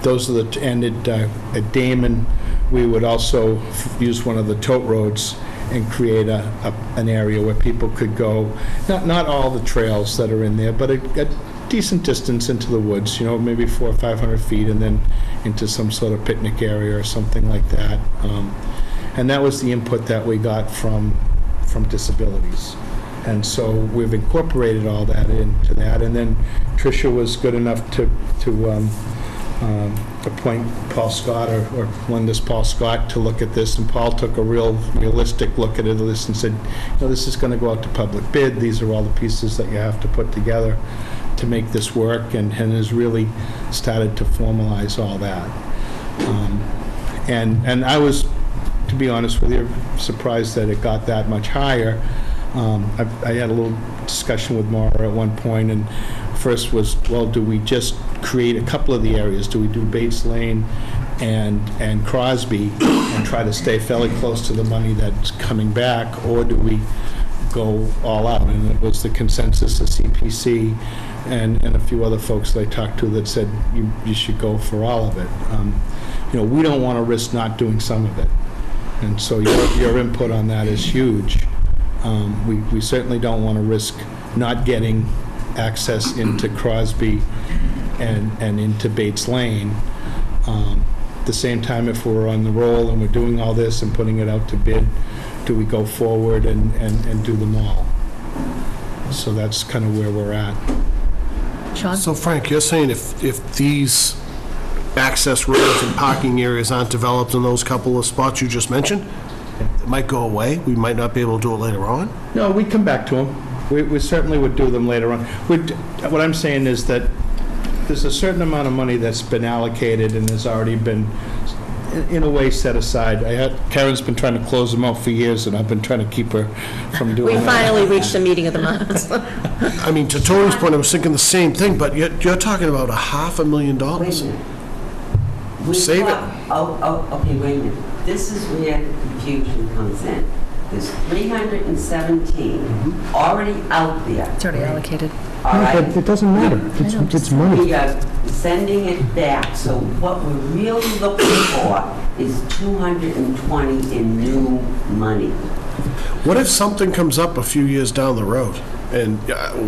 Those are and at Damon, we would also use one of the tote roads and create an area where people could go, not all the trails that are in there, but a decent distance into the woods, maybe 400 or 500 feet, and then into some sort of picnic area or something like that. And that was the input that we got from disabilities. And so we've incorporated all that into that. And then Tricia was good enough to appoint Paul Scott or lend us Paul Scott to look at this, and Paul took a realistic look at this and said, this is going to go out to public bid. These are all the pieces that you have to put together to make this work, and has really started to formalize all that. And I was, to be honest with you, surprised that it got that much higher. I had a little discussion with Maura at one point, and first was, well, do we just create a couple of the areas? Do we do Bates Lane and Crosby and try to stay fairly close to the money that's coming back, or do we go all out? And it was the consensus of CPC and a few other folks that I talked to that said you should go for all of it. We don't want to risk not doing some of it. And so your input on that is huge. We certainly don't want to risk not getting access into Crosby and into Bates Lane. At the same time, if we're on the roll and we're doing all this and putting it out to bid, do we go forward and do them all? So that's kind of where we're at. Sean? So Frank, you're saying if these access roads and parking areas aren't developed in those couple of spots you just mentioned, it might go away? We might not be able to do it later on? No, we'd come back to them. We certainly would do them later on. What I'm saying is that there's a certain amount of money that's been allocated and has already been, in a way, set aside. Karen's been trying to close them out for years, and I've been trying to keep her from doing that. We finally reached the meeting of the month. I mean, to Tony's point, I was thinking the same thing, but you're talking about $500,000. Wait a minute. Save it. Okay, wait a minute. This is where the confusion comes in. There's 317 already out there. It's already allocated. All right? It doesn't matter. It's money. We are sending it back, so what we're really looking for is 220 in new money. What if something comes up a few years down the road? And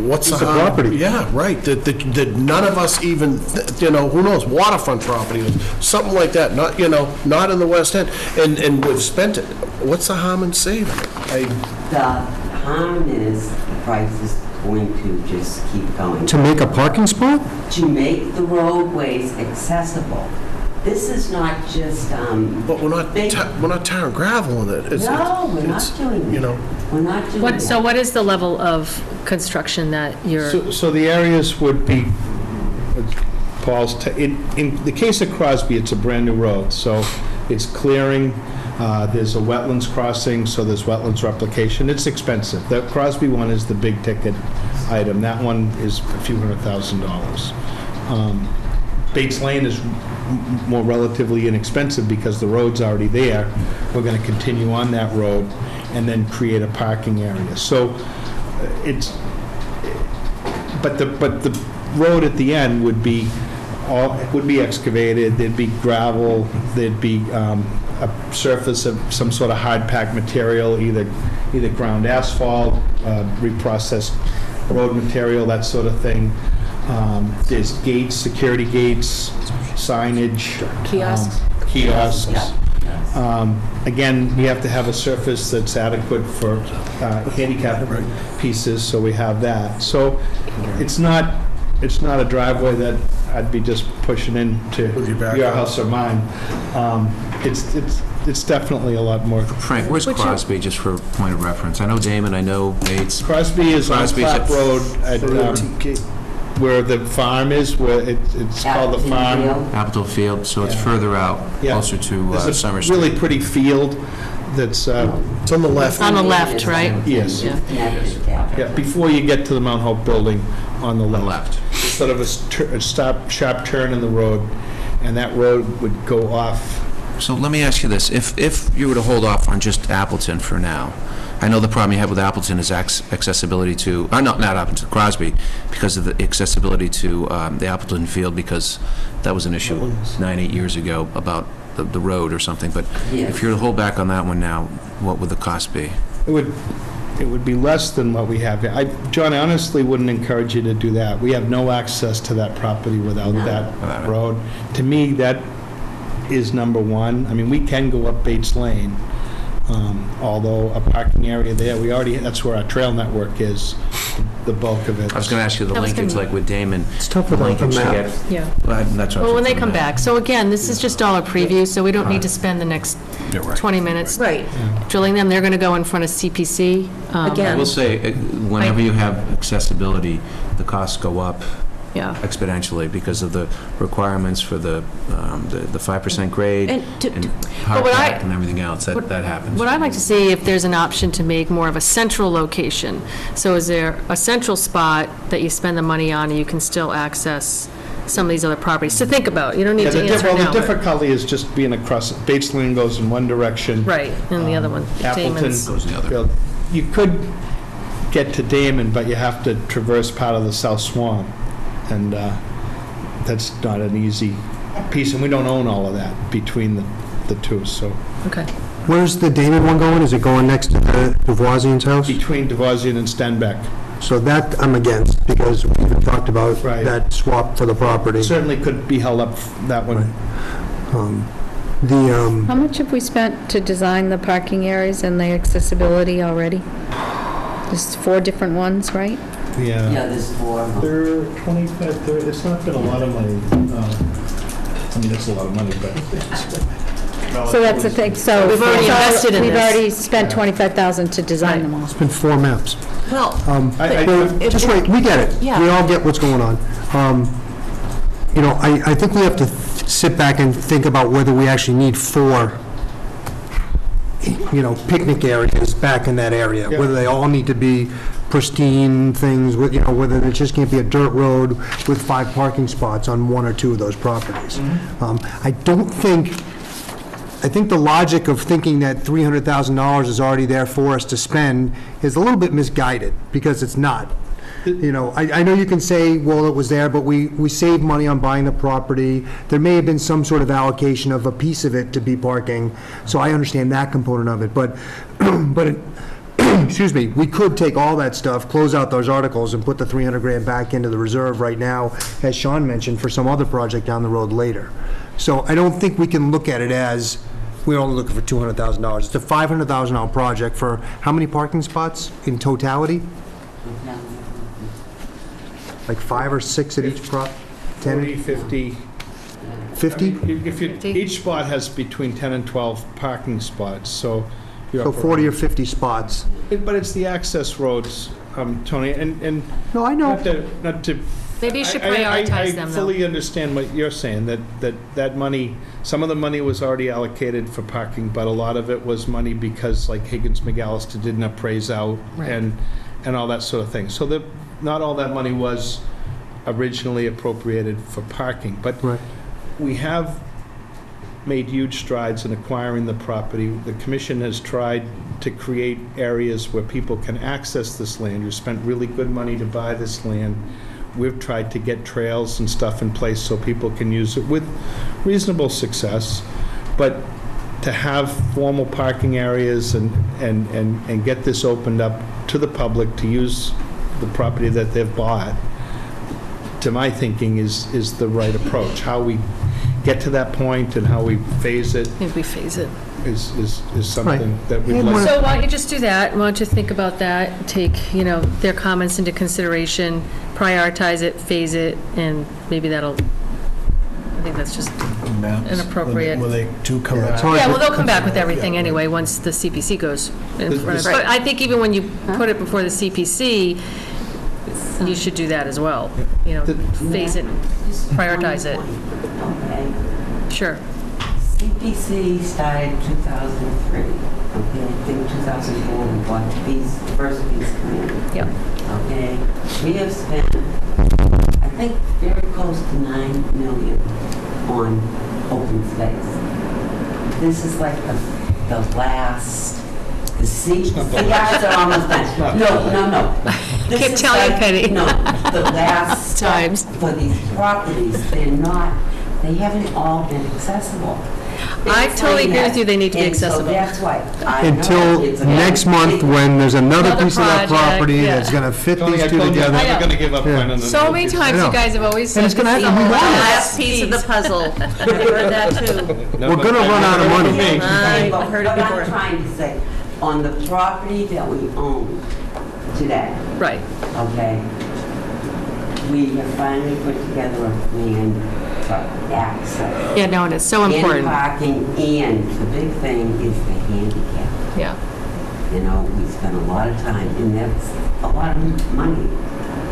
what's the harm? Property. Yeah, right. That none of us even, who knows, waterfront property, or something like that, not in the West End. And we've spent it. What's the harm in saving it? The harm is the price is going to just keep going. To make a parking spot? To make the roadways accessible. This is not just, But we're not tearing gravel in it. No, we're not doing it. We're not doing it. So what is the level of construction that you're? So the areas would be Paul's, in the case of Crosby, it's a brand-new road, so it's clearing, there's a wetlands crossing, so there's wetlands replication. It's expensive. The Crosby one is the big-ticket item. That one is a few $100,000. Bates Lane is more relatively inexpensive because the road's already there. We're going to continue on that road and then create a parking area. So but the road at the end would be excavated. There'd be gravel. There'd be a surface of some sort of hard packed material, either ground asphalt, reprocessed road material, that sort of thing. There's gates, security gates, signage. Kiosks. Again, we have to have a surface that's adequate for handicap pieces, so we have that. So it's not a driveway that I'd be just pushing into your house or mine. It's definitely a lot more. Frank, where's Crosby, just for point of reference? I know Damon, I know Bates. Crosby is on Clap Road at where the farm is, where it's called the farm. Appleton Field, so it's further out, closer to Summer Street. Really pretty field that's it's on the left. On the left, right? Yes. Yeah, before you get to the Mount Hope building, on the left. Sort of a sharp turn in the road, and that road would go off. So let me ask you this. If you were to hold off on just Appleton for now, I know the problem you have with Appleton is accessibility to, not Appleton, Crosby, because of the accessibility to the Appleton field, because that was an issue 9-8 years ago about the road or something. But if you were to hold back on that one now, what would the cost be? It would be less than what we have here. John, I honestly wouldn't encourage you to do that. We have no access to that property without that road. To me, that is number one. I mean, we can go up Bates Lane, although a parking area there, that's where our trail network is, the bulk of it. I was going to ask you the linkage, like with Damon. It's tough without the map. Yeah. That's what Well, when they come back. So again, this is just all a preview, so we don't need to spend the next 20 minutes drilling them. They're going to go in front of CPC. I will say, whenever you have accessibility, the costs go up exponentially because of the requirements for the 5% grade and hard pack and everything else. That happens. What I'd like to see if there's an option to make more of a central location. So is there a central spot that you spend the money on and you can still access some of these other properties? To think about. You don't need to answer now. The difficulty is just being across. Bates Lane goes in one direction. Right, and the other one, Appleton Damon's. Goes the other. You could get to Damon, but you have to traverse part of the South Swamp. And that's not an easy piece, and we don't own all of that between the two, so. Okay. Where's the Damon one going? Is it going next to the Devoisian's house? Between Devoisian and Stenbeck. So that I'm against, because we even talked about that swap for the property. Certainly could be held up, that one. How much have we spent to design the parking areas and the accessibility already? There's 4 different ones, right? Yeah, there's 4. They're 25, 30, it's not been a lot of money. I mean, it's a lot of money, but. So that's the thing, so. We've already invested in this. We've already spent $25,000 to design them all. It's been 4 maps. Well, Just wait, we get it. Yeah. We all get what's going on. I think we have to sit back and think about whether we actually need 4, picnic areas back in that area, whether they all need to be pristine things, whether it just can't be a dirt road with 5 parking spots on 1 or 2 of those properties. I think the logic of thinking that $300,000 is already there for us to spend is a little bit misguided, because it's not. I know you can say, well, it was there, but we saved money on buying the property. There may have been some sort of allocation of a piece of it to be parking, so I understand that component of it, but excuse me, we could take all that stuff, close out those articles, and put the $300,000 back into the reserve right now, as Sean mentioned, for some other project down the road later. So I don't think we can look at it as we're only looking for $200,000. It's a $500,000 project for how many parking spots in totality? Like 5 or 6 at each 10? 40, 50. 50? Each spot has between 10 and 12 parking spots, so. So 40 or 50 spots. But it's the access roads, Tony, and No, I know. not to. Maybe you should I- prioritize them, I though. fully understand what you're saying, that money, some of the money was already allocated for parking, but a lot of it was money because like Higgins McAllister didn't appraise out Right. and all that sort of thing. So not all that money was originally appropriated for parking, but Right. we have made huge strides in acquiring the property. The commission has tried to create areas where people can access this land. You spent really good money to buy this land. We've tried to get trails and stuff in place so people can use it with reasonable success. But to have formal parking areas and get this opened up to the public to use the property that they've bought, to my thinking, is the right approach. How we get to that point and how we phase it Maybe we phase it. is something that we'd like. So why don't you just do that? Why don't you think about that? Take, their comments into consideration, prioritize it, phase it, and maybe that'll, I think that's just an appropriate. Will they do come back? Yeah, well, they'll come back with everything anyway, once the CPC goes in front of. But I think even when you put it before the CPC, you should do that as well. Phase it, prioritize it. Okay. Sure. CPC started 2003. Okay, I think 2004 we bought the first piece of land. Yep. Okay, we have spent, I think, very close to $9 million on open space. This is like the last. The yards are almost done. No. This Can't is tell you, like- Penny. No, the last Times. for these properties, they haven't all been accessible. I totally agree with you, they need to be And so accessible. that's why. I know Until it's a- next month, when there's another Another piece of that project, property yeah. that's gonna fit Tony, these I two told you I'm together. never going to give up on it. So many times I you know. guys have always said it's this gonna is have the to be done. last Piece of the puzzle. I've heard that too. No, We're but gonna I- run out of money. But heard it what before. I'm trying to say, on the property that we own today, Right. okay, we have finally put together a plan for access. Yeah, no, and it's so important. And parking, and the big thing is the handicap. Yeah. We spend a lot of time, and that's a lot of money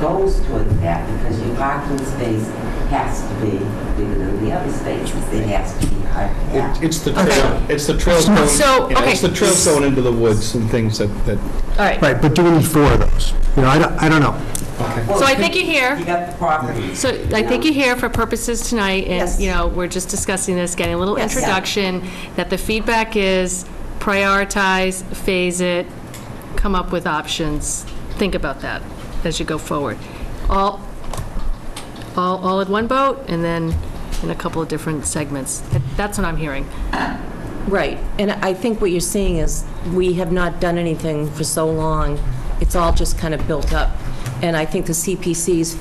goes towards that, because your parking space has to be bigger than the other spaces. It has to be hard to access. It's the trail, it's the trails going, okay. it's the trails going into the woods and things that. All right. Right, but do we need 4 of those? I don't know. So I think you're here. You got the property. So I think you're here for purposes tonight, and, Yes. we're just discussing this, getting a little Yes. introduction, that the feedback is prioritize, phase it, come up with options. Think about that as you go forward. All at one boat, and then in a couple of different segments. That's what I'm hearing. Right, and I think what you're seeing is, we have not done anything for so long, it's all just kind of built up. And I think the CPC's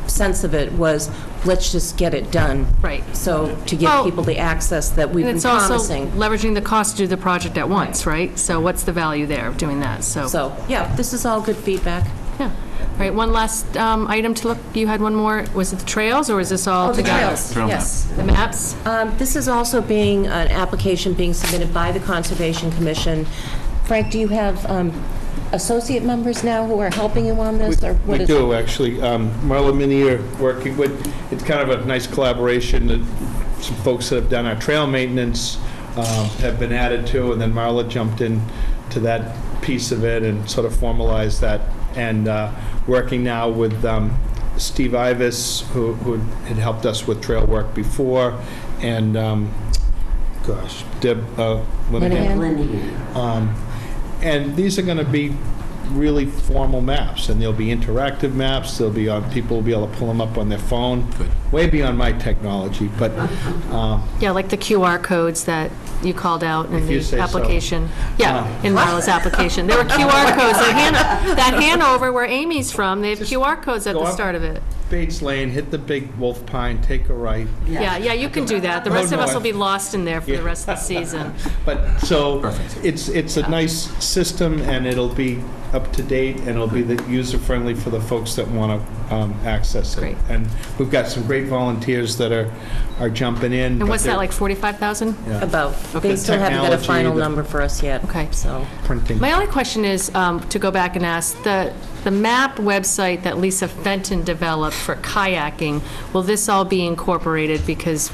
sense of it was, let's just get it done. Right. So, to give Well, people the access that we've And been it's also promising. leveraging the cost to do the project at once, right? So what's the value there of doing that? So, yeah, this is all good feedback. Yeah. All right, one last item to look, you had one more, was it the trails, or is this all Oh, the together? trails, Trail yes. The maps? This is also being, an application being submitted by the Conservation Commission. Frank, do you have associate members now who are helping you on this, or what We is? do, actually. Marla Minnie are working with, it's kind of a nice collaboration, that some folks that have done our trail maintenance have been added to, and then Marla jumped in to that piece of it and sort of formalized that, and working now with Steve Ivis, who had helped us with trail work before, and, Deb Linehan. And these are going to be really formal maps, and they'll be interactive maps. They'll be on, people will be able to pull them up on their phone. Way beyond my technology, but Yeah, like the QR codes that you called out in If you say the so. application. Yeah, in Marla's application. There were QR codes. That Hanover, where Amy's from, they have QR codes at go the up. start of it. Bates Lane, hit the big wolf pine, take a right. Yeah, you can do that. The Oh, rest of no, us I- will be lost in there for Yeah. the rest of the season. But, so, it's a nice system, and it'll be up to date, and it'll be user-friendly for the folks that want to access it. Great. And we've got some great volunteers that are jumping in. And but what's that, they're- like 45,000? Yeah. About. Okay. They still haven't got a Technology, final the- number for us yet. Okay. So, Printing. My only question is, to go back and ask, the map website that Lisa Fenton developed for kayaking, will this all be incorporated? Because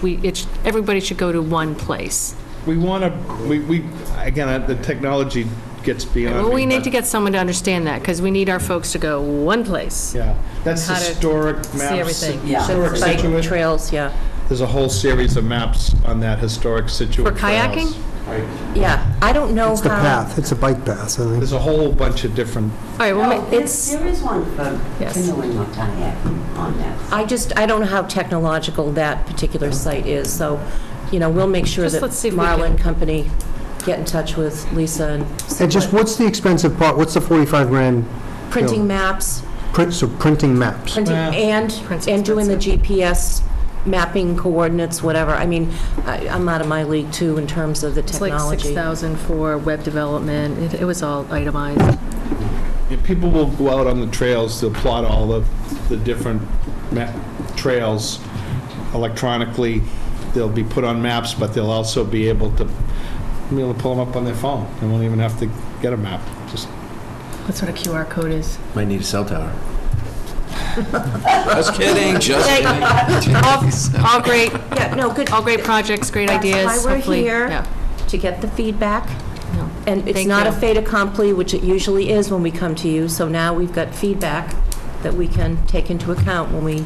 everybody should go to one place. We want to, again, the technology gets beyond. Well, we me, need but- to get someone to understand that, because we need our folks to go one place. Yeah, that's How to historic maps. see everything. Historic bike Scituate. trails, yeah. There's a whole series of maps on that historic Scituate For kayaking? trails. Right. Yeah, I don't know how. It's the path, it's a bike path, I think. There's a whole bunch of different, All right, well, No, there is one for Yes. canoeing or kayaking on that. I don't know how technological that particular site is, so, we'll make sure Just that let's see if we Marlin can- Company get in touch with Lisa and see And just, what- what's the expensive part, what's the 45 grand? printing maps, So printing maps. printing, Print's and doing the expensive. GPS mapping coordinates, whatever. I mean, I'm out of my league, too, in terms of the it's like technology. 6,000 for web development. It was all itemized. people will go out on the trails, they'll plot all the different trails electronically. They'll be put on maps, but they'll also be able to pull them up on their phone. They won't even have to get a map. Just That's what a QR code is. Might need a cell tower. Just kidding, just kidding. All great, Yeah, no, good. all great projects, great ideas. That's why we're Hopefully- here, yeah. to get the feedback. No. And it's Thank not a you. fait accompli, which it usually is when we come to you, so now we've got feedback that we can take into account when we...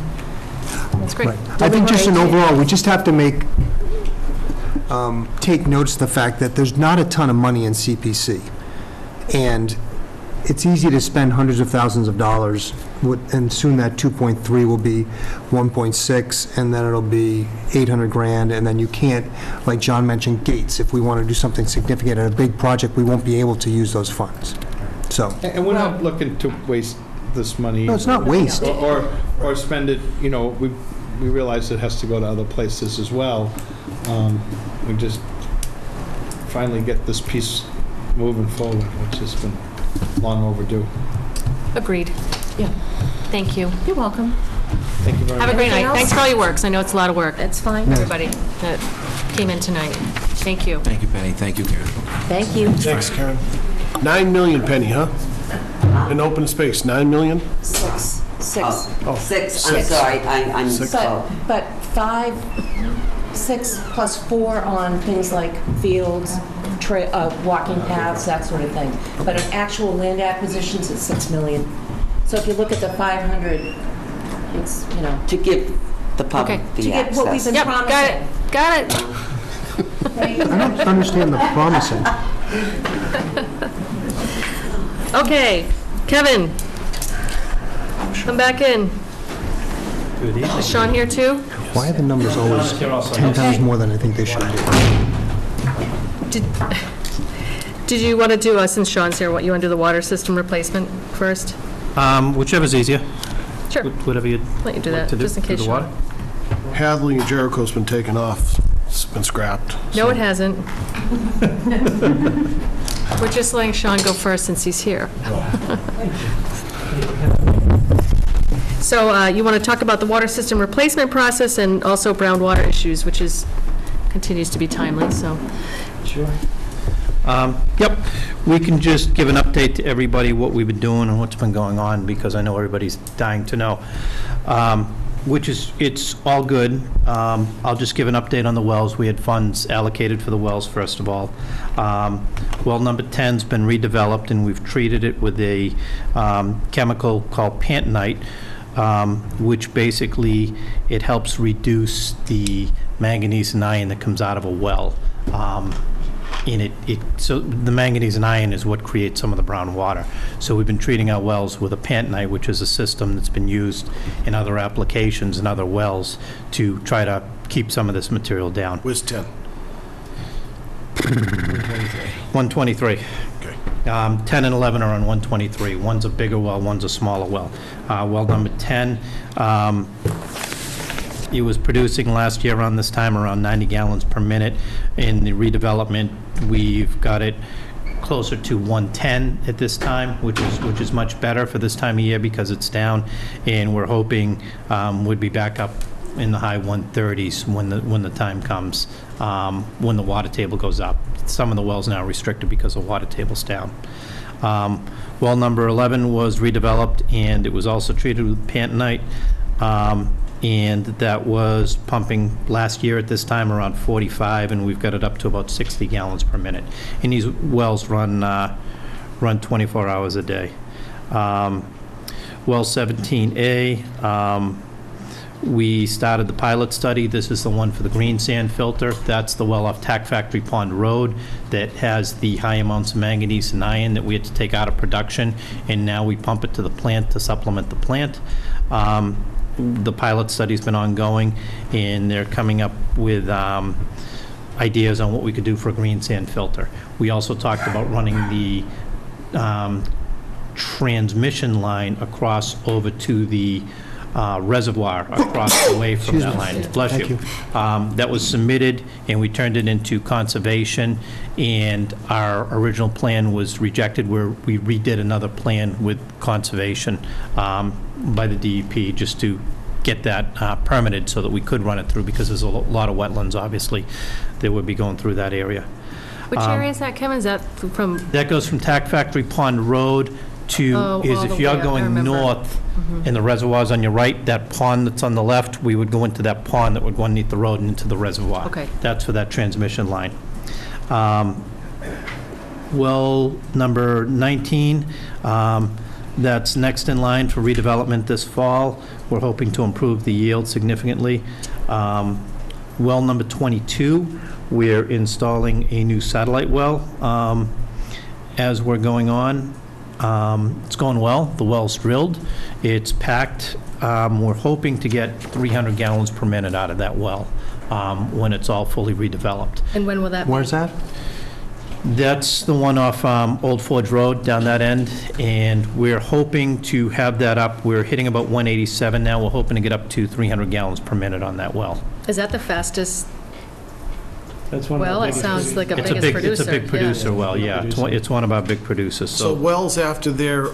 That's great. Right. I think just in overall, we just have to take notice of the fact that there's not a ton of money in CPC. And it's easy to spend hundreds of thousands of dollars, and soon that 2.3 will be 1.6, and then it'll be 800 grand, and then you can't, like John mentioned, gates. If we want to do something significant at a big project, we won't be able to use those funds. So, And we're not looking to waste this money. no, it's not waste. Or spend it, we realize it has to go to other places as well. We just finally get this piece moving forward, which has been long overdue. Agreed. Yeah. Thank you. You're welcome. Thank you very much. Have a great Anything night. else? Thanks for all your work, 'cause I know it's a lot of work. That's fine. Everybody that came in tonight. Thank you. Thank you, Penny. Thank you, Karen. Thank you. Thanks, Karen. 9 million, Penny, huh? In open space, 9 million? Six. Oh, 6, I'm sorry, I'm, But 6 plus 4 on things like fields, walking paths, that sort of thing. But in actual land acquisitions, it's 6 million. So if you look at the 500, it's, to give the public Okay. the to get what we've access. been Yep, promising. got it. I don't understand the promising. Okay, Kevin. Come back in. Good evening. Is Sean here too? Why are the numbers always 10 times more than I think they should be? Did you want to do, since Sean's here, you want to do the water system replacement first? Whichever's easier. Sure. Whatever you'd Let you do like that, to do. just in Do case, the Sean. water? Hadley and Jericho's been taken off. It's been scrapped. No, it hasn't. We're just letting Sean go first since he's here. So you want to talk about the water system replacement process and also brown water issues, which continues to be timely, so. Sure. Yep, we can just give an update to everybody what we've been doing and what's been going on, because I know everybody's dying to know. It's all good. I'll just give an update on the wells. We had funds allocated for the wells, first of all. Well number 10's been redeveloped, and we've treated it with a chemical called pantonite, which basically, it helps reduce the manganese and iron that comes out of a well. So the manganese and iron is what creates some of the brown water. So we've been treating our wells with a pantonite, which is a system that's been used in other applications and other wells to try to keep some of this material down. Where's 10? 123. Okay. 10 and 11 are on 123. One's a bigger well, one's a smaller well. Well number 10, it was producing last year around this time around 90 gallons per minute. In the redevelopment, we've got it closer to 110 at this time, which is much better for this time of year because it's down, and we're hoping we'd be back up in the high 130s when the time comes, when the water table goes up. Some of the wells now are restricted because the water table's down. Well number 11 was redeveloped, and it was also treated with Pantonite, and that was pumping last year at this time around 45, and we've got it up to about 60 gallons per minute. And these wells run 24 hours a day. Well 17A, we started the pilot study. This is the one for the green sand filter. That's the well off Tack Factory Pond Road that has the high amounts of manganese and iron that we had to take out of production, and now we pump it to the plant to supplement the plant. The pilot study's been ongoing, and they're coming up with ideas on what we could do for a green sand filter. We also talked about running the transmission line across over to the reservoir across the way from that line. Bless you. That was submitted, and we turned it into conservation, and our original plan was rejected, where we redid another plan with conservation by the DEP just to get that permitted so that we could run it through, because there's a lot of wetlands, obviously, that would be going through that area. Which area is that, Kevin? Is that from? That goes from Tack Factory Pond Road to, if you're going north and the reservoir's on your right, that pond that's on the left, we would go into that pond that would go underneath the road and into the reservoir. Okay. That's for that transmission line. Well, number 19, that's next in line for redevelopment this fall. We're hoping to improve the yield significantly. Well number 22, we're installing a new satellite well as we're going on. It's going well. The well's drilled. It's packed. We're hoping to get 300 gallons per minute out of that well when it's all fully redeveloped. And when will that be? Where's that? That's the one off Old Forge Road down that end, and we're hoping to have that up. We're hitting about 187 now. We're hoping to get up to 300 gallons per minute on that well. Is that the fastest? That's one Well, it sounds like a biggest producer. It's a big producer well, yeah. It's one of our big producers. So wells, after they're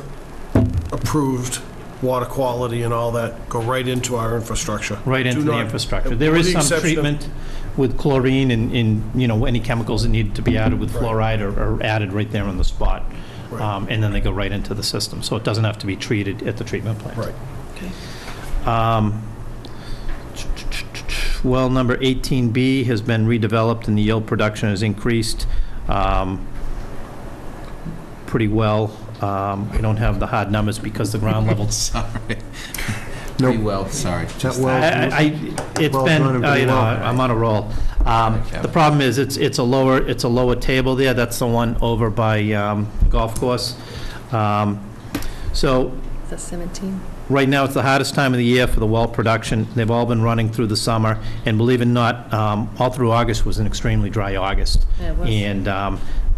approved, water quality and all that, go right into our infrastructure. Right into the infrastructure. There with is the some exception of- treatment with chlorine and any chemicals that need to be added with fluoride are added right there on the spot. And then they go right into the system. So it doesn't have to be treated at the treatment plant. Right. Well, number 18B has been redeveloped, and the yield production has increased pretty well. I don't have the hard numbers because the ground level. Sorry. Pretty well, sorry. It's been, I'm on a roll. The problem is, it's a lower table there. That's the one over by golf course. So. That's 17. Right now, it's the hottest time of the year for the well production. They've all been running through the summer, and believe it or not, all through August was an extremely dry August. Yeah, it was. And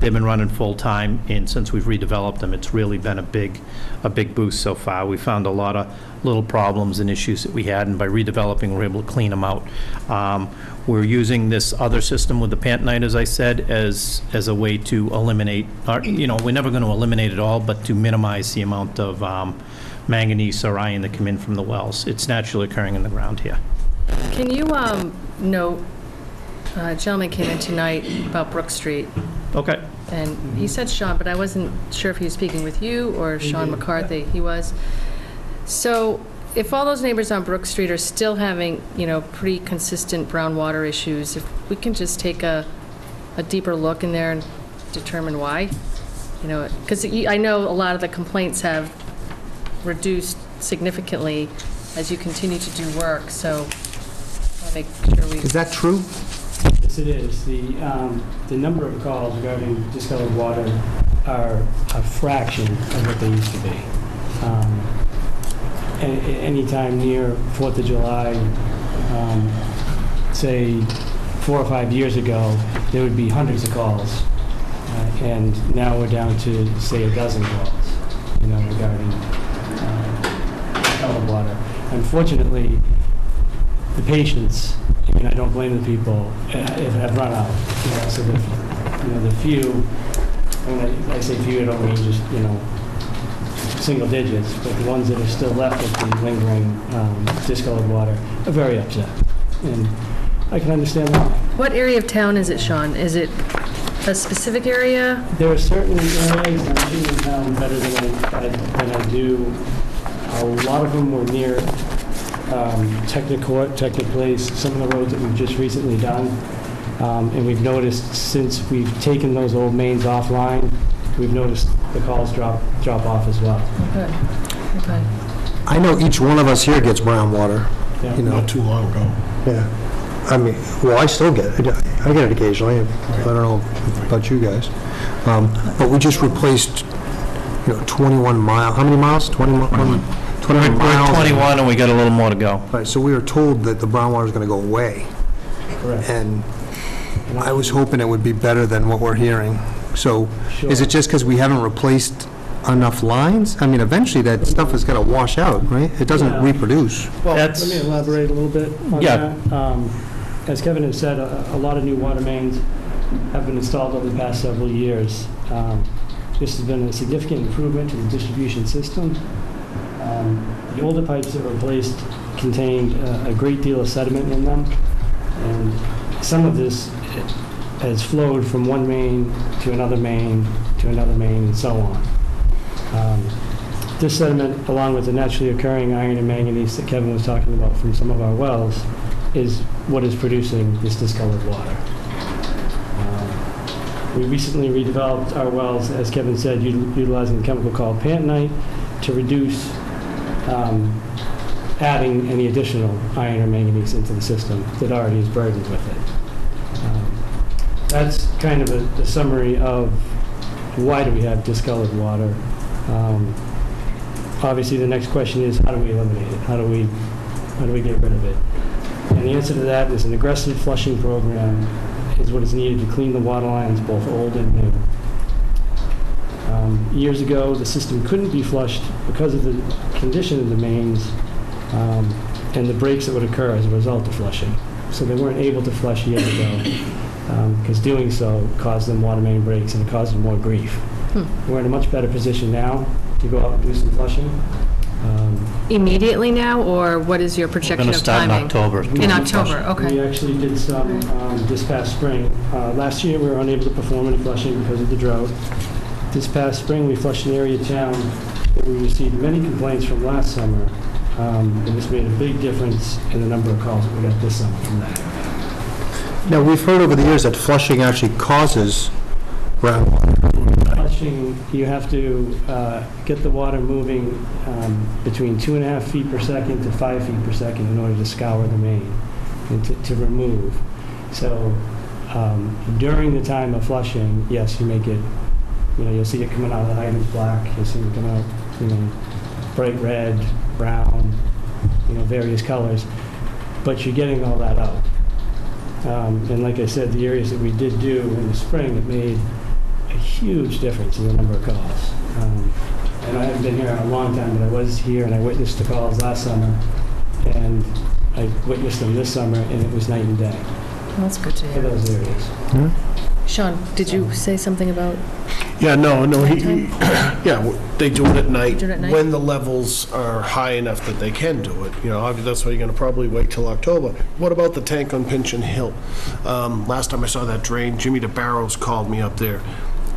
they've been running full-time, and since we've redeveloped them, it's really been a big boost so far. We found a lot of little problems and issues that we had, and by redeveloping, we're able to clean them out. We're using this other system with the Pantonite, as I said, as a way to eliminate, we're never going to eliminate it all, but to minimize the amount of manganese or iron that come in from the wells. It's naturally occurring in the ground here. Can you note, a gentleman came in tonight about Brook Street. Okay. And he said Sean, but I wasn't sure if he was speaking with you or Sean McCarthy. He was. So if all those neighbors on Brook Street are still having, pretty consistent brown water issues, if we can just take a deeper look in there and determine why, because I know a lot of the complaints have reduced significantly as you continue to do work, so I'll make sure we... Is that true? Yes, it is. The number of calls regarding discolored water are a fraction of what they used to be. Anytime near 4th of July, say 4 or 5 years ago, there would be hundreds of calls. And now we're down to, say, a dozen calls, regarding discolored water. Unfortunately, the patients, and I don't blame the people, have run out. So the few when I say few, I don't mean just, single digits, but the ones that are still left with the lingering discolored water are very upset. And I can understand why. What area of town is it, Sean? Is it a specific area? There are certain areas that I do in town better than I do. A lot of them were near Technic Place, some of the roads that we've just recently done. And we've noticed since we've taken those old mains offline, we've noticed the calls drop off as well. Okay. I know each one of us here gets brown water. Yeah. Not too long ago. Yeah. I mean, well, I still get it. I get it occasionally. I don't know about you guys. But we just replaced, 21 miles. How many miles? 21 miles. We're 21 and we got a little more to go. Right, so we were told that the brown water is going to go away. Correct. And I was hoping it would be better than what we're hearing. So is it just because we haven't replaced enough lines? I mean, eventually that stuff is going to wash out, right? It doesn't reproduce. Well, let me elaborate a little bit on that. As Kevin has said, a lot of new water mains have been installed over the past several years. This has been a significant improvement to the distribution system. The older pipes that were replaced contained a great deal of sediment in them, and some of this has flowed from one main to another main to another main and so on. This sediment, along with the naturally occurring iron and manganese that Kevin was talking about from some of our wells, is what is producing this discolored water. We recently redeveloped our wells, as Kevin said, utilizing a chemical called pantonite to reduce adding any additional iron or manganese into the system that already is burdened with it. That's kind of a summary of why do we have discolored water. Obviously, the next question is, how do we eliminate it? How do we get rid of it? And the answer to that is an aggressive flushing program is what is needed to clean the water lines, both old and new. Years ago, the system couldn't be flushed because of the condition of the mains and the breaks that would occur as a result of flushing. So they weren't able to flush years ago because doing so caused them water main breaks and it caused them more grief. We're in a much better position now to go out and do some flushing. Immediately now, or what is your projection of timing? October. In October, okay. We actually did some this past spring. Last year, we were unable to perform any flushing because of the drought. This past spring, we flushed an area of town that we received many complaints from last summer, and this made a big difference in the number of calls that we got this summer from that. Now, we've heard over the years that flushing actually causes brown water. Flushing, you have to get the water moving between 2.5 feet per second to 5 feet per second in order to scour the main and to remove. So during the time of flushing, yes, you make it, you'll see it coming out of the hydrant black, you'll see it coming out, bright red, brown, various colors, but you're getting all that out. And like I said, the areas that we did do in the spring, it made a huge difference in the number of calls. And I haven't been here a long time, but I was here and I witnessed the calls last summer, and I witnessed them this summer, and it was night and day. Well, that's good to For hear. those areas. Sean, did you say something about? Yeah, no, they do it at night. Do it at night? When the levels are high enough that they can do it. Obviously, that's why you're going to probably wait till October. What about the tank on Pinchin Hill? Last time I saw that drain, Jimmy DeBarros called me up there.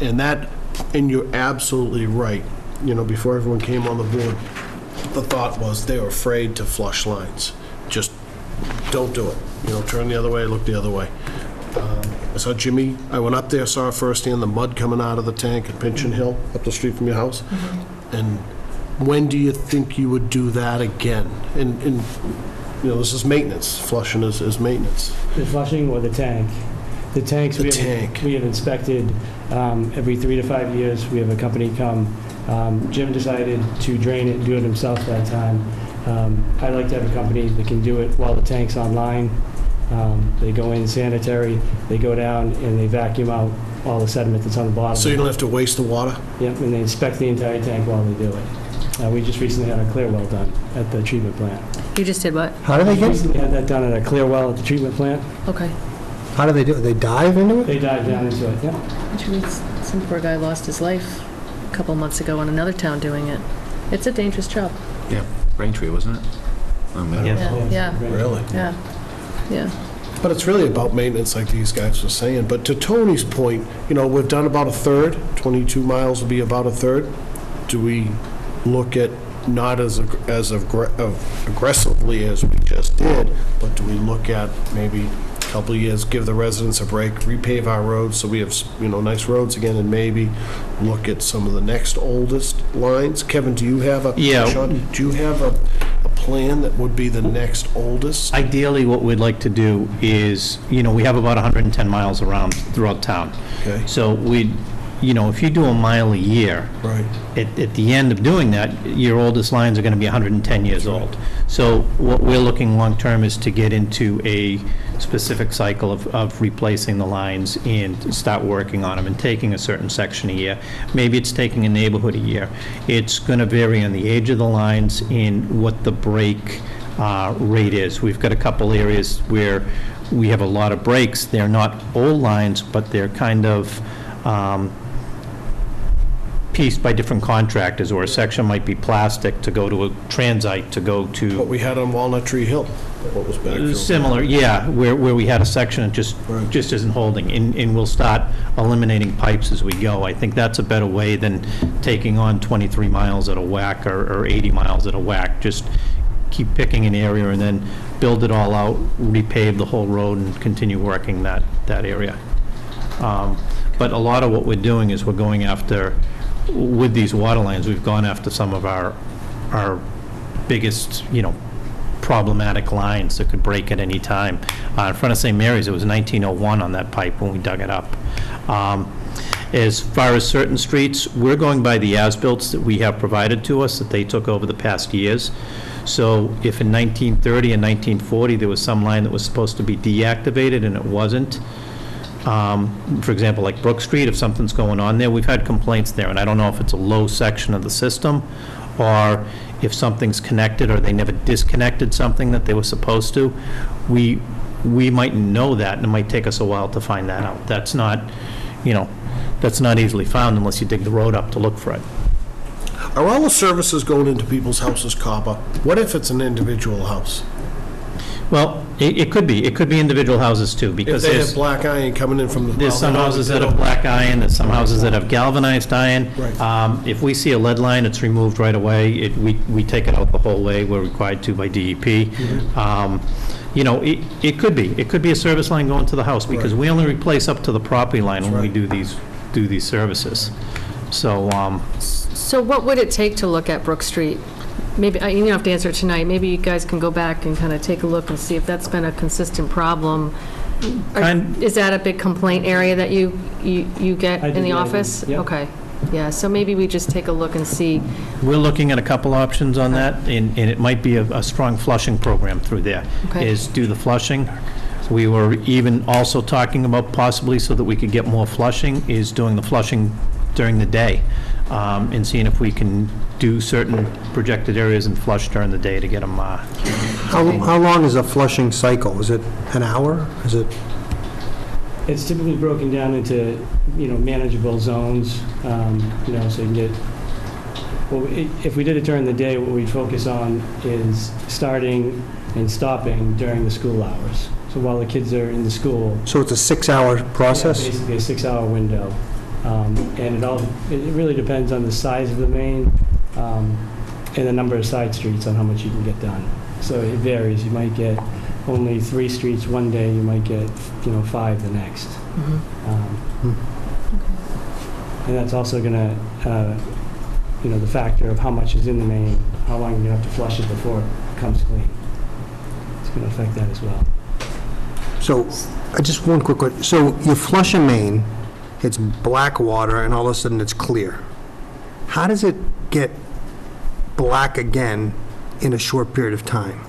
And you're absolutely right. Before everyone came on the board, the thought was they were afraid to flush lines. Just don't do it. Turn the other way, look the other way. I saw Jimmy, I went up there, saw firsthand the mud coming out of the tank at Pinchin Hill, up the street from your house. And when do you think you would do that again? And this is maintenance. Flushing is maintenance. The flushing or the tank? The tanks, we have inspected every 3 to 5 years. We have a company come. Jim decided to drain it and do it himself that time. I like to have a company that can do it while the tank's online. They go in sanitary, they go down and they vacuum out all the sediment that's on the bottom. So you don't have to waste the water? Yep, and they inspect the entire tank while they do it. We just recently had a clear well done at the treatment plant. You just did what? How do they We get recently had that done at a clear well at the treatment plant. Okay. How do they do it? They dive into it? They dive down into it, yeah. Would you read Some poor guy lost his life a couple months ago in another town doing it. It's a dangerous job. Yeah, Braintree, wasn't it? Oh, man. Yeah. Really? Yeah, yeah. But it's really about maintenance, like these guys were saying. But to Tony's point, we've done about a third. 22 miles will be about a third. Do we look at not as aggressively as we just did, but do we look at maybe a couple of years, give the residents a break, repave our roads so we have, nice roads again, and maybe look at some of the next oldest lines? Kevin, do you have Sean, do you have a plan that would be the next oldest? Ideally, what we'd like to do is, we have about 110 miles around throughout town. Okay. So if you do a mile a year, right, at the end of doing that, your oldest lines are going to be 110 years old. So what we're looking long-term is to get into a specific cycle of replacing the lines and start working on them and taking a certain section a year. Maybe it's taking a neighborhood a year. It's going to vary on the age of the lines and what the break rate is. We've got a couple areas where we have a lot of breaks. They're not old lines, but they're kind of pieced by different contractors, or a section might be plastic to go to a transite to go to... What we had on Walnut Tree Hill, what was backfilled. Similar, yeah, where we had a section that just isn't holding, and we'll start eliminating pipes as we go. I think that's a better way than taking on 23 miles at a whack or 80 miles at a whack. Just keep picking an area and then build it all out, repave the whole road, and continue working that area. But a lot of what we're doing is we're going after... With these water lines, we've gone after some of our biggest, problematic lines that could break at any time. In front of St. Mary's, it was 1901 on that pipe when we dug it up. As far as certain streets, we're going by the as-bills that we have provided to us that they took over the past years. So if in 1930 and 1940 there was some line that was supposed to be deactivated and it wasn't, for example, like Brook Street, if something's going on there, we've had complaints there, and I don't know if it's a low section of the system, or if something's connected, or they never disconnected something that they were supposed to. We might know that, and it might take us a while to find that out. That's not, that's not easily found unless you dig the road up to look for it. Are all the services going into people's houses copper? What if it's an individual house? Well, it could be. It could be individual houses, too, because if they have black iron coming in from the... There's some houses that have black iron, there's some houses that have galvanized iron. Right. If we see a lead line, it's removed right away. We take it out the whole way. We're required to by DEP. It could be. It could be a service line going to the house, because we only replace up to the property line when we do these services. So what would it take to look at Brook Street? Maybe, you don't have to answer it tonight, maybe you guys can go back and kind of take a look and see if that's been a consistent problem. Is that a big complaint area that you get in the office? Yep. Okay, yeah, so maybe we just take a look and see. We're looking at a couple options on that, and it might be a strong flushing program through there, is do the flushing. We were even also talking about possibly, so that we could get more flushing, is doing the flushing during the day, and seeing if we can do certain projected areas and flush during the day to get them. How long is a flushing cycle? Is it an hour? Is it? It's typically broken down into, manageable zones, so you can get, if we did it during the day, what we'd focus on is starting and stopping during the school hours. So while the kids are in the school. So it's a 6-hour process? Yeah, basically a 6-hour window. And it really depends on the size of the main and the number of side streets on how much you can get done. So it varies. You might get only 3 streets one day, you might get 5 the next. And that's also going to, the factor of how much is in the main, how long you have to flush it before it comes clean. It's going to affect that as well. So, just one quick question. So you flush a main, it's black water, and all of a sudden it's clear. How does it get black again in a short period of time?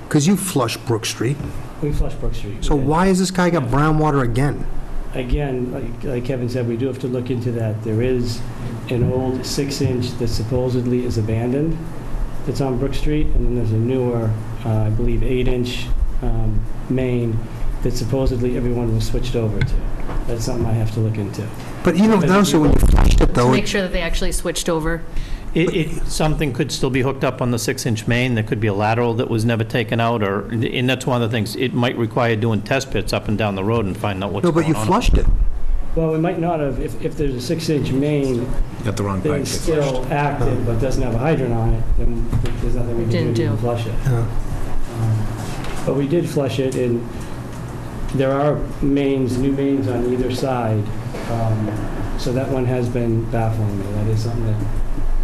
Because you flush Brook Street. We flush Brook Street. So why has this guy got brown water again? Again, like Kevin said, we do have to look into that. There is an old 6-inch that supposedly is abandoned that's on Brook Street, and then there's a newer, I believe, 8-inch main that supposedly everyone was switched over to. That's something I have to look into. But also when you flushed it, To though, make sure that they actually switched over. Something could still be hooked up on the 6-inch main. There could be a lateral that was never taken out, and that's one of the things. It might require doing test pits up and down the road and find out what's going on. no, but you flushed it. Well, we might not have, if there's a 6-inch main Got the wrong pipe. that's still active but doesn't have a hydrant on it, then there's nothing we can do to flush it. But we did flush it, and there are new mains on either side. So that one has been baffling me. That is something that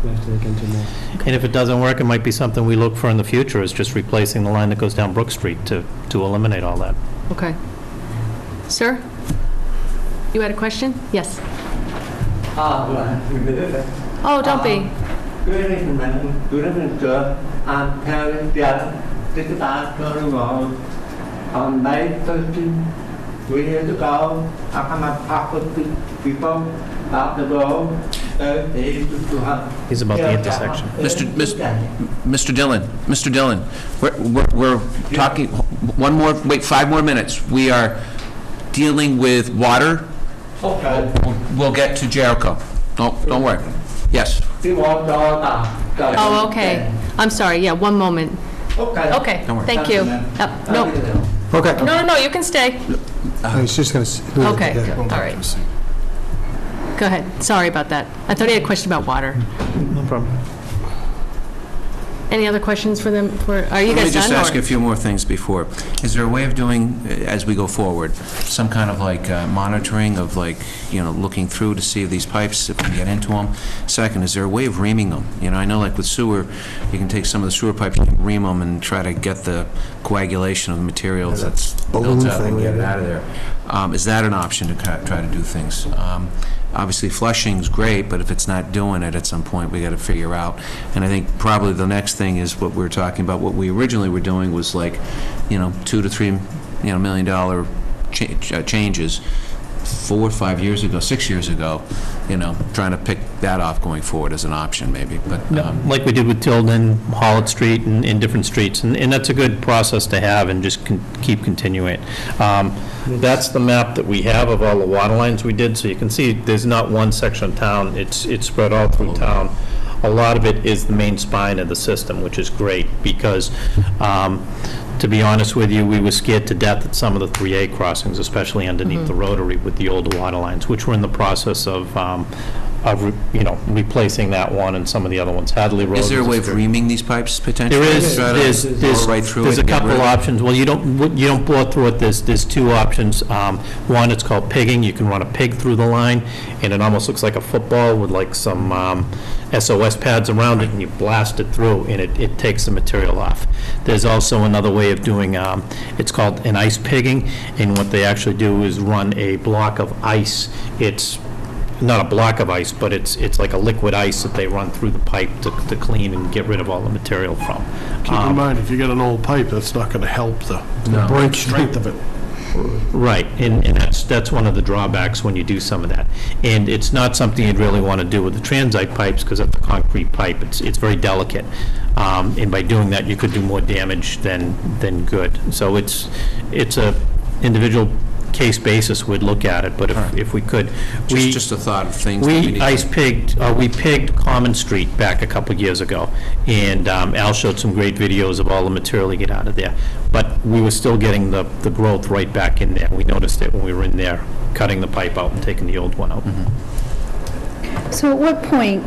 we have to look into more. And if it doesn't work, it might be something we look for in the future, is just replacing the line that goes down Brook Street to eliminate all that. Okay. Sir? You had a question? Yes. Oh, don't be. Good evening, sir. I'm Terry Dell. This is our turning on May 13, 3 years ago. I come up talk with people about the road. He's about the intersection. Mr. Dillon, we're talking, 5 more minutes. We are dealing with water. Okay. We'll get to Jericho. Don't worry. Yes. Oh, okay. I'm sorry, yeah, one moment. Okay, Don't worry. thank you. Nope. Okay. No, you can stay. I was just going to... Okay, all right. Go ahead, sorry about that. I thought he had a question about water. No problem. Any other questions for them? Are you Let me guys done? just ask or- you a few more things before. Is there a way of doing, as we go forward, some kind of monitoring of looking through to see if these pipes, if we can get into them? Second, is there a way of reaming them? I know with sewer, you can take some of the sewer pipes, you can ream them and try to get the coagulation of the materials that's built up and get it out of there. Is that an option to try to do things? Obviously, flushing's great, but if it's not doing it at some point, we got to figure out. And I think probably the next thing is what we're talking about. What we originally were doing was $2 to $3 million changes 4 or 5 years ago, 6 years ago. Trying to pick that off going forward as an option, maybe. But Like we did with Tilden, Hollitt Street, and in different streets, and that's a good process to have, and just keep continuing it. That's the map that we have of all the water lines we did, so you can see there's not one section of town, it's spread all through town. A lot of it is the main spine of the system, which is great, because to be honest with you, we were scared to death at some of the 3A crossings, especially underneath the rotary with the older water lines, which we're in the process of replacing that one, and some of the other ones. Hadley Road. is there a way of reaming these pipes potentially? There is. Try to bore right through There's it a and get couple rid of it? options. Well, you don't bore through it. There's 2 options. One, it's called pigging. You can run a pig through the line, and it almost looks like a football with some SOS pads around it, and you blast it through, and it takes the material off. There's also another way of doing, it's called an ice pigging, and what they actually do is run a block of ice. It's not a block of ice, but it's like a liquid ice that they run through the pipe to clean and get rid of all the material from. Keep in mind, if you get an old pipe, that's not going to help the break strength of it. Right, and that's one of the drawbacks when you do some of that. And it's not something you'd really want to do with the transite pipes, because it's a concrete pipe. It's very delicate. And by doing that, you could do more damage than good. So it's a individual case basis we'd look at it, but if we could. Just a thought of things. that We we pigged Common Street back a couple years ago, and Al showed some great videos of all the material to get out of there. But we were still getting the growth right back in there. We noticed it when we were in there, cutting the pipe out and taking the old one out. So at what point,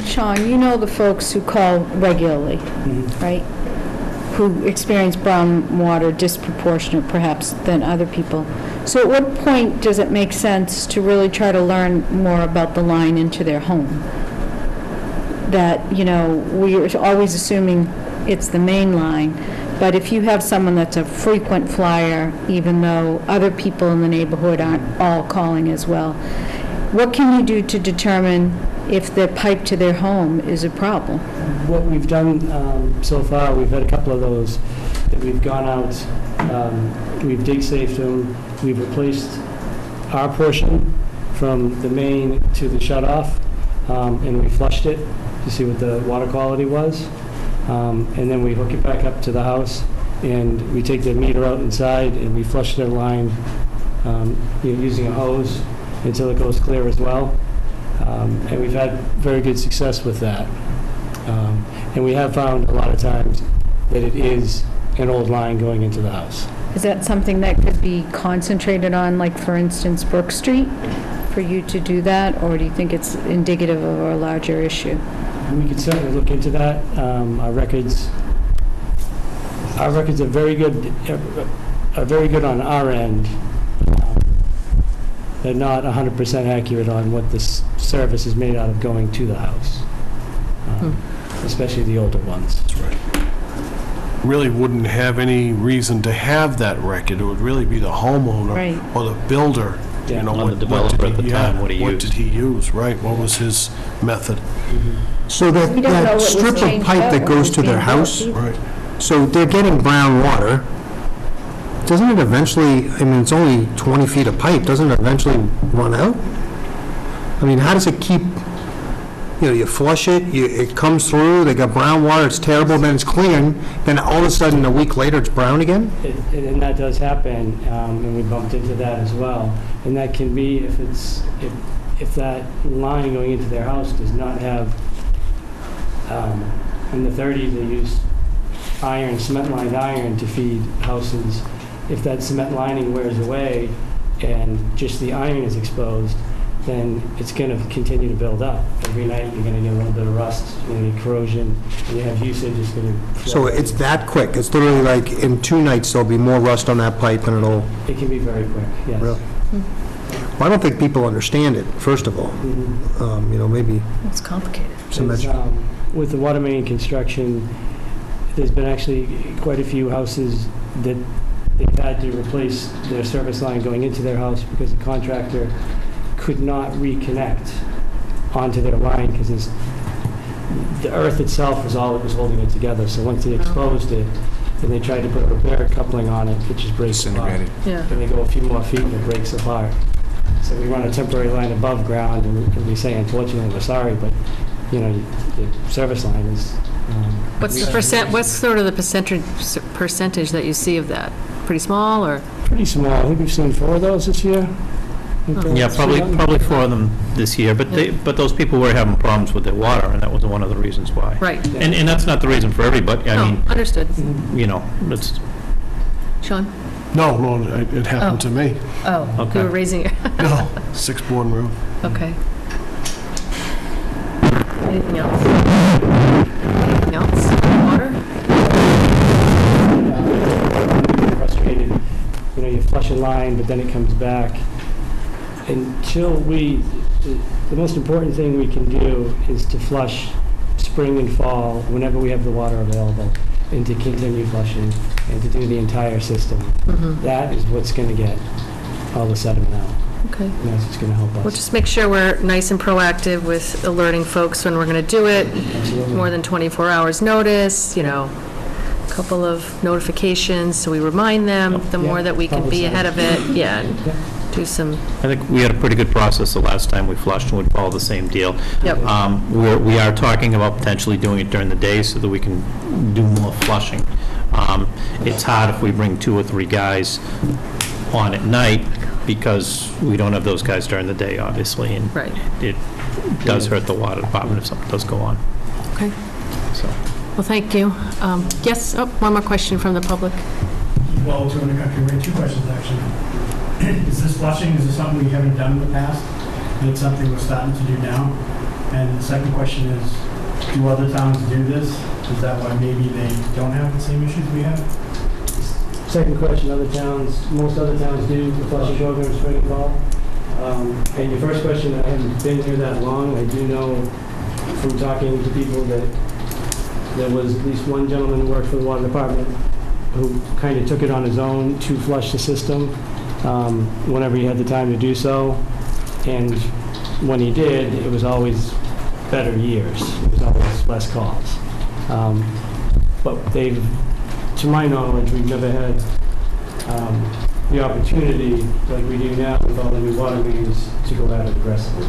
Sean, you know the folks who call regularly, right? Who experience brown water disproportionate perhaps than other people. So at what point does it make sense to really try to learn more about the line into their home? That, we're always assuming it's the main line, but if you have someone that's a frequent flyer, even though other people in the neighborhood aren't all calling as well, what can you do to determine if the pipe to their home is a problem? What we've done so far, we've had a couple of those that we've gone out, we've dig safed them, we've replaced our portion from the main to the shutoff, and we flushed it to see what the water quality was, and then we hook it back up to the house, and we take the meter out inside and we flush their line using a hose, until it goes clear as well. And we've had very good success with that. And we have found a lot of times that it is an old line going into the house. Is that something that could be concentrated on, like, for instance, Brook Street, for you to do that? Or do you think it's indicative of a larger issue? We could certainly look into that. Our records are very good on our end. They're not 100% accurate on what this service is made out of going to the house, especially the older ones. That's right. Really wouldn't have any reason to have that record. It would really be the homeowner or the builder. Yeah. You know, Or the developer at the time, what he What used. did he use, right? What was his method? So that, We don't know what that was strip of changed pipe out that when it goes was to their being built house, either. Right. so they're getting brown water, doesn't it eventually, I mean, it's only 20 feet of pipe, doesn't it eventually run out? I mean, how does it keep, you know, you flush it, it comes through, they got brown water, it's terrible, then it's clean, then all of a sudden, a week later, it's brown again? And that does happen, and we bumped into that as well. And that can be if that line going into their house does not have, in the 30s, they used iron, cement-lined iron to feed houses. If that cement lining wears away and just the iron is exposed, then it's going to continue to build up. Every night, you're going to get a little bit of rust, you're going to get corrosion, and you have usage, it's going to... So it's that quick, it's literally like, in 2 nights, there'll be more rust on that pipe and it'll... It can be very quick, yes. Really? Well, I don't think people understand it, first of all. You know, maybe... It's complicated. some It's, with the water main construction, there's been actually quite a few houses that they've had to replace their service line going into their house because the contractor could not reconnect onto their line because the earth itself was all that was holding it together. So once they exposed it, and they tried to put a repair coupling on it, it just breaks apart. Yeah. And they go a few more feet and it breaks apart. So we run a temporary line above ground, and we say, unfortunately, we're sorry, but, you know, the service line is... What's sort of the percentage that you see of that? Pretty small, or? Pretty small. I think we've seen 4 of those this year. Yeah, probably 4 of them this year, but those people were having problems with their water, and that was one of the reasons why. Right. And that's not the reason for everybody, I mean, Understood. you know, it's... Sean? No, it happened to me. Oh, Okay. you were raising your... No, 6-board roof. Okay. Anything else? Anything else? Water? Frustrated. You know, you flush a line, but then it comes back. Until the most important thing we can do is to flush spring and fall whenever we have the water available, and to continue flushing, and to do the entire system. That is what's going to get all the sediment out. Okay. And that's what's going to help us. We'll just make sure we're nice and proactive with alerting folks when we're going to do it. Absolutely. More than 24 hours notice, you know, a couple of notifications, so we remind them, the more that we can be ahead of it, yeah, and do some, I think we had a pretty good process the last time we flushed, and we'd follow the same deal. Yep. We are talking about potentially doing it during the day so that we can do more flushing. It's hard if we bring 2 or 3 guys on at night, because we don't have those guys during the day, obviously, and Right. it does hurt the water department if something does go on. okay. So. Well, thank you. Yes, one more question from the public. Well, to the country, we have 2 questions, actually. Is this flushing, is this something we haven't done in the past? And it's something we're starting to do now? And the second question is, do other towns do this? Is that why maybe they don't have the same issues we have? Second question, most other towns do the flushing program spring and fall. And your first question, I haven't been here that long. I do know from talking to people that there was at least one gentleman who worked for the water department who kind of took it on his own to flush the system whenever he had the time to do so. And when he did, it was always better years. It was always less calls. But they've, to my knowledge, we've never had the opportunity, like we do now with all the new water mains, to go at it aggressively.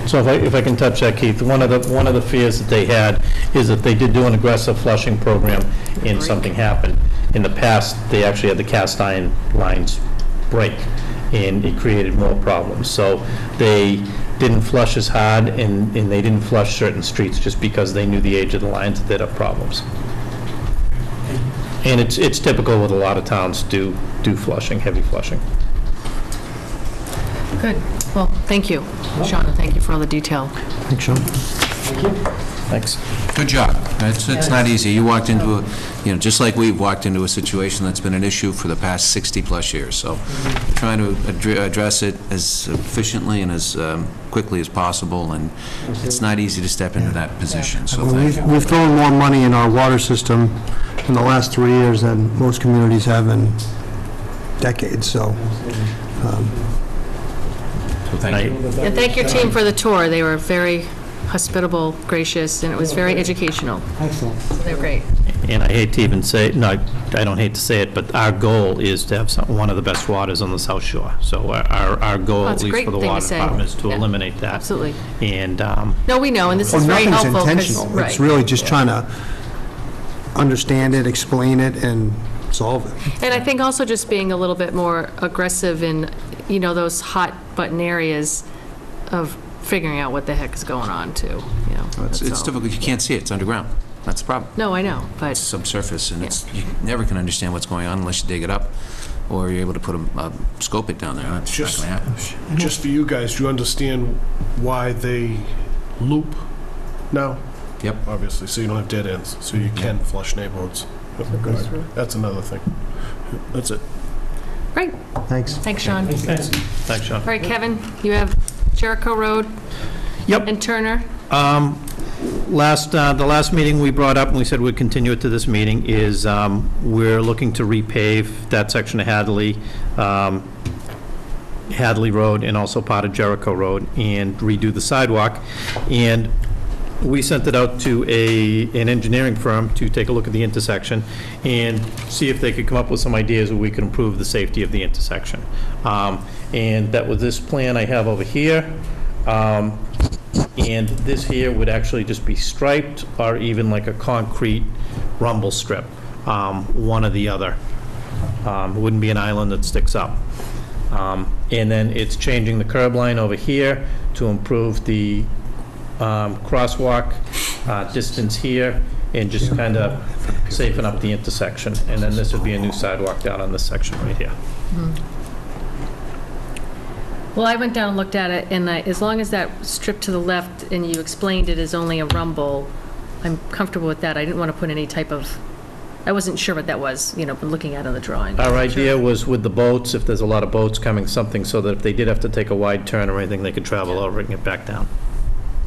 So if I can touch that, Keith, one of the fears that they had is that they did do an aggressive flushing program and something happened. In the past, they actually had the cast iron lines break, and it created more problems. So they didn't flush as hard, and they didn't flush certain streets just because they knew the age of the lines that have problems. And it's typical with a lot of towns do flushing, heavy flushing. Good. Well, thank you, Sean, and thank you for all the detail. Thanks, Sean. Thanks. Good job. It's not easy. You walked into just like we've walked into a situation that's been an issue for the past 60-plus years. So trying to address it as efficiently and as quickly as possible, and it's not easy to step into that position. So thank you. We've thrown more money in our water system in the last 3 years than most communities have in decades, so. Thank you. And thank your team for the tour. They were very hospitable, gracious, and it was very educational. Excellent. So they were great. And I hate to even say, no, I don't hate to say it, but our goal is to have one of the best waters on the South Shore. So our goal, Oh, at it's a least great for the thing to water say. department, is to Yeah. eliminate that. Absolutely. And, No, we know, and this is very Nothing's helpful. 'cause- intentional. right. It's really just trying to understand it, explain it, and solve it. And I think also just being a little bit more aggressive in, those hot button areas of figuring out what the heck is going on too, It's that's all. difficult. You can't see it. It's underground. That's the problem. No, I know, but. It's subsurface, and you never can understand what's going on unless you dig it up, or you're able to put a scope it down there. That's not going to happen. Just for you guys, do you understand why they loop now? Yep. Obviously, so you don't have dead ends, so you can flush neighborhoods. That's another thing. That's it. Great. Thanks. Thanks, Sean. thanks, Sean. All right, Kevin, you have Jericho Road. Yep. And Turner. The last meeting we brought up, and we said we'd continue it to this meeting, is we're looking to repave that section of Hadley Road and also part of Jericho Road and redo the sidewalk. And we sent it out to an engineering firm to take a look at the intersection and see if they could come up with some ideas where we could improve the safety of the intersection. And that was this plan I have over here. And this here would actually just be striped or even like a concrete rumble strip, one or the other. It wouldn't be an island that sticks up. And then it's changing the curb line over here to improve the crosswalk distance here and just kind of safeten up the intersection. And then this would be a new sidewalk down on this section right here. Well, I went down and looked at it, and as long as that strip to the left, and you explained it as only a rumble, I'm comfortable with that. I didn't want to put any type of, I wasn't sure what that was, but looking at it on the drawing. Our idea was with the boats, if there's a lot of boats coming, something so that if they did have to take a wide turn or anything, they could travel over it and get back down.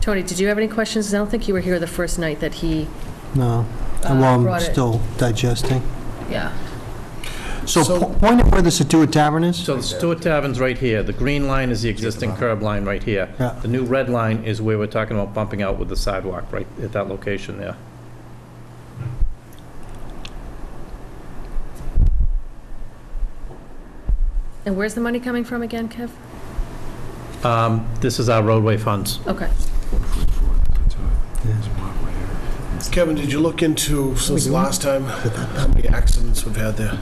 Tony, did you have any questions? I don't think you were here the first night that he, No, well, I'm brought it. still digesting. yeah. So point at where the Scituate Tavern is? So the Scituate Tavern's right here. The green line is the existing curb line right here. Yeah. The new red line is where we're talking about bumping out with the sidewalk, right at that location there. And where's the money coming from again, Kev? This is our roadway funds. Okay. Kevin, did you look into, since last time, how many accidents we've had there?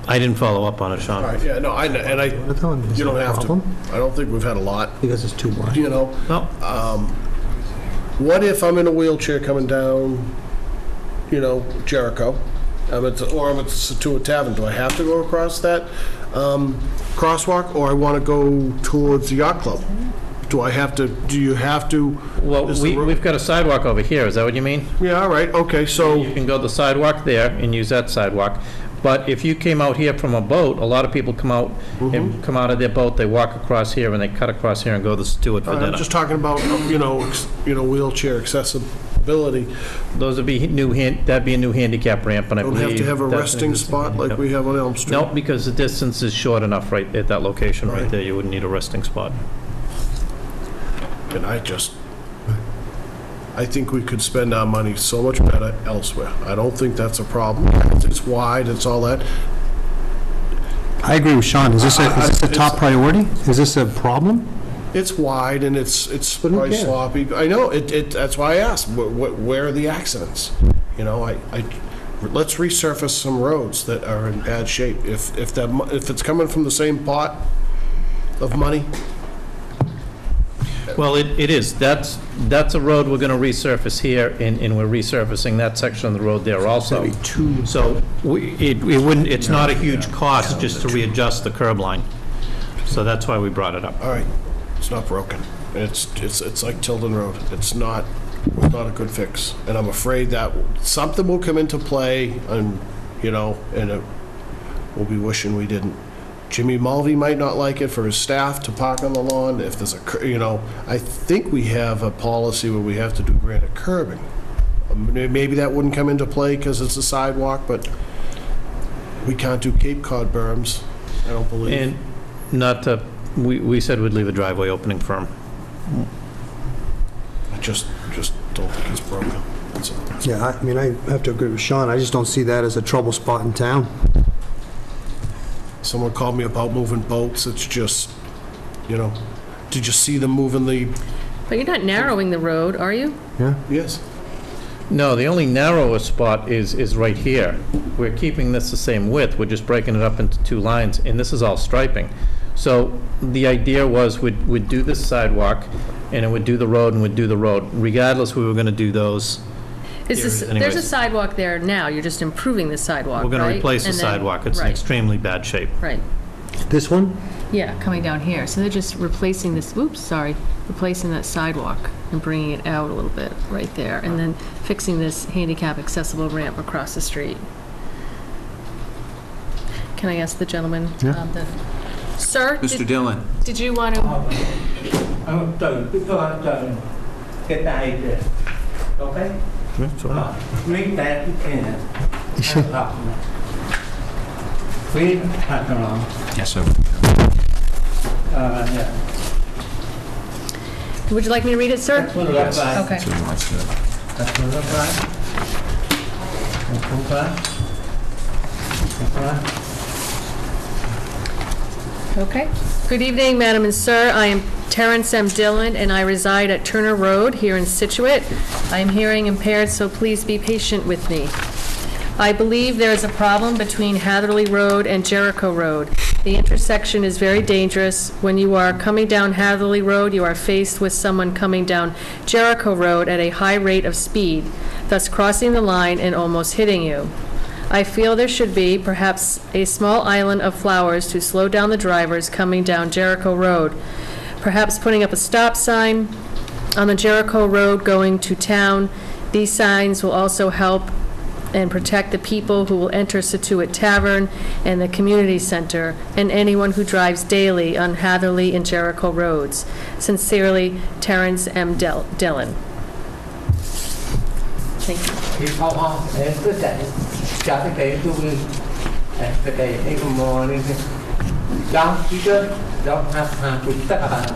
I didn't follow up on it, Sean. All right, yeah, no, you don't have to. I don't think we've had a lot. Because it's too wide. No. What if I'm in a wheelchair coming down, Jericho, or I'm at the Scituate Tavern? Do I have to go across that crosswalk, or I want to go towards the yacht club? Do you have to? Well, we've got a sidewalk over here, is that what you mean? Yeah, all right, okay, so. You can go the sidewalk there and use that sidewalk. But if you came out here from a boat, a lot of people come out and come out of their boat, they walk across here and they cut across here and go to Scituate for dinner. I'm just talking about, wheelchair accessibility. Those would be that'd be a new handicap ramp, and I Don't believe. have to have a that's an resting existing spot like handicap. we have on Elm Street? No, because the distance is short enough right at that location right there. You wouldn't need a resting spot. And I think we could spend our money so much better elsewhere. I don't think that's a problem. It's wide, it's all that. I agree with Sean. Is this a top priority? Is this a problem? It's wide and it's probably sloppy. I know, that's why I asked, where are the accidents? let's resurface some roads that are in bad shape. If it's coming from the same pot of money, Well, it is. That's a road we're going to resurface here, and we're resurfacing that section of the road there also. So it's not a huge cost just to readjust the curb line. So that's why we brought it up. all right, it's not broken. It's like Tilden Road. It's not a good fix. And I'm afraid that something will come into play and we'll be wishing we didn't. Jimmy Mulvey might not like it for his staff to park on the lawn. If there's I think we have a policy where we have to do granite curbing. Maybe that wouldn't come into play because it's a sidewalk, but we can't do Cape Cod berms, I don't believe. And not to, we said we'd leave a driveway opening firm. I just don't think it's broken. That's all. Yeah, I mean, I have to agree with Sean. I just don't see that as a trouble spot in town. Someone called me about moving boats. It's just, did you see them moving the... But you're not narrowing the road, are you? Yeah. Yes. No, the only narrower spot is right here. We're keeping this the same width, we're just breaking it up into two lines, and this is all striping. So the idea was we'd do this sidewalk, and it would do the road, and would do the road. Regardless, we were going to do those. There's a sidewalk there now, you're just improving the sidewalk, We're going to right? replace the And then- sidewalk, it's in right, extremely bad shape. Right, This one? yeah, coming down here. So they're just replacing this, replacing that sidewalk and bringing it out a little bit right there, and then fixing this handicap accessible ramp across the street. Can I ask the gentleman? Yeah. Sir? Mr. Dillon. Did you want to? I'm done, before I'm done, get the idea. Okay? Make that you can. Please, pass along. Yes, sir. Yeah. Would you like me to read it, sir? That's what it looks like. Okay. That's what it looks like. Okay. Good evening, Madam and Sir. I am Terrence M. Dillon, and I reside at Turner Road here in Scituate. I am hearing impaired, so please be patient with me. I believe there is a problem between Hatherley Road and Jericho Road. The intersection is very dangerous. When you are coming down Hatherley Road, you are faced with someone coming down Jericho Road at a high rate of speed, thus crossing the line and almost hitting you. I feel there should be perhaps a small island of flowers to slow down the drivers coming down Jericho Road. Perhaps putting up a stop sign on the Jericho Road going to town. These signs will also help and protect the people who will enter Scituate Tavern and the community center, and anyone who drives daily on Hatherley and Jericho Roads. Sincerely, Terrence M. Dillon. Thank you. Good morning. Don't have time to talk about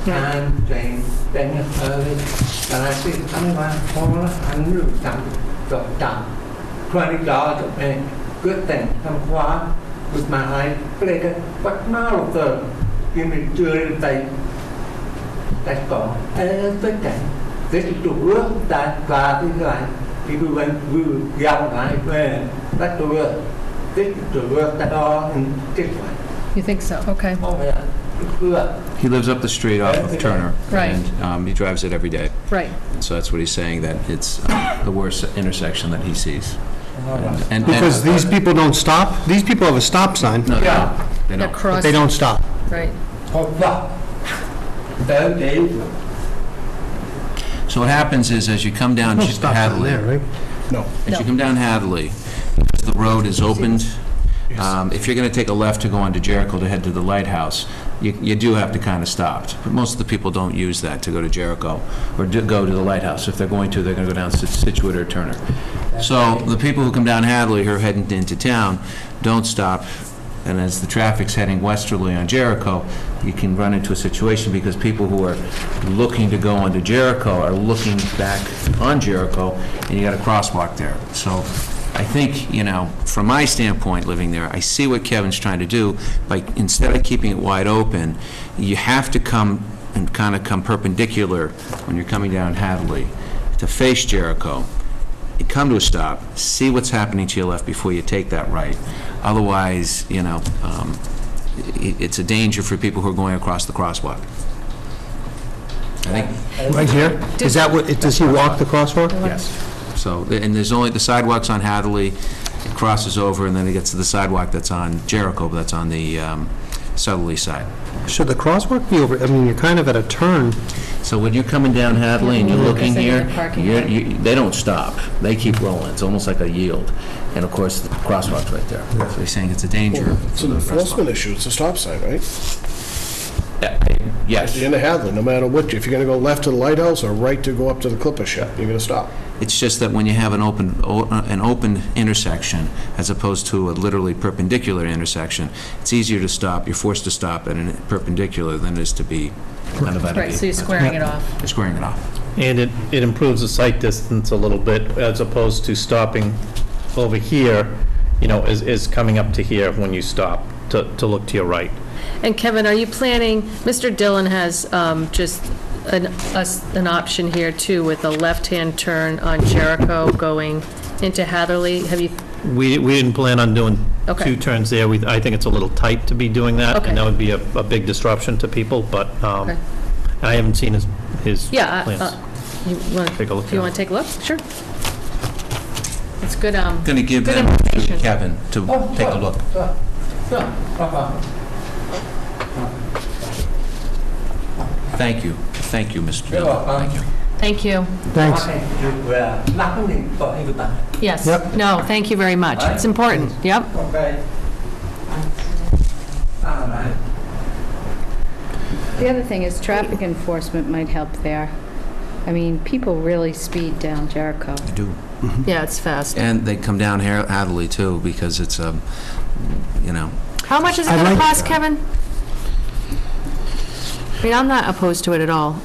time, Jane, then early, and I think I'm going to $100 $20 a minute. Good thing, come qua with my life, play it, but now the give me jury tay. That's all. Tất cả cái chủ ước ta và cái lại thì we went dòng lại về that's the word. This is the word that all in this way. You think so? Okay. Oh yeah, it's good. He lives up the street off of Turner. Right. And he drives it every day. Right. And so that's what he's saying, that it's the worst intersection that he sees. And Because these people don't stop? These people have a stop sign. No, Yeah. they don't. But they don't stop. Right. Oh, wow. Very dangerous. So what happens is, as you come down No stop sign Hadley, there, right? No. as you come down Hadley, the road is opened. If you're going to take a left to go onto Jericho to head to the lighthouse, you do have to kind of stop. But most of the people don't use that to go to Jericho or to go to the lighthouse. If they're going to go down Scituate or Turner. So the people who come down Hadley who are heading into town don't stop. And as the traffic's heading westerly on Jericho, you can run into a situation because people who are looking to go onto Jericho are looking back on Jericho, and you got a crosswalk there. So I think, from my standpoint living there, I see what Kevin's trying to do. By instead of keeping it wide open, you have to come perpendicular when you're coming down Hadley to face Jericho. you come to a stop, see what's happening to your left before you take that right. Otherwise, it's a danger for people who are going across the crosswalk. I think. Right here? Is that what, does he walk the crosswalk? Yes. So, and there's only, the sidewalk's on Hatherley, it crosses over, and then it gets to the sidewalk that's on Jericho, but that's on the southerly side. Should the crosswalk be over, I mean, you're kind of at a turn. So when you're coming down Hadley and you're looking here, parking they don't stop. They keep rolling. It's almost like a yield. And of course, the crosswalk's right there. So he's saying it's a danger. It's an enforcement issue, it's a stop sign, right? Yes. At the end of Hadley, no matter which, if you're going to go left to the lighthouse or right to go up to the Clipper shop, you're going to stop. It's just that when you have an open intersection, as opposed to a literally perpendicular intersection, it's easier to stop, you're forced to stop at a perpendicular than it is to be kind of at a... Right, so you're squaring it off. You're squaring it off. And it improves the sight distance a little bit, as opposed to stopping over here, is coming up to here when you stop, to look to your right. And Kevin, are you planning, Mr. Dillon has just an option here too with a left-hand turn on Jericho going into Hatherley. Have you? We didn't plan on doing Okay. two turns there. I think it's a little tight to be doing that, Okay. and that would be a big disruption to people, but Okay. I haven't seen his Yeah, plans. you want Take a look if you at want to take a look? Sure. It's good, I'm going to give good them to information. Kevin to take a look. Thank you. Thank you, Mr. Dillon. Thank you. Thank you. Thanks. Yes. Yep. No, thank you very much. It's important. Yep. The other thing is traffic enforcement might help there. I mean, people really speed down Jericho. I do. Yeah, it's fast. And they come down Hadley, too, because it's, How much is it I going to like cost, that. Kevin? I mean, I'm not opposed to it at all.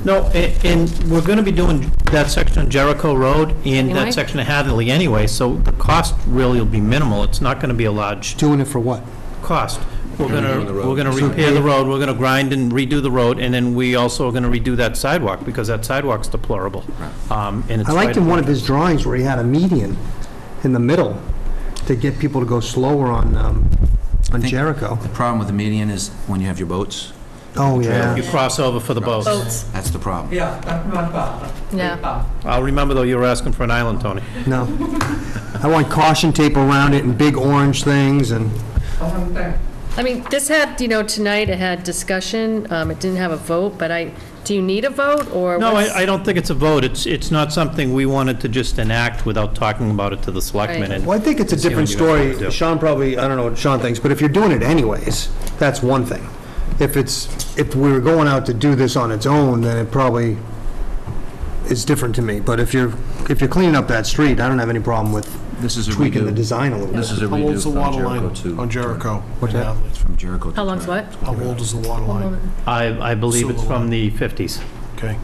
No, and we're going to be doing that section of Jericho Road and Anyway? that section of Hadley anyway, so the cost really will be minimal. It's not going to be a large Doing it for what? cost. We're going Redoing the road. to repair the road, we're going to grind and redo the road, and then we also are going to redo that sidewalk, because that sidewalk's deplorable. And it's I liked right- in one of his drawings where he had a median in the middle to get people to go slower on Jericho. the problem with the median is when you have your boats, Oh, yeah. You cross over for the boats. Boats. that's the problem. Yeah. I'll remember, though, you were asking for an island, Tony. No. I want caution tape around it and big orange things and... I mean, this had, tonight it had discussion. It didn't have a vote, but do you need a vote or? No, what's- I don't think it's a vote. It's not something we wanted to just enact without talking about it to the selectmen. Right. and- Well, I think it's a see what different you have to story. do. Sean probably, I don't know what Sean thinks, but if you're doing it anyways, that's one thing. If we were going out to do this on its own, then it probably is different to me. But if you're cleaning up that street, I don't have any problem with This is a tweaking the redo. design a little This bit. is a How old's the redo water from line Jericho to... on Jericho? What's in that? Hadley? It's from Jericho to... How long's what? How old is the water line? I believe it's Sewer from line. the 50s. Okay.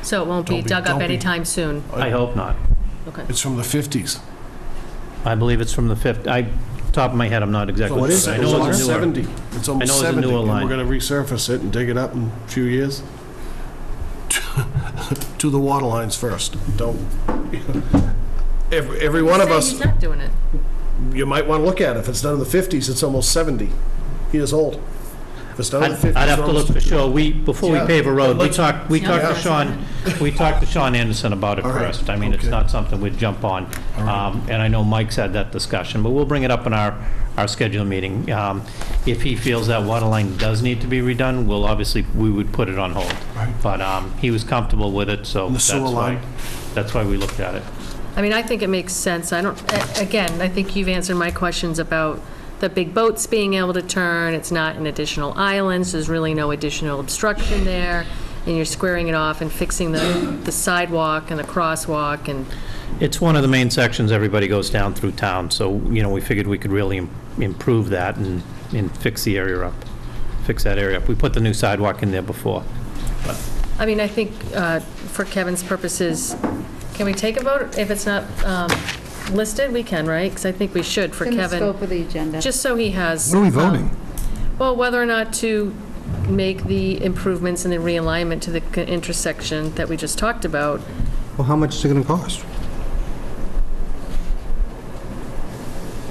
So it won't be Don't be- dug up don't be. anytime soon? I hope not. Okay. It's from the 50s. I believe it's from the 50s. Top of my head, I'm not exactly what sure. is it? I It's know almost it's newer. 70. It's almost I know it's a 70. newer And line. we're going to resurface it and dig it up in a few years. To the water lines first. Don't, every one of Say us, He's not doing it. you might want to look at it. If it's done in the 50s, it's almost 70 years old. If it's done in the 50s... I'd have to look for sure. Before we Yeah. pave a road, we talked to Yeah. Sean Anderson about it All right. first. I mean, it's Okay. not something we'd jump on. And I know Mike's had that discussion, but we'll bring it up in our scheduled meeting. If he feels that water line does need to be redone, we would put it on hold. Right. But he was comfortable with it, so And the that's sewer line? why we looked at it. I mean, I think it makes sense. Again, I think you've answered my questions about the big boats being able to turn. It's not an additional island, so there's really no additional obstruction there. And you're squaring it off and fixing the sidewalk and the crosswalk and, It's one of the main sections everybody goes down through town, so, we figured we could really improve that and fix the area up, fix that area up. We put the new sidewalk in there before. I mean, I think for Kevin's purposes, can we take a vote? If it's not listed, we can, right? Because I think we should for It's in the Kevin. scope of the agenda. Just so he has. What are we voting? Well, whether or not to make the improvements and the realignment to the intersection that we just talked about. Well, how much is it going to cost?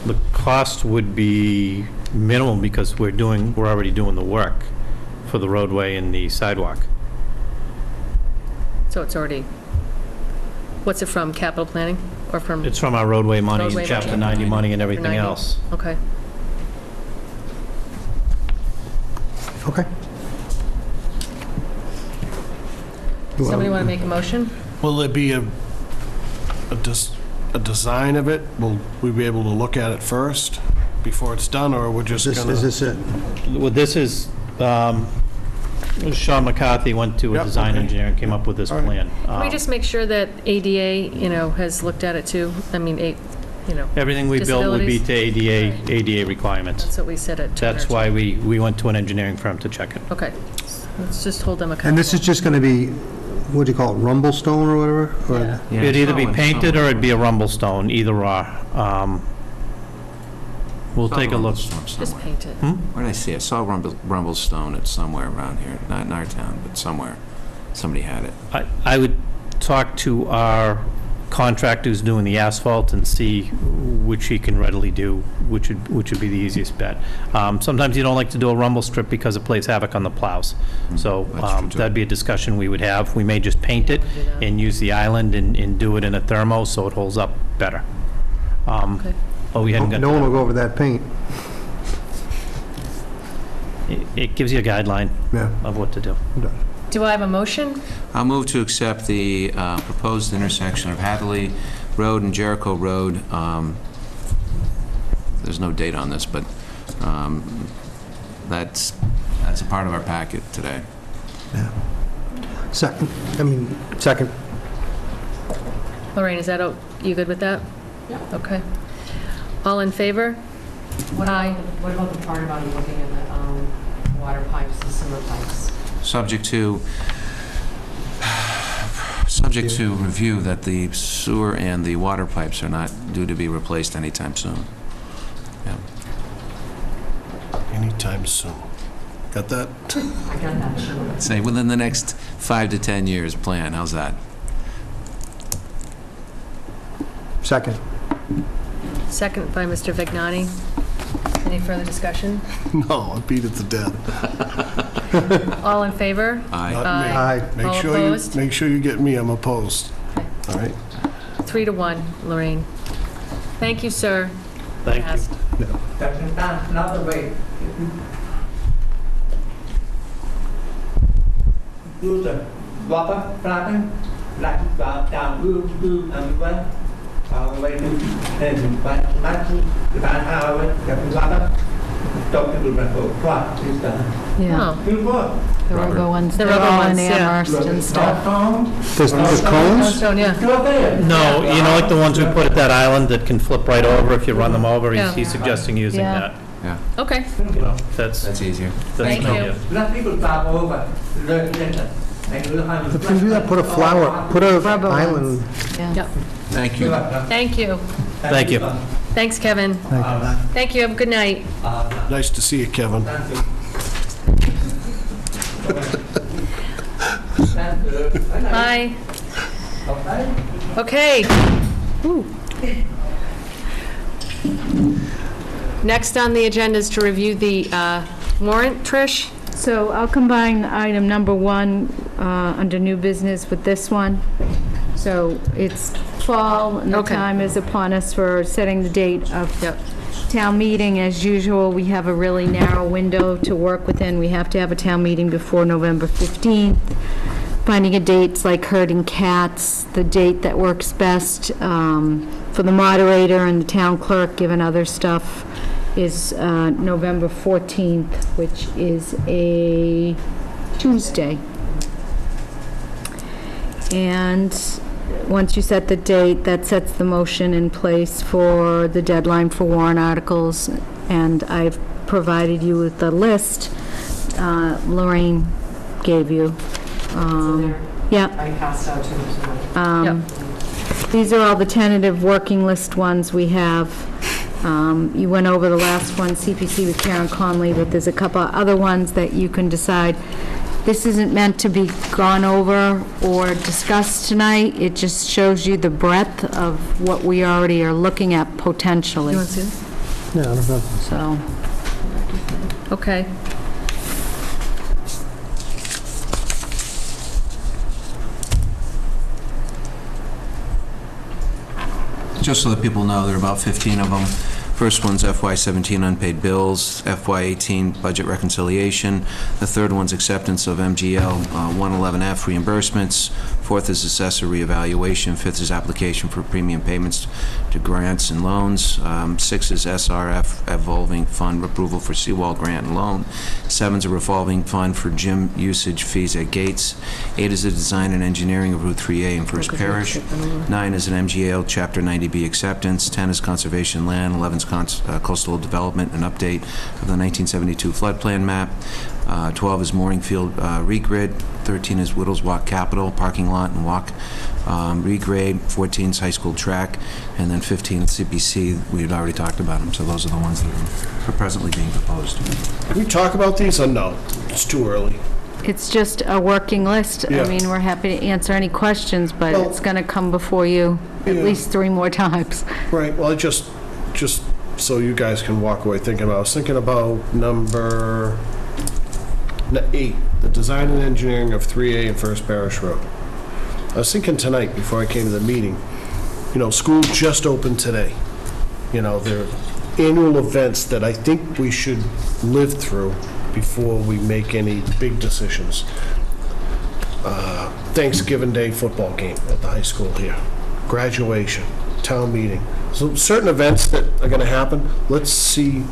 The cost would be minimal because we're already doing the work for the roadway and the sidewalk. So it's already, what's it from, capital planning, or from? It's from our roadway money, Roadway and Chapter money. 90 money and everything 90. else. Okay. Okay. Somebody want to make a motion? Will there be a design of it? Will we be able to look at it first before it's done, or we're just gonna? Is this it? Well, this is, Sean McCarthy went to a Yep, design okay. engineer and came up with this All right. plan. Can we just make sure that ADA, has looked at it too? I mean, Everything we built would be disabilities? to ADA requirements. That's what we said at 10 or That's why we went to an engineering firm to check it. Okay, let's just hold them accountable. And this is just going to be, what do you call it, rumble stone or whatever? Or- Yeah. It'd either be painted or it'd be a rumble stone, either or. We'll take a look. Just paint it. Where did I see it? I saw Rumble Stone. It's somewhere around here. Not in our town, but somewhere. Somebody had it. I would talk to our contractor who's doing the asphalt and see which he can readily do, which would be the easiest bet. Sometimes you don't like to do a rumble strip because it plays havoc on the plows. So that'd be a discussion we would have. We may just paint it and use the island and do it in a thermo so it holds up better. Okay. Oh, we hadn't got No to one will that. go over that paint. It gives you a guideline Yeah. of what to do. Do I have a motion? I'll move to accept the proposed intersection of Hadley Road and Jericho Road. There's no date on this, but that's a part of our packet today. Yeah. Second. Lorraine, is that, you good with that? Yeah. Okay. All in favor? What about the part about looking at the water pipes, the sewer pipes? Subject to review that the sewer and the water pipes are not due to be replaced anytime soon. Yeah. Anytime soon. Got that? I got that, sure. Say within the next 5 to 10 years plan. How's that? Second. Second by Mr. Vignani. Any further discussion? No, I beat it to death. All in favor? Aye. Not me. Aye. All opposed? Make sure you get me, I'm opposed. All right? 3-1, Lorraine. Thank you, sir. Thank you. Passed. That's another way. Do the water planting, like down, and well, way to and but the hour, the water, don't do the whole plot, is the Yeah, Oh, the rubber ones, The they're rubber all in ones, yeah. Amherst and stuff. There's cones? Stone, yeah. No, like the ones we put at that island that can flip right over if you run them over? Yeah. He's suggesting using Yeah. that. Yeah, Okay, That's easier. Thank you. idea. Let people stop over, learn it. If you do that, put a flower, put a Rubber island. ones. Yeah. Yep. Thank you. Thank you. Thank you. Thanks, Kevin. Thank you, have a good night. Nice to see you, Kevin. Bye. Okay. Ooh. Next on the agenda is to review the warrant, Trish. So I'll combine item number 1 under new business with this one. So it's fall, and the Okay. time is upon us for setting the date of town meeting. As usual, we have a really narrow window to work within. We have to have a town meeting before November 15th. Finding a date's like herding cats, the date that works best for the moderator and the town clerk, given other stuff, is November 14th, which is a Tuesday. And once you set the date, that sets the motion in place for the deadline for warrant articles. And I've provided you with the list Lorraine gave you. Yeah. I passed out to them tonight. These are all the tentative working list ones we have. You went over the last one, CPC with Karen Conley, but there's a couple of other ones that you can decide. This isn't meant to be gone over or discussed tonight. It just shows you the breadth of what we already are looking at potentially. You want to see Yeah, I don't know. So, Okay. Just so that people know, there are about 15 of them. First one's FY17 unpaid bills, FY18 budget reconciliation. The third one's acceptance of MGL 111F reimbursements. Fourth is assessor reevaluation. Fifth is application for premium payments to grants and loans. Six is SRF evolving fund approval for seawall grant and loan. Seven's a revolving fund for gym usage fees at gates. Eight is the design and engineering of Route 3A in First Parish. 9 is an MGL Chapter 90B acceptance. 10 is conservation land. 11 is coastal development and update of the 1972 floodplain map. 12 is mooring field regrid. 13 is Whittles Walk Capital, parking lot and walk regrade. 14 is high school track. And then 15 is CPC. We had already talked about them, so those are the ones that are presently being proposed. Can we talk about these or no? It's too early. it's just a working list. Yeah. I mean, we're happy to answer any questions, but Well, it's going to come before you at yeah. least 3 more times. Right, well, just so you guys can walk away thinking about, I was thinking about number 8, the design and engineering of 3A and First Parish Road. I was thinking tonight, before I came to the meeting, school just opened today. There are annual events that I think we should live through before we make any big decisions. Thanksgiving Day football game at the high school here, graduation, town meeting. So certain events that are going to happen, let's see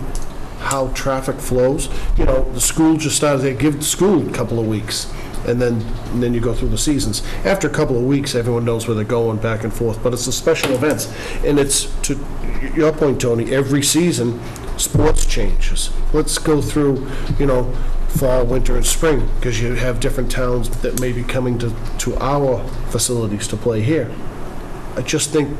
how traffic flows. The school just started, they give the school a couple of weeks, and then you go through the seasons. After a couple of weeks, everyone knows where they're going back and forth, but it's the special events. And it's, to your point, Tony, every season, sports changes. Let's go through, fall, winter, and spring, because you have different towns that may be coming to our facilities to play here. I just think,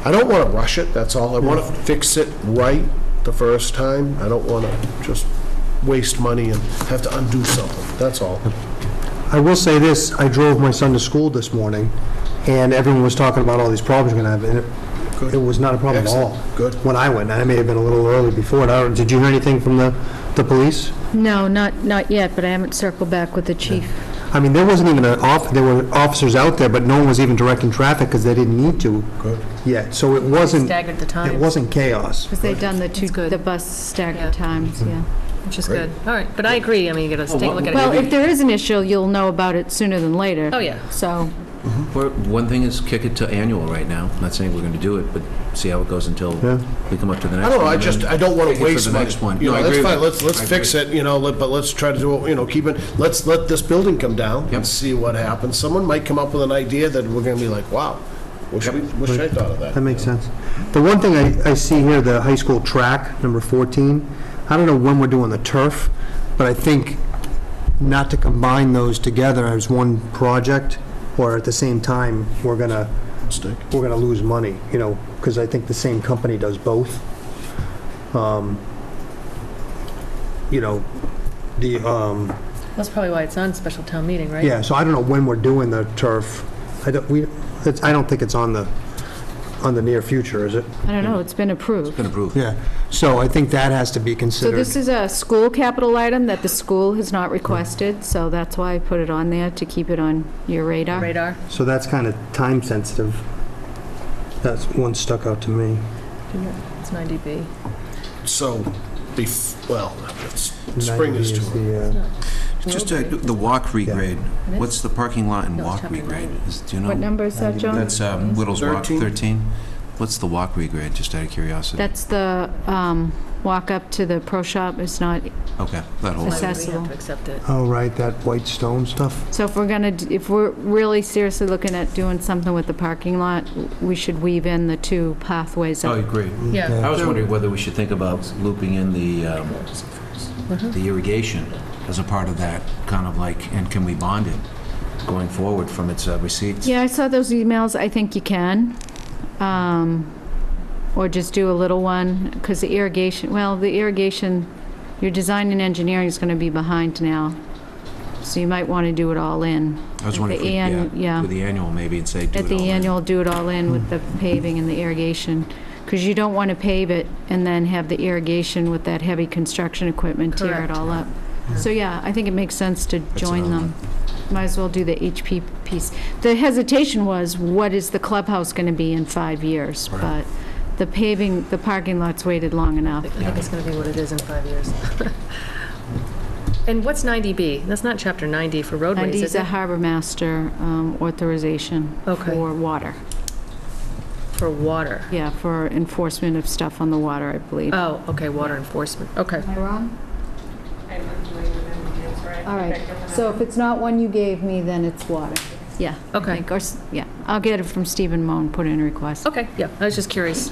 I don't want to rush it, that's all. I want to fix it right the first time. I don't want to just waste money and have to undo something, that's all. I will say this, I drove my son to school this morning, and everyone was talking about all these problems we're going to have, and it was not a problem at all. Good. When I went, I may have been a little early before it. Did you hear anything from the police? No, not yet, but I haven't circled back with the chief. I mean, there wasn't even there were officers out there, but no one was even directing traffic because they didn't need to yet. So it wasn't, Staggered the times. it wasn't chaos. Because they've done the bus staggered times, yeah. Which is good. All right, but I agree, I mean, you gotta take a look at it. Well, if there is an issue, you'll know about it sooner than later. Oh, yeah. So, One thing is kick it to annual right now. I'm not saying we're going to do it, but see how it goes until we come up to the next I don't know, one. I don't want Kick to it for waste the money. next one. No, No, I that's agree fine, with you. let's I fix agree. it, but let's try to do it, keep it, let's let this building come down Yep. and see what happens. Someone might come up with an idea that we're going to be like, wow, wish I thought of that. That makes sense. The one thing I see here, the high school track, number 14, I don't know when we're doing the turf, but I think not to combine those together as one project, or at the same time, we're gonna lose money, because I think the same company does both. That's probably why it's on special town meeting, right? Yeah, so I don't know when we're doing the turf. I don't think it's on the near future, is it? I don't know, it's been approved. Been approved. Yeah, so I think that has to be So considered. this is a school capital item that the school has not requested, so that's why I put it on there, to keep it on your radar. So that's kind of time sensitive. That's one stuck out to me. It's 90B. So, spring is too early. Just the walk regrade. What's the parking lot and walk regrade? Do you know? What number is that, John? That's Whittles Walk 13. 13. What's the walk regrade, just out of curiosity? That's the walk up to the pro shop, it's not Okay, that whole. accessible. We have to accept it. Oh, right, that white stone stuff. So if we're really seriously looking at doing something with the parking lot, we should weave in the 2 pathways Oh, I up. agree. Yeah. I was wondering whether we should think about looping in the irrigation as a part of that, kind of like, and can we bond it going forward from its receipts? Yeah, I saw those emails, I think you can. Or just do a little one, because the irrigation, your design and engineering is going to be behind now. So you might want to do it all in. I was wondering if we, with the annual maybe, and say do it At all the in. annual, do it all in with the paving and the irrigation. because you don't want to pave it and then have the irrigation with that heavy construction equipment tear it Correct. all up. So, yeah, I think it makes sense to join them. Might as well do the HP piece. The hesitation was, what is the clubhouse going to be in 5 years? But the paving, the parking lot's waited long enough. I think it's going to be what it is in 5 years. And what's 90B? That's not Chapter 90 for roadways, 90 is is a it? harbor master authorization for water. For water? Yeah, for enforcement of stuff on the water, I believe. Oh, okay, water enforcement, okay. Am I wrong? I'm familiar with them, that's right. All right, so if it's not one you gave me, then it's water. Yeah. Okay. I think, or yeah, I'll get it from Stephen Moan, put in a request. Okay, yeah, I was just curious.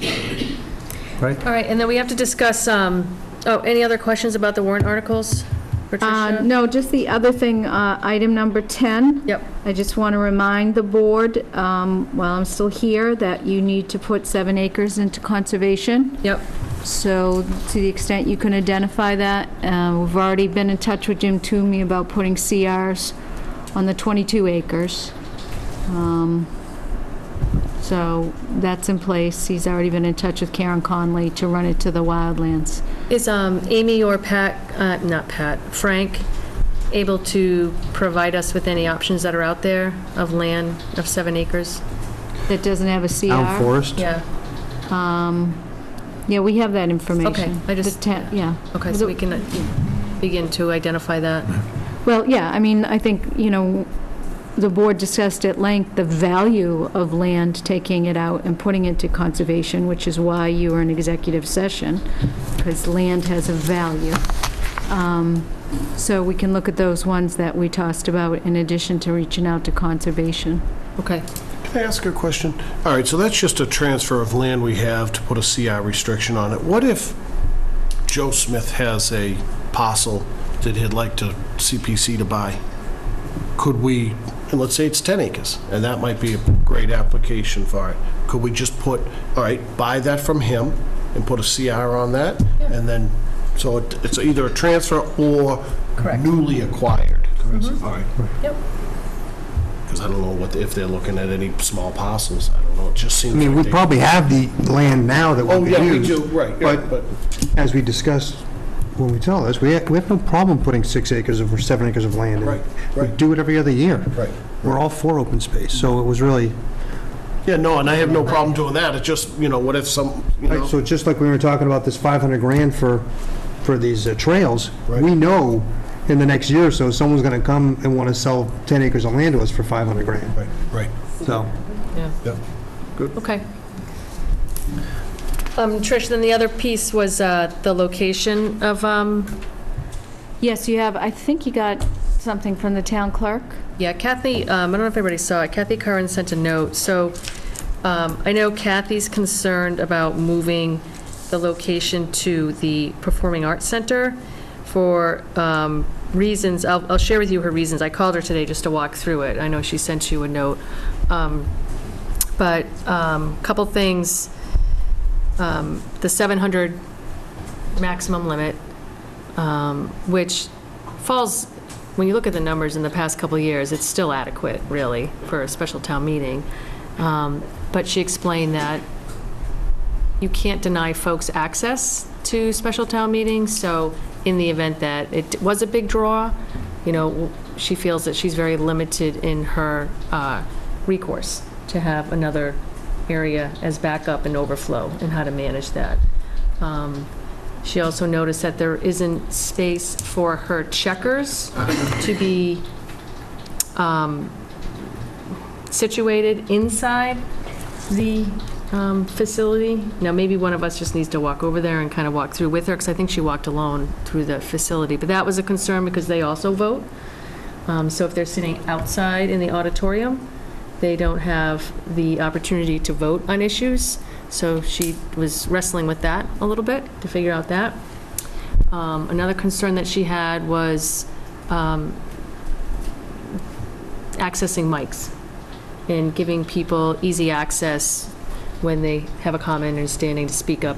Right. All right, and then we have to discuss, any other questions about the warrant articles? Patricia? No, just the other thing, item number 10. Yep. I just want to remind the board, while I'm still here, that you need to put 7 acres into conservation. Yep. So to the extent you can identify that, we've already been in touch with Jim Toomey about putting CRs on the 22 acres. So that's in place. He's already been in touch with Karen Conley to run it to the wildlands. Is Amy or Frank, able to provide us with any options that are out there of land of 7 acres? That doesn't have a CR? Town forest? Yeah. Yeah, we have that information. Okay, I just, yeah. okay, so we can begin to identify that. Well, yeah, I mean, I think, the board discussed at length the value of land, taking it out and putting it to conservation, which is why you were in executive session, because land has a value. So we can look at those ones that we tossed about in addition to reaching out to conservation. Okay. Can I ask a question? All right, so that's just a transfer of land we have to put a CR restriction on it. What if Joe Smith has a parcel that he'd like to CPC to buy? Could we, and let's say it's 10 acres, and that might be a great application for it. Could we just put, all right, buy that from him and put a CR on that? And then, so it's either a transfer or newly acquired? All right. Yep. Because I don't know if they're looking at any small parcels. I don't know. It just seems I mean, like we they- probably have the land now that we Oh, could yeah, we use. do, right, yeah, but As we discussed when we tell this, we have no problem putting 6 acres or 7 acres of land in. Right, We right. do it every other year. Right. We're all for open space, so it was really, yeah, no, and I have no problem doing that. It's just, what if some, so just like we were talking about this 500 grand for these trails, Right. we know in the next year or so, someone's going to come and want to sell 10 acres of land to us for 500 grand. Right. So, Yeah. Yeah. Good. Okay. Trish, then the other piece was the location of, Yes, you have, I think you got something from the town clerk? yeah, Kathy, I don't know if everybody saw it, Kathy Curran sent a note. So I know Kathy's concerned about moving the location to the Performing Arts Center for reasons, I'll share with you her reasons. I called her today just to walk through it. I know she sent you a note. But couple things, the 700 maximum limit, which falls, when you look at the numbers in the past couple of years, it's still adequate, really, for a special town meeting. But she explained that you can't deny folks access to special town meetings, so in the event that it was a big draw, she feels that she's very limited in her recourse to have another area as backup and overflow and how to manage that. She also noticed that there isn't space for her checkers to be situated inside the facility. Now, maybe one of us just needs to walk over there and kind of walk through with her, because I think she walked alone through the facility. But that was a concern because they also vote. So if they're sitting outside in the auditorium, they don't have the opportunity to vote on issues. So she was wrestling with that a little bit to figure out that. Another concern that she had was accessing mics and giving people easy access when they have a comment and standing to speak up,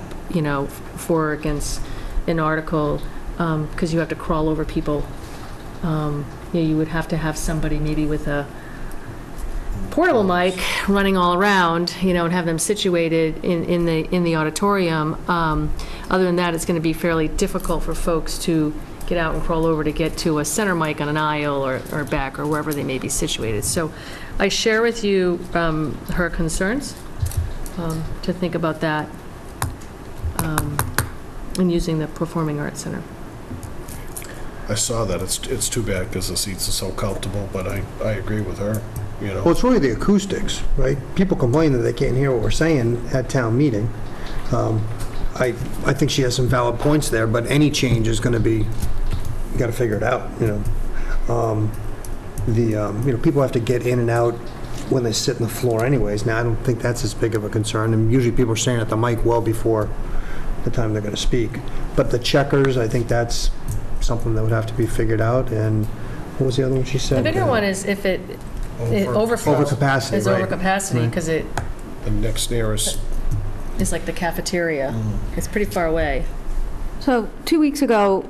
for or against an article, because you have to crawl over people. You would have to have somebody maybe with a portable mic running all around, and have them situated in the auditorium. Other than that, it's going to be fairly difficult for folks to get out and crawl over to get to a center mic on an aisle or back or wherever they may be situated. So I share with you her concerns to think about that in using the Performing Arts Center. I saw that. It's too bad because the seats are so comfortable, but I agree with her, Well, it's really the acoustics, right? People complain that they can't hear what we're saying at town meeting. I think she has some valid points there, but any change is going to be, you got to figure it out, people have to get in and out when they sit on the floor anyways. Now, I don't think that's as big of a concern, and usually people are staring at the mic well before the time they're going to speak. But the checkers, I think that's something that would have to be figured out. And what was the other one she said? The bigger one is if it overflows. Overcapacity, Is right. overcapacity, because it The next nearest. is like the cafeteria. It's pretty far away. So 2 weeks ago,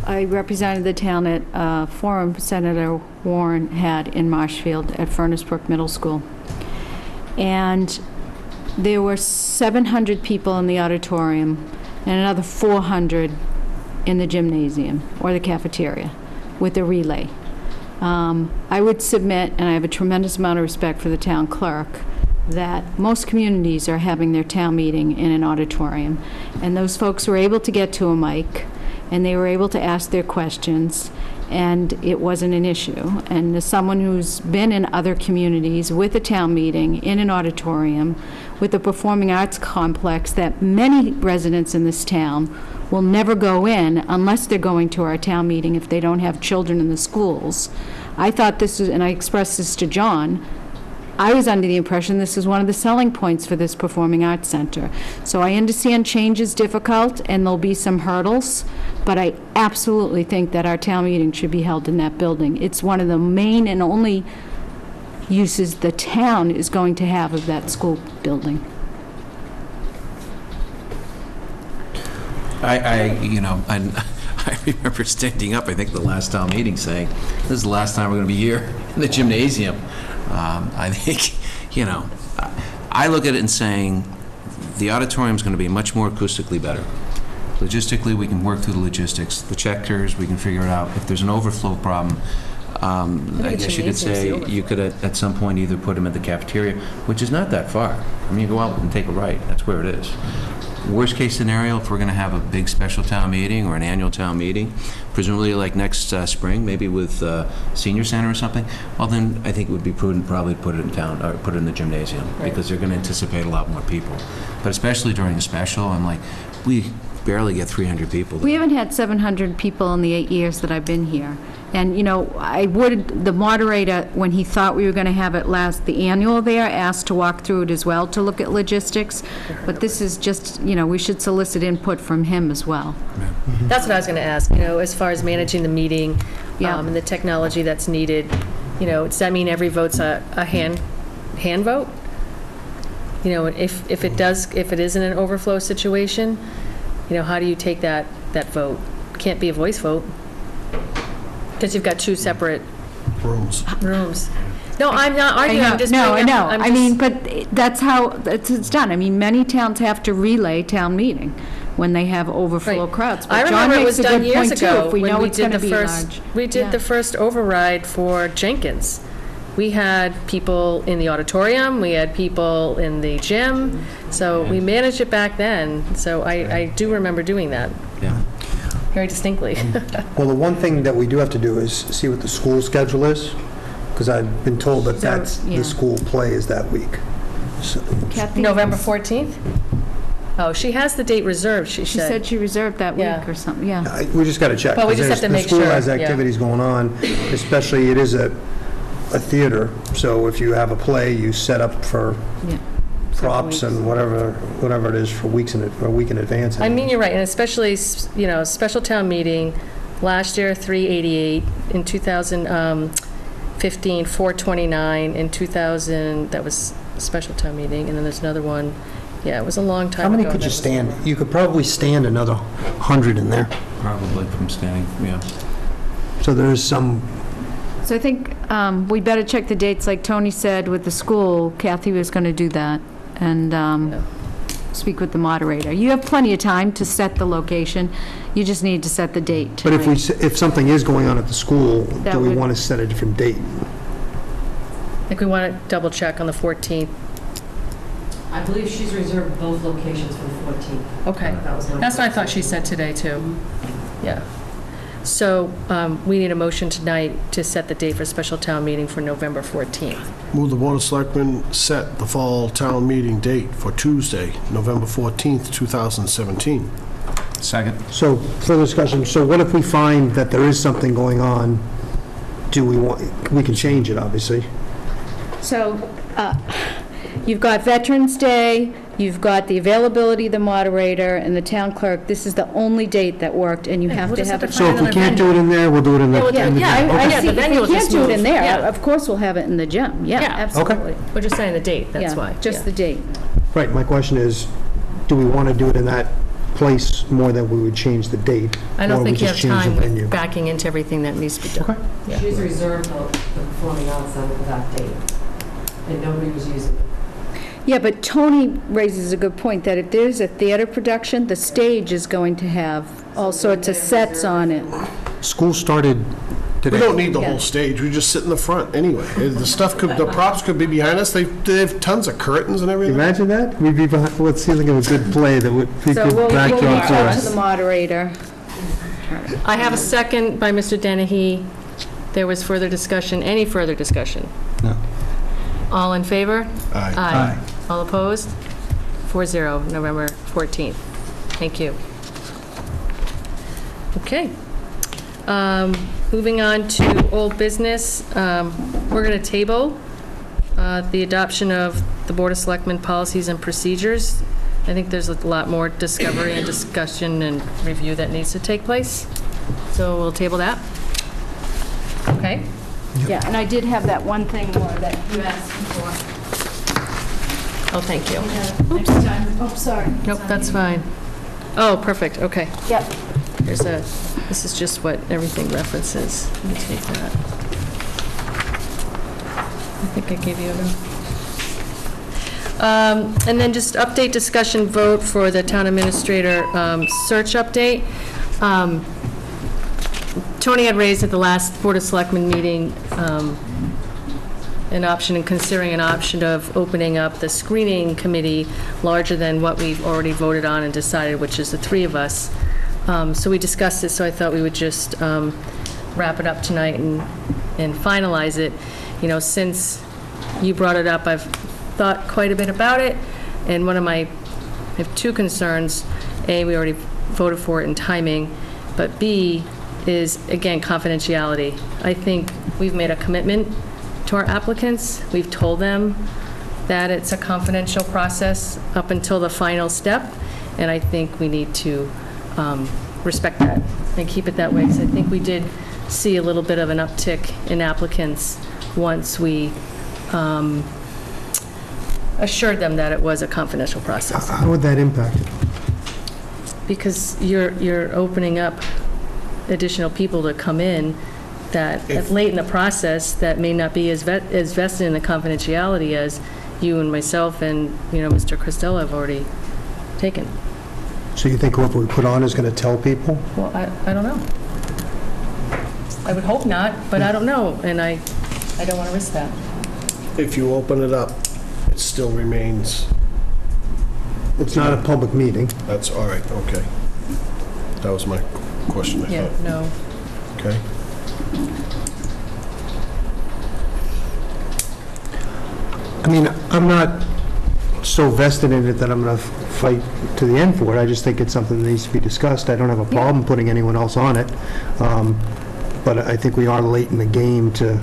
I represented the town at a forum Senator Warren had in Marshfield at Furnace Brook Middle School. And there were 700 people in the auditorium and another 400 in the gymnasium or the cafeteria with a relay. I would submit, and I have a tremendous amount of respect for the town clerk, that most communities are having their town meeting in an auditorium. And those folks were able to get to a mic, and they were able to ask their questions, and it wasn't an issue. And as someone who's been in other communities with a town meeting in an auditorium with a performing arts complex that many residents in this town will never go in unless they're going to our town meeting if they don't have children in the schools. I thought this was, and I expressed this to John, I was under the impression this is one of the selling points for this Performing Arts Center. So I understand change is difficult and there'll be some hurdles, but I absolutely think that our town meeting should be held in that building. It's one of the main and only uses the town is going to have of that school building. I remember standing up, I think, the last town meeting saying, this is the last time we're going to be here in the gymnasium. I think, I look at it and saying, the auditorium's going to be much more acoustically better. Logistically, we can work through the logistics. The checkers, we can figure it out. If there's an overflow problem, I guess you could say you could at some point either put them at the cafeteria, which is not that far. I mean, you go out and take a right. That's where it is. Worst case scenario, if we're going to have a big special town meeting or an annual town meeting, presumably like next spring, maybe with senior center or something, well then I think it would be prudent probably to put it in town or put it in the gymnasium, right, because they're going to anticipate a lot more people. But especially during a special, I'm like, we barely get 300 people. We haven't had 700 people in the 8 years that I've been here. And, the moderator, when he thought we were going to have it the annual there, asked to walk through it as well to look at logistics. But this is just, we should solicit input from him as well. That's what I was going to ask, as far as managing the meeting and the technology that's needed. Does that mean every vote's a hand vote? If it isn't an overflow situation, how do you take that vote? Can't be a voice vote. Because you've got two separate rooms. No, I'm not arguing. I'm just I know. I'm but that's how it's done. Many towns have to relay town meeting when they have overflow crowds. But I John remember it makes was a done good years point, too, ago if we when know we it's did going to the be first. large. We did the first override for Jenkins. We had people in the auditorium, we had people in the gym, so we managed it back then. So I do remember doing that. Yeah. Very distinctly. Well, the one thing that we do have to do is see what the school schedule is, because I've been told that the school play is that week. So, November 14th? Oh, she has the date reserved, she She said she reserved that week or something, we just got to check. Well, we just have to make The school sure, has activities going on, especially it is a theater, so if you have a play, you set up for props and whatever it is for a week in advance. You're right, and especially, special town meeting, last year, 388, in 2015, 429, in 2000, that was a special town meeting, and then there's another one, it was a long time ago. How many could you stand? You could probably stand another 100 in there. Probably from standing, yeah. So there's some So I think we better check the dates, like Tony said, with the school. Kathy was going to do that, and speak with the moderator. You have plenty of time to set the location. You just need to set the date But tonight. if something is going on at the school, That do we would- want to set a different date? I think we want to double check on the 14th. I believe she's reserved both locations for the 14th. Okay. That was my That's what I thought she said today, too. Yeah. So we need a motion tonight to set the date for special town meeting for November 14th. Move the Board of Selectmen set the fall town meeting date for Tuesday, November 14th, 2017. Second. So, further discussion, so what if we find that there is something going on? We can change it, obviously. So you've got Veterans Day, you've got the availability of the moderator and the town clerk. This is the only date that worked, and you have we'll to just have have it. to So if we can't do it in there, we'll do it in the... Yeah, in the- yeah, I Yeah, see. the If venue will we can't just do it move. in there, Yeah. of course we'll have it in the gym. Yeah, Yeah. absolutely. We're just saying the date, that's Yeah, why. just yeah. the date. Right, my question is, do we want to do it in that place more than we would change the date? I don't or we think you have just change the time venue? backing into everything that needs to be done. Yeah. She's reserved the performing arts center for that date, and nobody was using it. Yeah, but Tony raises a good point, that if there's a theater production, the stage is going to have all sorts of sets on it. School started We today. don't need the Yeah. whole stage, we just sit in the front anyway. The props could be behind us, they have tons of curtains and everything. Imagine that? We'd be behind, let's see, think of a good play that we So could we'll backdrop reach for out to us. the moderator. I have a second by Mr. Dennehy. There was further discussion. Any further discussion? No. All in favor? Aye. Aye. All opposed? 4-0, November 14th. Thank you. Okay. Moving on to old business, we're going to table the adoption of the Board of Selectmen policies and procedures. I think there's a lot more discovery and discussion and review that needs to take place. So we'll table that. Okay? Yeah, and I did have that one thing more that you asked for. Oh, thank you. Next time. Oh, sorry. Nope, that's fine. Oh, perfect, okay. Yep. This is just what everything references. Let me take that. I think I gave you a... And then just update, discussion, vote for the town administrator search update. Tony had raised at the last Board of Selectmen meeting an option, and considering an option of opening up the screening committee larger than what we've already voted on and decided, which is the three of us. So we discussed it, so I thought we would just wrap it up tonight and finalize it. You know, since you brought it up, I've thought quite a bit about it, and I have two concerns. A, we already voted for it in timing, but B is, again, confidentiality. I think we've made a commitment to our applicants. We've told them that it's a confidential process up until the final step, and I think we need to respect that and keep it that way, because I think we did see a little bit of an uptick in applicants once we assured them that it was a confidential process. How would that impact it? Because you're opening up additional people to come in that late in the process that may not be as vested in the confidentiality as you and myself and, Mr. Costello have already taken. So you think whoever we put on is going to tell people? Well, I don't know. I would hope not, but I don't know, and I don't want to risk that. If you open it up, it still remains... It's not a public meeting. That's all right, okay. That was my question, I Yeah, thought. no. Okay. I mean, I'm not so vested in it that I'm going to fight to the end for it. I just think it's something that needs to be discussed. I don't have a problem putting anyone else on it. But I think we are late in the game to,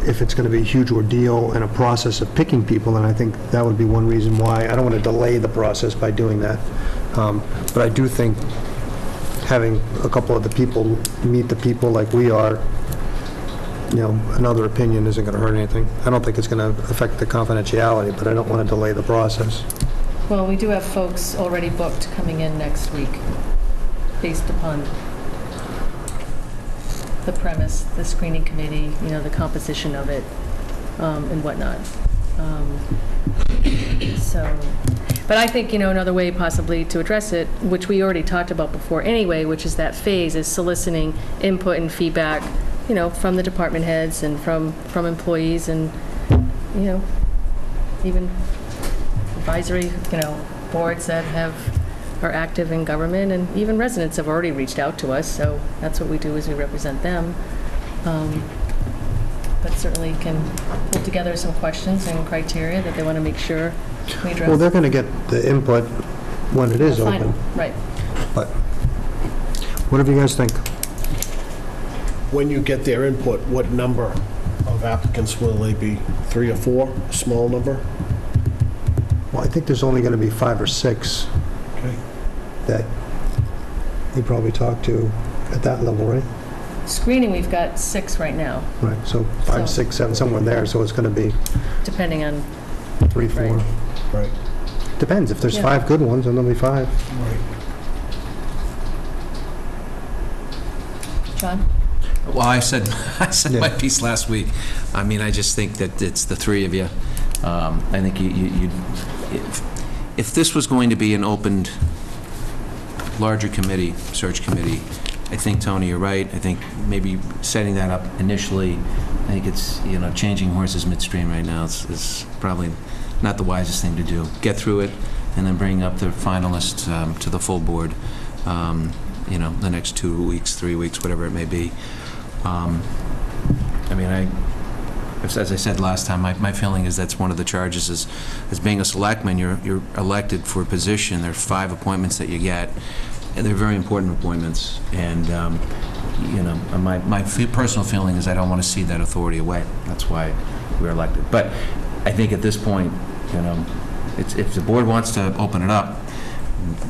if it's going to be a huge ordeal and a process of picking people, then I think that would be one reason why. I don't want to delay the process by doing that. But I do think having a couple of the people meet the people like we are, another opinion isn't going to hurt anything. I don't think it's going to affect the confidentiality, but I don't want to delay the process. Well, we do have folks already booked coming in next week, based upon the premise, the screening committee, the composition of it, and whatnot. But I think, another way possibly to address it, which we already talked about before anyway, which is that phase, is soliciting input and feedback, from the department heads and from employees and, even advisory, boards that are active in government, and even residents have already reached out to us, so that's what we do, is we represent them. But certainly can pull together some questions and criteria that they want to make sure we address. Well, they're going to get the input when it is Final, open. right. But whatever you guys think. When you get their input, what number of applicants will they be? 3 or 4? A small number? Well, I think there's only going to be 5 or 6 Okay. that you probably talk to at that level, right? Screening, we've got 6 right now, Right, so 5, So- 6, 7, somewhere there, so it's going to be depending on, 3, 4. Right. Right. Depends, if there's Yeah. 5 good ones, then there'll be 5. Right. John? Well, I said Yeah. my piece last week. I mean, I just think that it's the 3 of you. I think if this was going to be an opened, larger committee, search committee, I think, Tony, you're right. I think maybe setting that up initially, I think it's, changing horses midstream right now is probably not the wisest thing to do. Get through it, and then bring up the finalists to the full board, the next 2 weeks, 3 weeks, whatever it may be. As I said last time, my feeling is that's one of the charges is, as being a selectman, you're elected for a position. There are 5 appointments that you get, and they're very important appointments. And, my personal feeling is I don't want to cede that authority away. That's why we're elected. But I think at this point, if the board wants to open it up,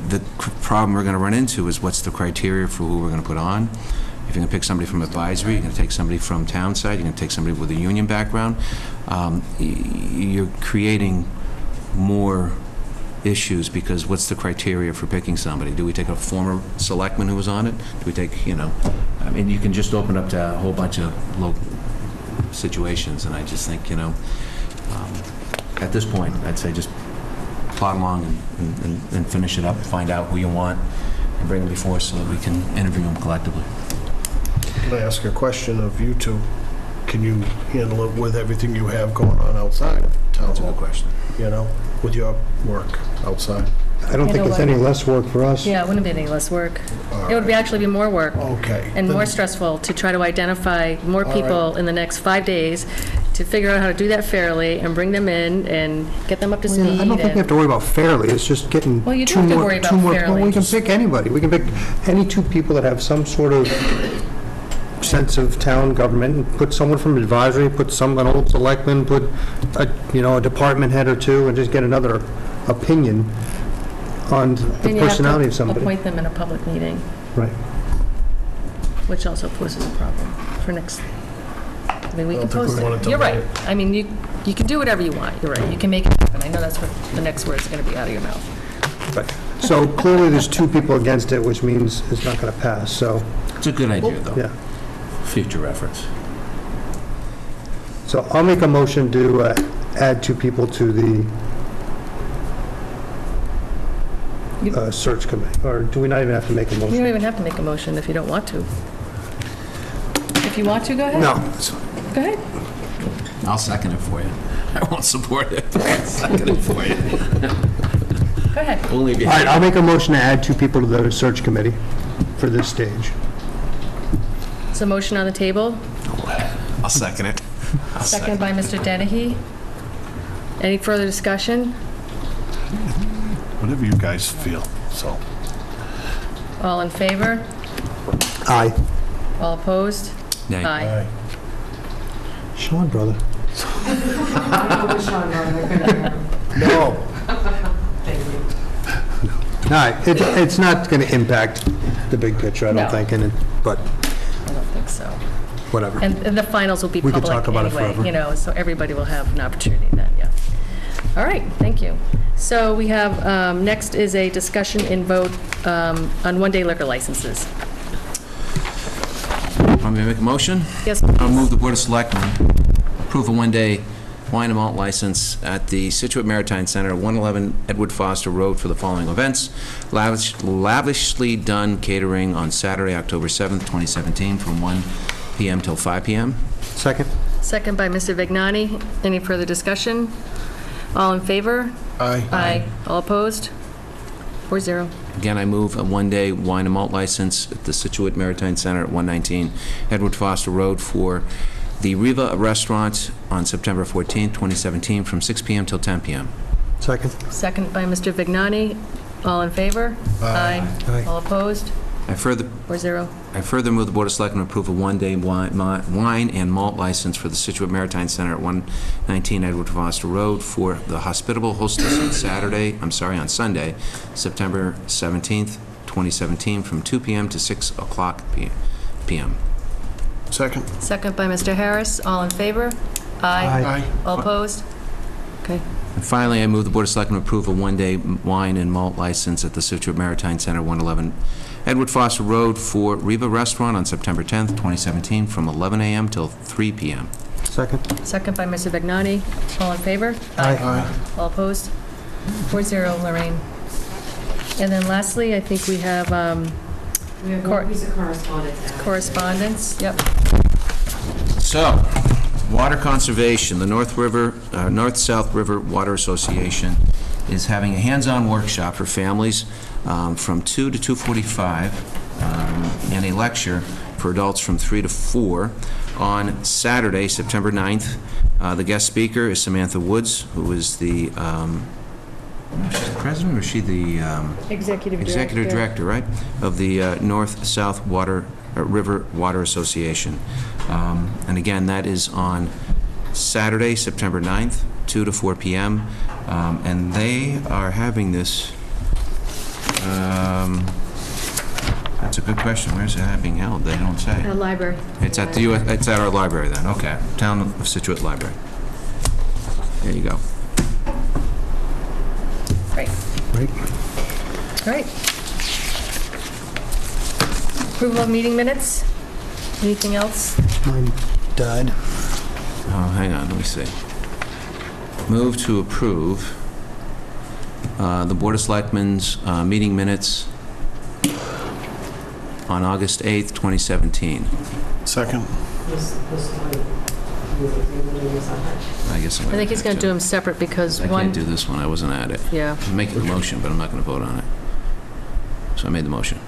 the problem we're going to run into is what's the criteria for who we're going to put on. If you're going to pick somebody from advisory, you're going to take somebody from town side, you're going to take somebody with a union background, you're creating more issues, because what's the criteria for picking somebody? Do we take a former selectman who was on it? Do we take, you can just open up to a whole bunch of local situations, and I just think, at this point, I'd say just plod along and finish it up, find out who you want, and bring them before us so that we can interview them collectively. Can I ask a question of you two? Can you handle it with everything you have going on outside of town That's a hall? good question. With your work outside? I don't think it's any less work for us. Yeah, it wouldn't be any less work. It would actually be more work. Okay. And more stressful to try to identify more All people right. in the next 5 days, to figure out how to do that fairly and bring them in and get them up to speed. I don't think we have to worry about fairly, it's just getting Well, you do 2 have to more... worry about 2 more. fairly. Well, we can pick anybody. We can pick any 2 people that have some sort of sense of town government, and put someone from advisory, put an old selectman, put a department head or 2, and just get another opinion on the personality of somebody. Appoint them in a public meeting, Right. which also poses a problem for next, we I can don't think we post want it. to You're right. delay You can do whatever you want. You're right. You can make it happen. I know that's what the next word's going to be out of your mouth. Right. So clearly, there's 2 people against it, which means it's not going to pass, so, It's a good idea, though. yeah. Future reference. So I'll make a motion to add 2 people to the search committee, or do we not even have to make a You don't motion? even have to make a motion if you don't want to. If you want to, go ahead. No. Go ahead. I'll second it for you. I won't support it, but I'll second it for you. Go ahead. We'll leave you. All right, I'll make a motion to add 2 people to the search committee for this stage. It's a motion on the table, I'll second it. seconded by Mr. Dennehy. Any further discussion? Whatever you guys feel, so. All in favor? Aye. All opposed? Nay. Aye. Sean, brother. No. All right, it's not going to impact the big picture, I don't No. think, but I don't think so. whatever. And the finals will be We could public talk about it anyway, forever. so everybody will have an opportunity then, yeah. All right, thank you. So we have, next is a discussion and vote on one-day liquor licenses. Want me to make a motion? Yes, I'll please. move the Board of Selectmen approve a one-day wine and malt license at the Scituate Maritime Center, 111 Edward Foster Road for the following events. Lavishly Done Catering on Saturday, October 7th, 2017, from 1 p.m. till 5 p.m. Second? Second by Mr. Vignani. Any further discussion? All in favor? Aye. Aye. All opposed? 4-0. Again, I move a one-day wine and malt license at the Scituate Maritime Center at 119 Edward Foster Road for the Riva Restaurant on September 14th, 2017, from 6 p.m. till 10 p.m. Second? Second by Mr. Vignani. All in favor? Aye. Aye. All opposed? I further 4-0. move the Board of Selectmen approve a one-day wine and malt license for the Scituate Maritime Center at 119 Edward Foster Road for the Hospitable Hostess on Sunday, September 17th, 2017, from 2 p.m. to 6 o'clock p.m. Second. Second by Mr. Harris. All in favor? Aye. All opposed? Okay. And finally, I move the Board of Selectmen approve a one-day wine and malt license at the Scituate Maritime Center, 111 Edward Foster Road for Riva Restaurant on September 10th, 2017, from 11 a.m. till 3 p.m. Second? Second by Mr. Vignani. All in favor? Aye. All opposed? 4-0, Lorraine. And then lastly, I think we have We have one piece of correspondence. correspondence. Yep. So, water conservation, the North-South River Water Association is having a hands-on workshop for families from 2 to 2:45, and a lecture for adults from 3 to 4 on Saturday, September 9th. The guest speaker is Samantha Woods, who is the, she's the president, or is she the executive director, right, of the North-South River Water Association. And again, that is on Saturday, September 9th, 2 to 4 p.m. And they are having this, that's a good question. Where's it being held? They don't say. The library. It's at it's at our library then, okay. Town of Scituate Library. There you go. Great. Right. All right. Approval of meeting minutes? Anything else? Mine died. Oh, hang on, let me see. Move to approve the Board of Selectmen's meeting minutes on August 8th, 2017. Second. I guess I'm I think he's going to do them separate because I one... can't do this one, I wasn't at it. Yeah. I'm making the motion, but I'm not going to vote on it. So I made the motion.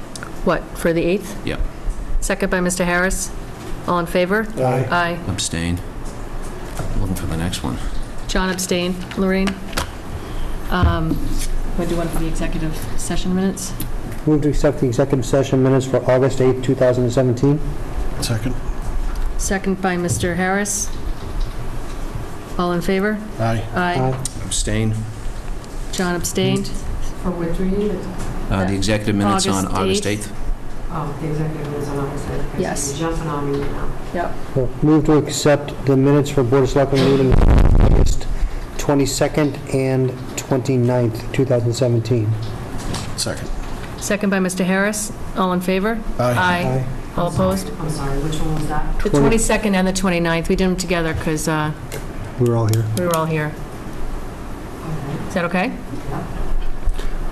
What, for the 8th? Yep. Second by Mr. Harris. All in favor? Aye. Aye. Abstain. Looking for the next one. John abstained. Lorraine? Want to do one for the executive session minutes? Move to accept the executive session minutes for August 8, 2017. Second. Second by Mr. Harris. All in favor? Aye. Aye. Abstain. John abstained. For which reading? The executive minutes on August 8th. Oh, the executive is on August 8th. Okay, Yes. so you're jumping on me now. Yep. Move to accept the minutes for Board of Selectmen meeting August 22nd and 29th, 2017. Second. Second by Mr. Harris. All in favor? Aye. All opposed? I'm sorry, which one was that? The 22nd and the 29th. We did them together because We were all here. we were all here. Is that okay?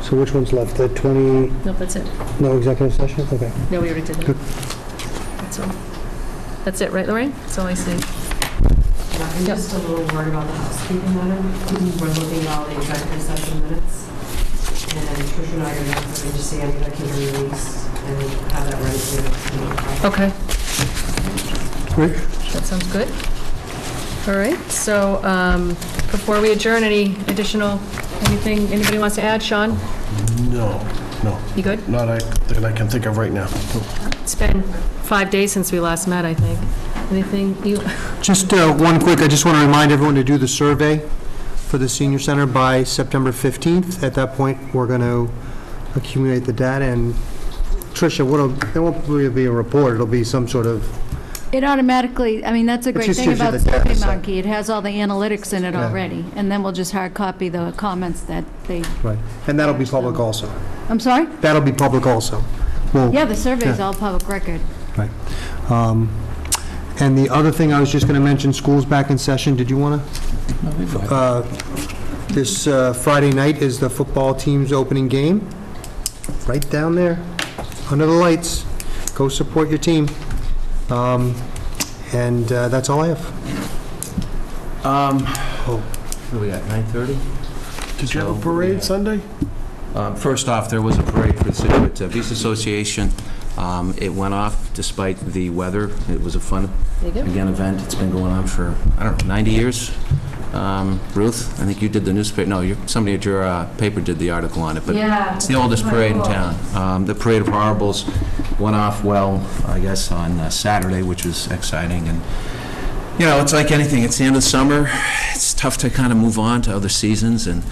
So which one's left? The 20, Nope, that's it. no executive session? Okay. No, we already did that. That's all. That's it, right, Lorraine? That's all I see. Yeah, I'm just a little worried about the housekeeping matter. We're looking at all the executive session minutes. And Tricia and I are going to have to just see any that can be released and have that ready for the next meeting. Okay. Great. That sounds good. All right, so before we adjourn, anything anybody wants to add? Sean? No. You good? Not that I can think of right now. It's been 5 days since we last met, I think. Anything you... Just one quick, I just want to remind everyone to do the survey for the senior center by September 15th. At that point, we're going to accumulate the data, and Tricia, there won't really be a report, it'll be some sort of... It automatically, I mean, that's a great just thing gives you about the data set. SurveyMonkey. It has all the analytics in it Yeah. already, and then we'll just hard copy the comments that they... Right, and that'll be public also. I'm sorry? That'll be public also. Well, Yeah, the survey's yeah. all public record. Right. And the other thing I was just going to mention, school's back in session. Did you want to? This Friday night is the football team's opening game. Right down there, under the lights. Go support your team. And that's all I have. What do we got, 9:30? Did you have a parade Sunday? First off, there was a parade for the Scituate Beach Association. It went off despite the weather. It was a fun, again, event. It's been going on for, I don't know, 90 years. Ruth, I think you did the newspaper, no, somebody at your paper did the article on it, but it's the oldest parade in town. The Parade of Horribles went off well, I guess, on Saturday, which was exciting. And, you know, it's like anything. It's the end of summer. It's tough to kind of move on to other seasons and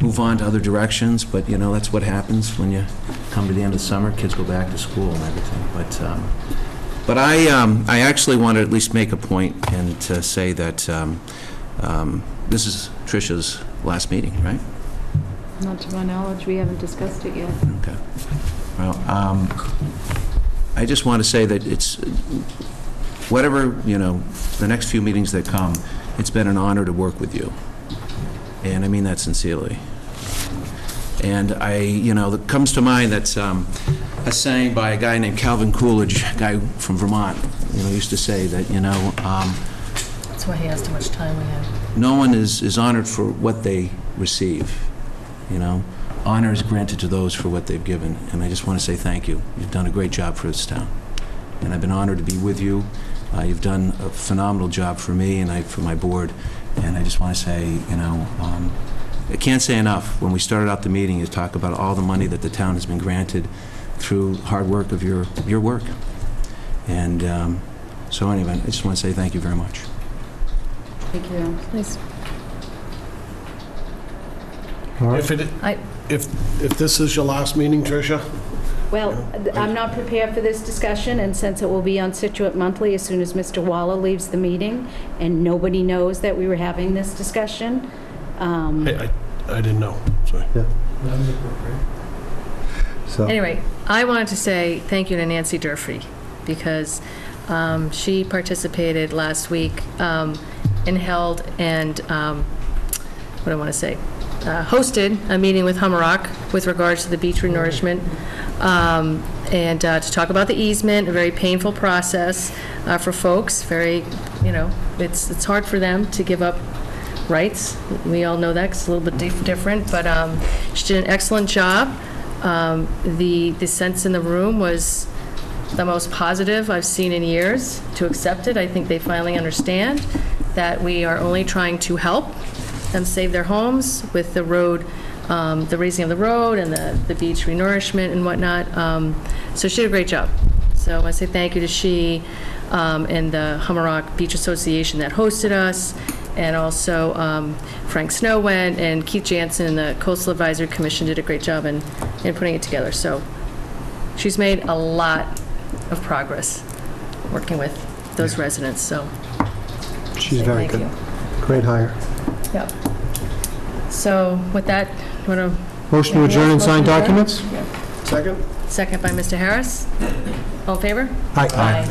move on to other directions, but, you know, that's what happens when you come to the end of summer. Kids go back to school and everything. But I actually want to at least make a point and to say that this is Tricia's last meeting, right? Not to my knowledge, we haven't discussed it yet. Okay. Well, I just want to say that it's, whatever, you know, the next few meetings that come, it's been an honor to work with you. And I mean that sincerely. And it comes to mind that's a saying by a guy named Calvin Coolidge, a guy from Vermont, used to say that, That's why he asked how much time we had. no one is honored for what they receive, Honor is granted to those for what they've given, and I just want to say thank you. You've done a great job for this town, and I've been honored to be with you. You've done a phenomenal job for me and for my board, and I just want to say, I can't say enough. When we started out the meeting, you talk about all the money that the town has been granted through hard work of your work. And so anyway, I just want to say thank you very much. Thank you. Please. If this is your last meeting, Tricia? Well, I'm not prepared for this discussion, and since it will be on Scituate Monthly as soon as Mr. Waller leaves the meeting, and nobody knows that we were having this discussion. I didn't know, sorry. Yeah. Anyway, I wanted to say thank you to Nancy Durfee, because she participated last week and held and, what do I want to say? Hosted a meeting with Hummerock with regards to the beach renourishment, and to talk about the easement, a very painful process for folks. Very, it's hard for them to give up rights. We all know that 'cause it's a little bit different, but she did an excellent job. The sense in the room was the most positive I've seen in years to accept it. I think they finally understand that we are only trying to help them save their homes with the road, the raising of the road and the beach renourishment and whatnot. So she did a great job. So I want to say thank you to she and the Hummerock Beach Association that hosted us, and also Frank Snow went, and Keith Jansen and the Coastal Advisory Commission did a great job in putting it together. So she's made a lot of progress working with those residents. So She's very good. Great hire. Yep. So with that, you want to... Motion to adjourn and sign documents? Second? Second by Mr. Harris. All in favor? Aye. Aye.